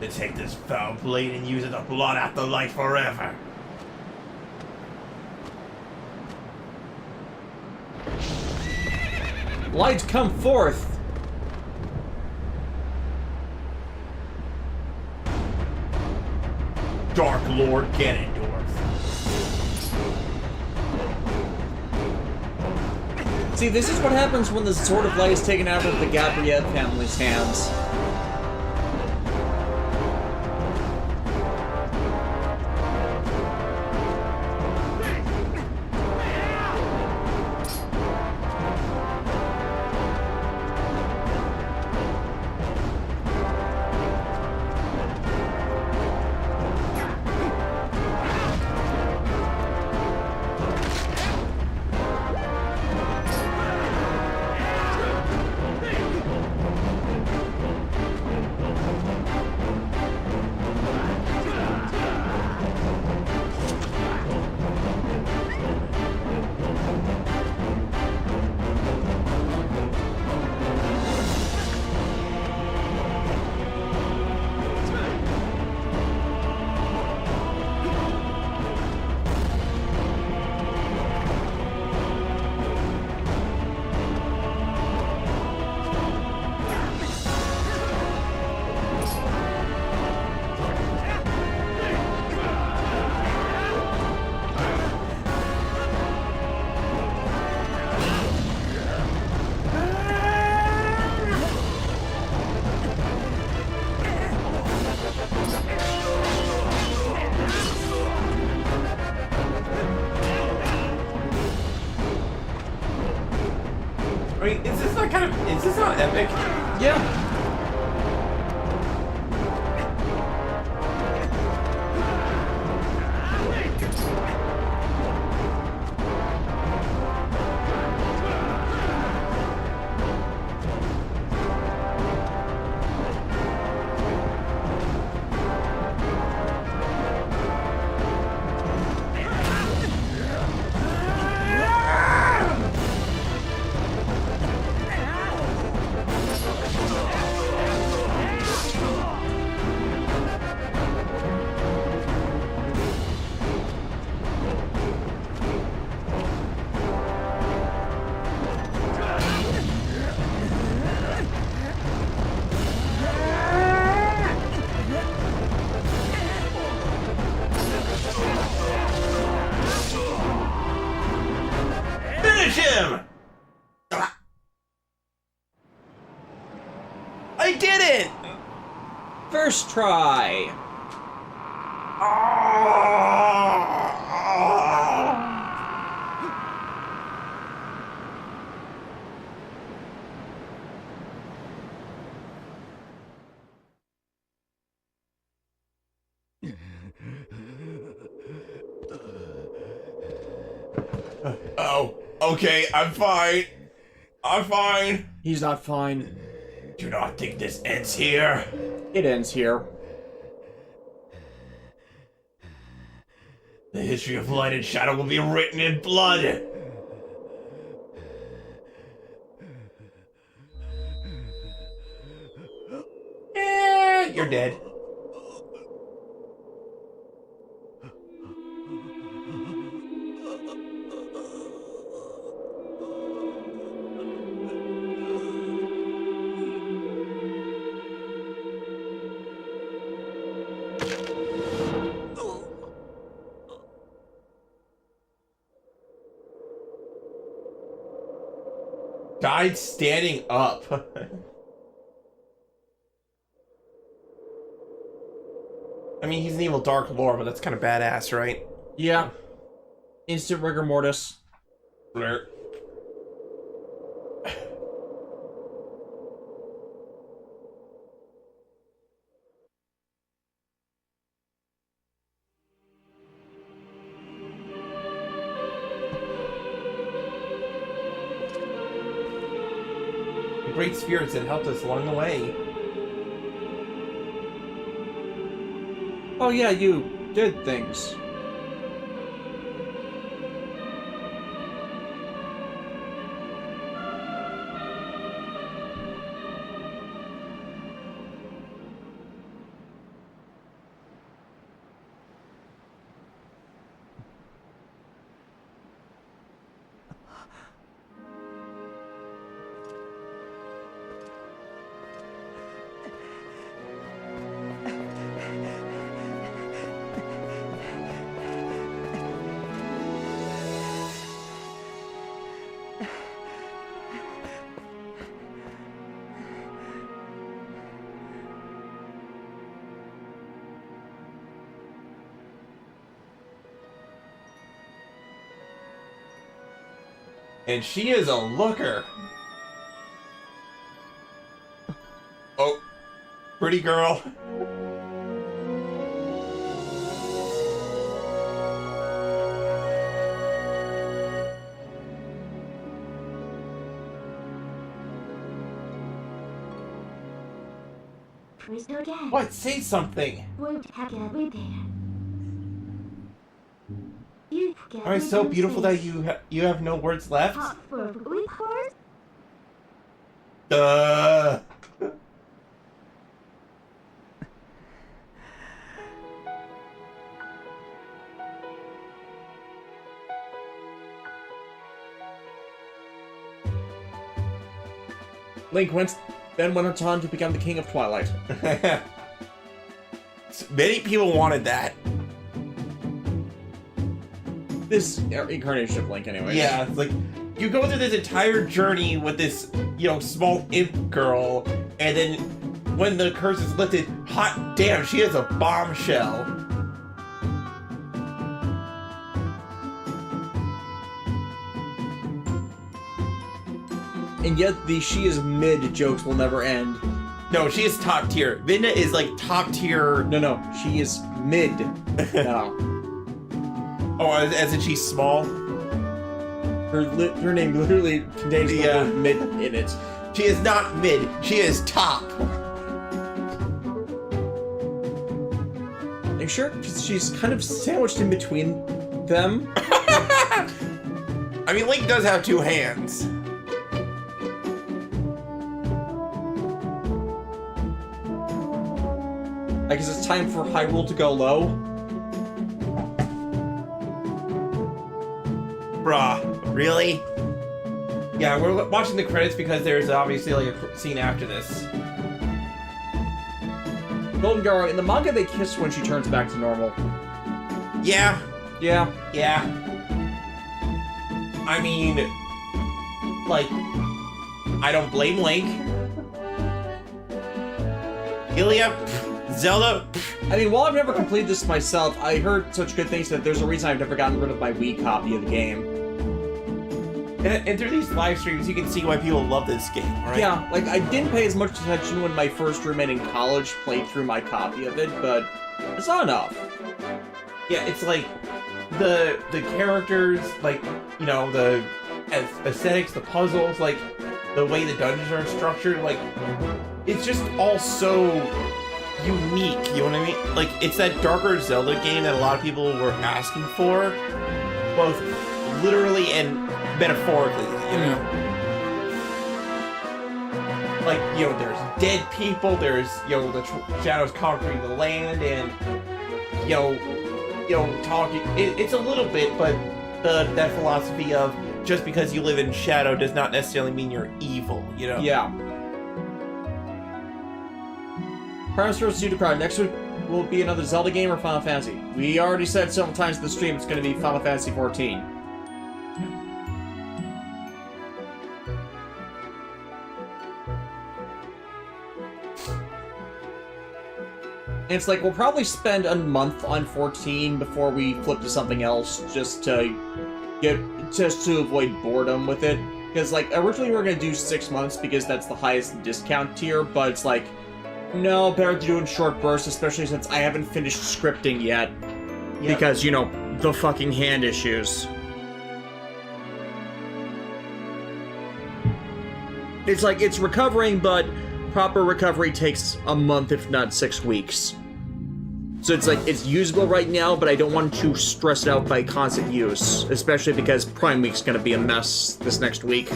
To take this foul blade and use it to blot out the light forever. Light, come forth! Dark Lord Ganondorf. See, this is what happens when the Sword of Light is taken out of the Gabrielle family's hands. kind of... Is this not epic? Yeah. Finish him! I did it! First try. Oh, okay, I'm fine. I'm fine. He's not fine. Do not think this ends here. It ends here. The history of light and shadow will be written in blood. You're dead. Died standing up. I mean, he's an evil Dark Lord, but that's kind of badass, right? Yeah. Instant rigor mortis. Blur. The great spirits that helped us along the way. Oh yeah, you did things. And she is a looker. Oh, pretty girl. Crystal again. What? Say something. Won't have everything. You forget Am I so beautiful that you have no words left? for report? Duh. Link then went on to become the King of Twilight. Many people wanted that. This incarnation of Link, anyway. Yeah, it's like you go through this entire journey with this, small imp girl, and then when the curse is lifted, hot damn, she is a bombshell. And yet the she is mid jokes will never end. No, she is top tier. Midna is like top tier. No, she is mid. No. Oh, as in she's small? Her name literally contains the word mid in it. She is not mid, she is top. Are you sure? She's kind of sandwiched in between them. I mean, Link does have 2 hands. I guess it's time for Hyrule to go low. Bruh, really? Yeah, we're watching the credits because there's obviously like a scene after this. Golden Girl, in the manga they kiss when she turns back to normal. Yeah. Yeah. Yeah. I mean, like, I don't blame Link. Ilya, Zelda. I mean, while I've never completed this myself, I heard such good things that there's a reason I've never gotten rid of my Wii copy of the game. And through these live streams, you can see why people love this game, right? Yeah, like, I didn't pay as much attention when my first roommate in college played through my copy of it, but it's not enough. Yeah, it's like, the characters, like, you know, the aesthetics, the puzzles, like, the way the dungeons are structured, like, it's just all so unique, you know what I mean? Like, it's that darker Zelda game that a lot of people were asking for, both literally and metaphorically, you know? Like, you know, there's dead people, there's, you know, the shadows conquering the land, and, you know, talking, it's a little bit, but that philosophy of just because you live in shadow does not necessarily mean you're evil, you know? Yeah. Promise for Studio Crowd, next week will be another Zelda game or Final Fantasy. We already said several times in the stream it's going to be Final Fantasy 14. And it's like, we'll probably spend a month on 14 before we flip to something else, just to avoid boredom with it. Because, like, originally we were going to do 6 months because that's the highest discount tier, but it's like, no, better to do in short bursts, especially since I haven't finished scripting yet. Yep. Because, you know, the fucking hand issues. It's like, it's recovering, but proper recovery takes a month, if not 6 weeks. So it's like, it's usable right now, but I don't want to stress it out by constant use, especially because Prime Week's gonna be a mess this next week.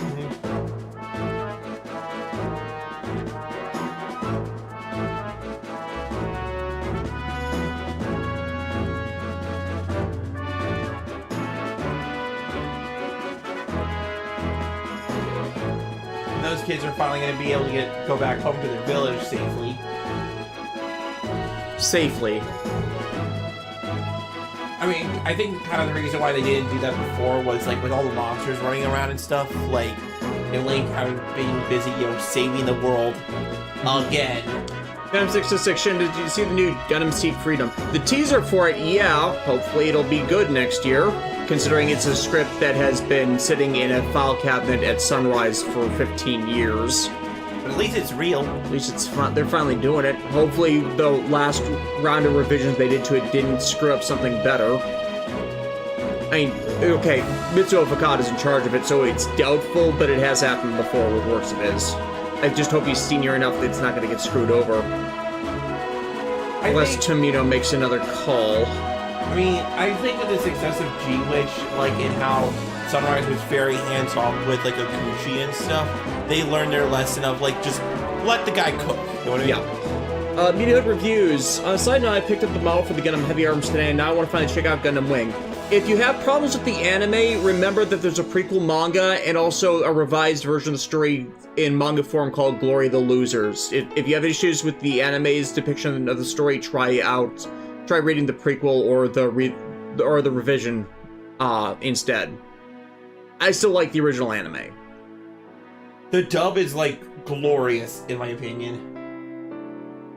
Those kids are finally going to be able to go back home to their village safely. Safely. I mean, I think kind of the reason why they didn't do that before was, like, with all the monsters running around and stuff, like, and Link having been busy, you know, saving the world again. Gundam 626, Shin, did you see the new Gundam Seed Freedom? The teaser for it, yeah, hopefully it'll be good next year, considering it's a script that has been sitting in a file cabinet at Sunrise for 15 years. But at least it's real. At least it's they're finally doing it. Hopefully the last round of revisions they did to it didn't screw up something better. I mean, okay, Mitsuo Fakada's in charge of it, so it's doubtful, but it has happened before with works of his. I just hope he's senior enough that it's not going to get screwed over. Unless Tomino makes another call. I mean, I think with the success of G-Witch, like, in how Sunrise was very hands-off with, like, Akushi and stuff, they learned their lesson of, like, just let the guy cook. You know what I mean? Yeah. Media reviews. On a side note, I picked up the model for the Gundam Heavy Arms today, and now I want to finally check out Gundam Wing. If you have problems with the anime, remember that there's a prequel manga and also a revised version of the story in manga form called Glory of the Losers. If you have issues with the anime's depiction of the story, try reading the prequel or the revision instead. I still like the original anime. The dub is, like, glorious, in my opinion.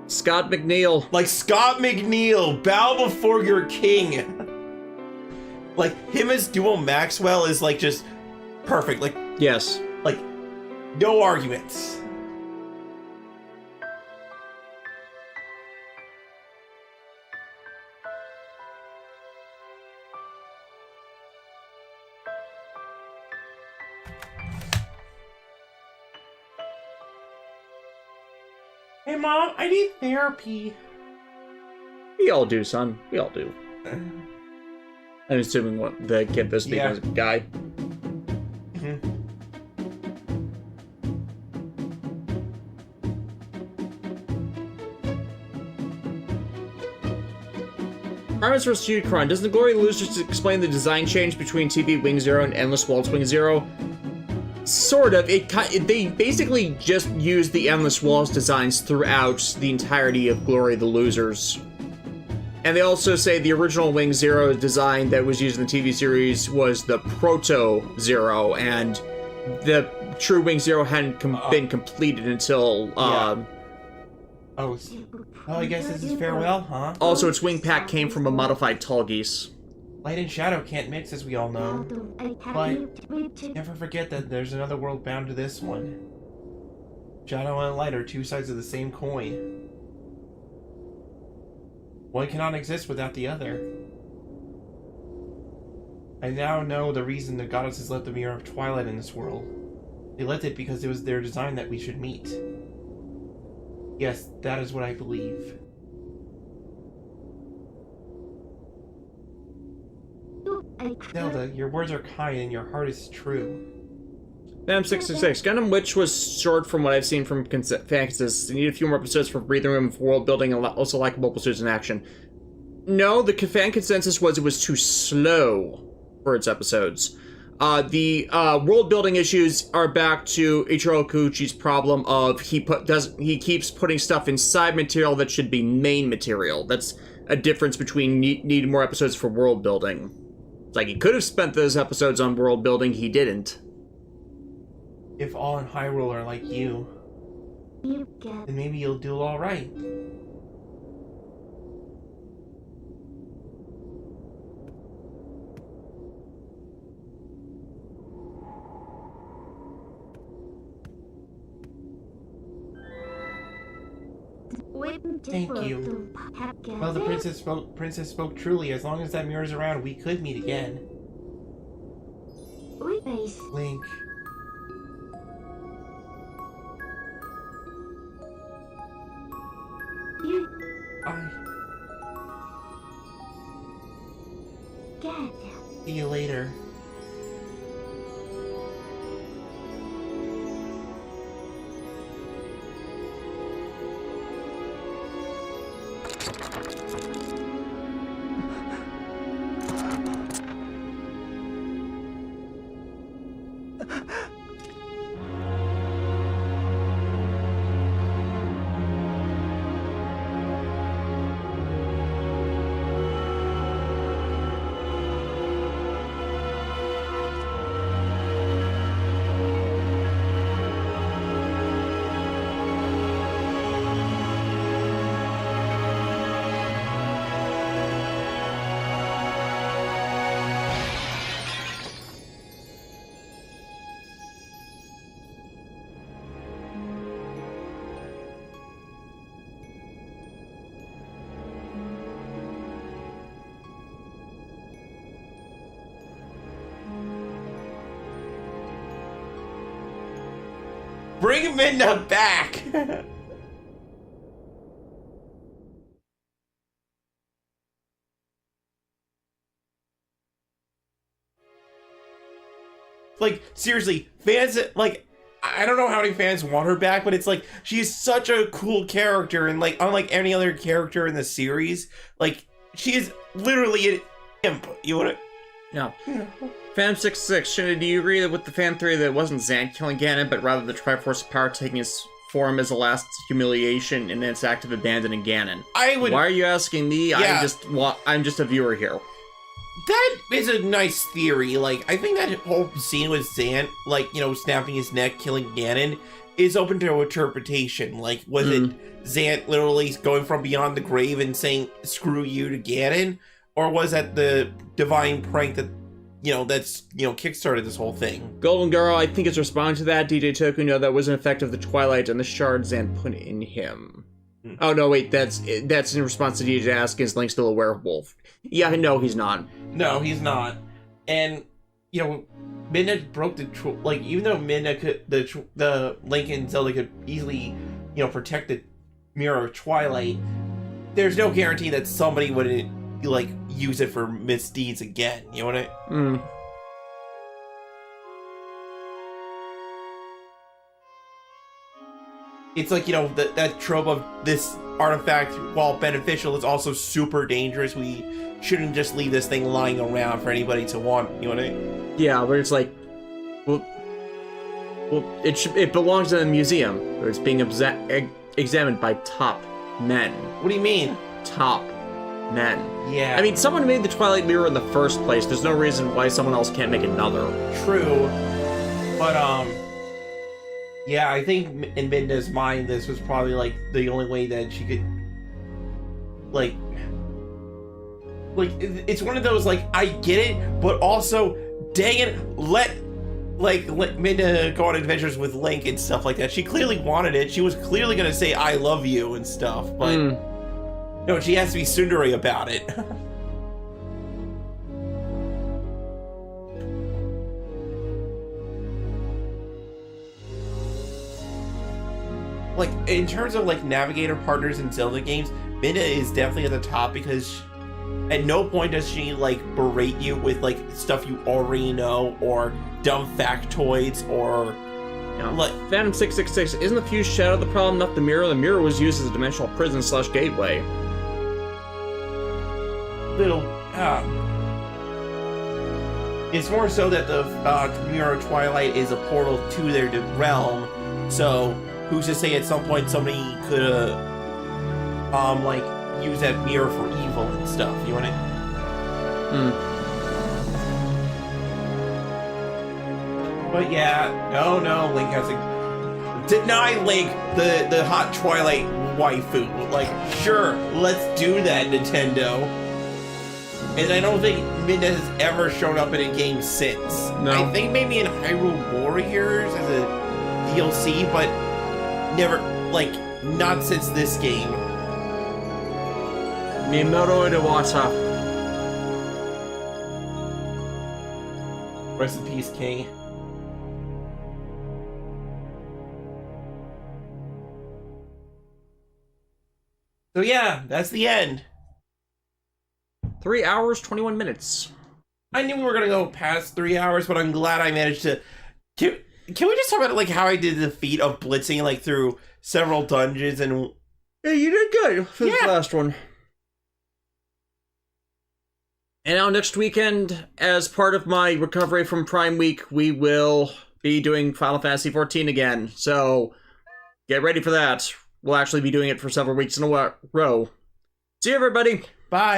Scott McNeil. Like, Scott McNeil, bow before your king. Like, him as Duo Maxwell is, like, just perfect. Like, yes. Like, No arguments. Hey, Mom, I need therapy. We all do, son. We all do. I'm assuming what the kid this being was a guy. Artemis vs. Unicron. Doesn't the Glory of the Losers explain the design change between TV Wing Zero and Endless Waltz Wing Zero? Sort of. They basically just used the Endless Waltz designs throughout the entirety of Glory of the Losers. And they also say the original Wing Zero design that was used in the TV series was the Proto Zero, and the true Wing Zero hadn't been completed until... Oh, I guess this is farewell, huh? Also, its wing pack came from a modified tall geese. Light and shadow can't mix, as we all know. But Never forget that there's another world bound to this one. Shadow and light are two sides of the same coin. One cannot exist without the other. I now know the reason the goddesses left the Mirror of Twilight in this world. They left it because it was their design that we should meet. Yes, that is what I believe. Zelda, your words are kind and your heart is true. Phantom 666. Gundam Witch was short from what I've seen from fan consensus. They need a few more episodes for breathing room, for world building, and also likable episodes in action. No, the fan consensus was it was too slow for its episodes. The world building issues are back to Ichiro Kikuchi's problem of he keeps putting stuff inside material that should be main material. That's a difference between needing more episodes for world building. It's like he could have spent those episodes on world building, he didn't. If all in Hyrule are like you, then maybe you'll do all right. Thank you. Well, the princess spoke truly. As long as that mirror's around, we could meet again. Link. See you later. Bring Midna back! Like, seriously, fans, like, I don't know how many fans want her back, but it's like, she's such a cool character, and like, unlike any other character in the series, like, she is literally an imp, you wanna... Yeah. Phantom 66, Shinta, do you agree that with the fan theory that it wasn't Zant killing Ganon, but rather the Triforce of Power taking its form as a last humiliation and its act of abandoning Ganon? I would... Why are you asking me? Yeah. I'm just a viewer here. That is a nice theory. Like, I think that whole scene with Zant, like, you know, snapping his neck, killing Ganon, is open to interpretation. Like, was it Zant literally going from beyond the grave and saying, screw you to Ganon? Or was that the divine prank that that's kickstarted this whole thing. Golden Girl, I think, is responding to that. DJ Toku, that was an effect of the Twilight and the shards Zan put in him. Oh no, wait, that's in response to DJ asking is Link still a werewolf? Yeah, no, he's not. No, he's not. And Midna broke the even though Midna could the Link and Zelda could easily protect the Mirror of Twilight, there's no guarantee that somebody wouldn't use it for misdeeds again. You know what I? It's like, that trope of this artifact, while beneficial, is also super dangerous. We shouldn't just leave this thing lying around for anybody to want. You know what I mean? Yeah, but it's like, well, it belongs in a museum, where it's being examined by top men. What do you mean? Top men. Yeah. I mean, someone made the Twilight Mirror in the first place. There's no reason why someone else can't make another. True. But, yeah, I think in Midna's mind, this was probably, the only way that she could, it's one of those, I get it, but also, dang it, let Midna go on adventures with Link and stuff like that. She clearly wanted it. She was clearly going to say, I love you and stuff, but, no, she has to be tsundere about it. In terms of navigator partners in Zelda games, Midna is definitely at the top, because at no point does she berate you with stuff you already know, or dumb factoids, or Phantom 666, isn't the fuse shadow the problem, not the mirror? The mirror was used as a dimensional prison / gateway. It's more so that the Mirror of Twilight is a portal to their realm, so who's to say at some point somebody could use that mirror for evil and stuff, you know what I mean? But yeah, no, Link has to deny Link the hot Twilight waifu. Sure, let's do that, Nintendo. And I don't think Midna has ever shown up in a game since. No. I think maybe in Hyrule Warriors as a DLC, but never, not since this game. Miyamoto Iwata. Rest in peace, King. So yeah, that's the end. 3 hours, 21 minutes. I knew we were gonna go past 3 hours, but I'm glad I managed to. Can we just talk about how I did the feat of blitzing through several dungeons and? Yeah, you did good for this last one. And now next weekend, as part of my recovery from Prime Week, we will be doing Final Fantasy XIV again. So get ready for that. We'll actually be doing it for several weeks in a row. See you, everybody. Bye.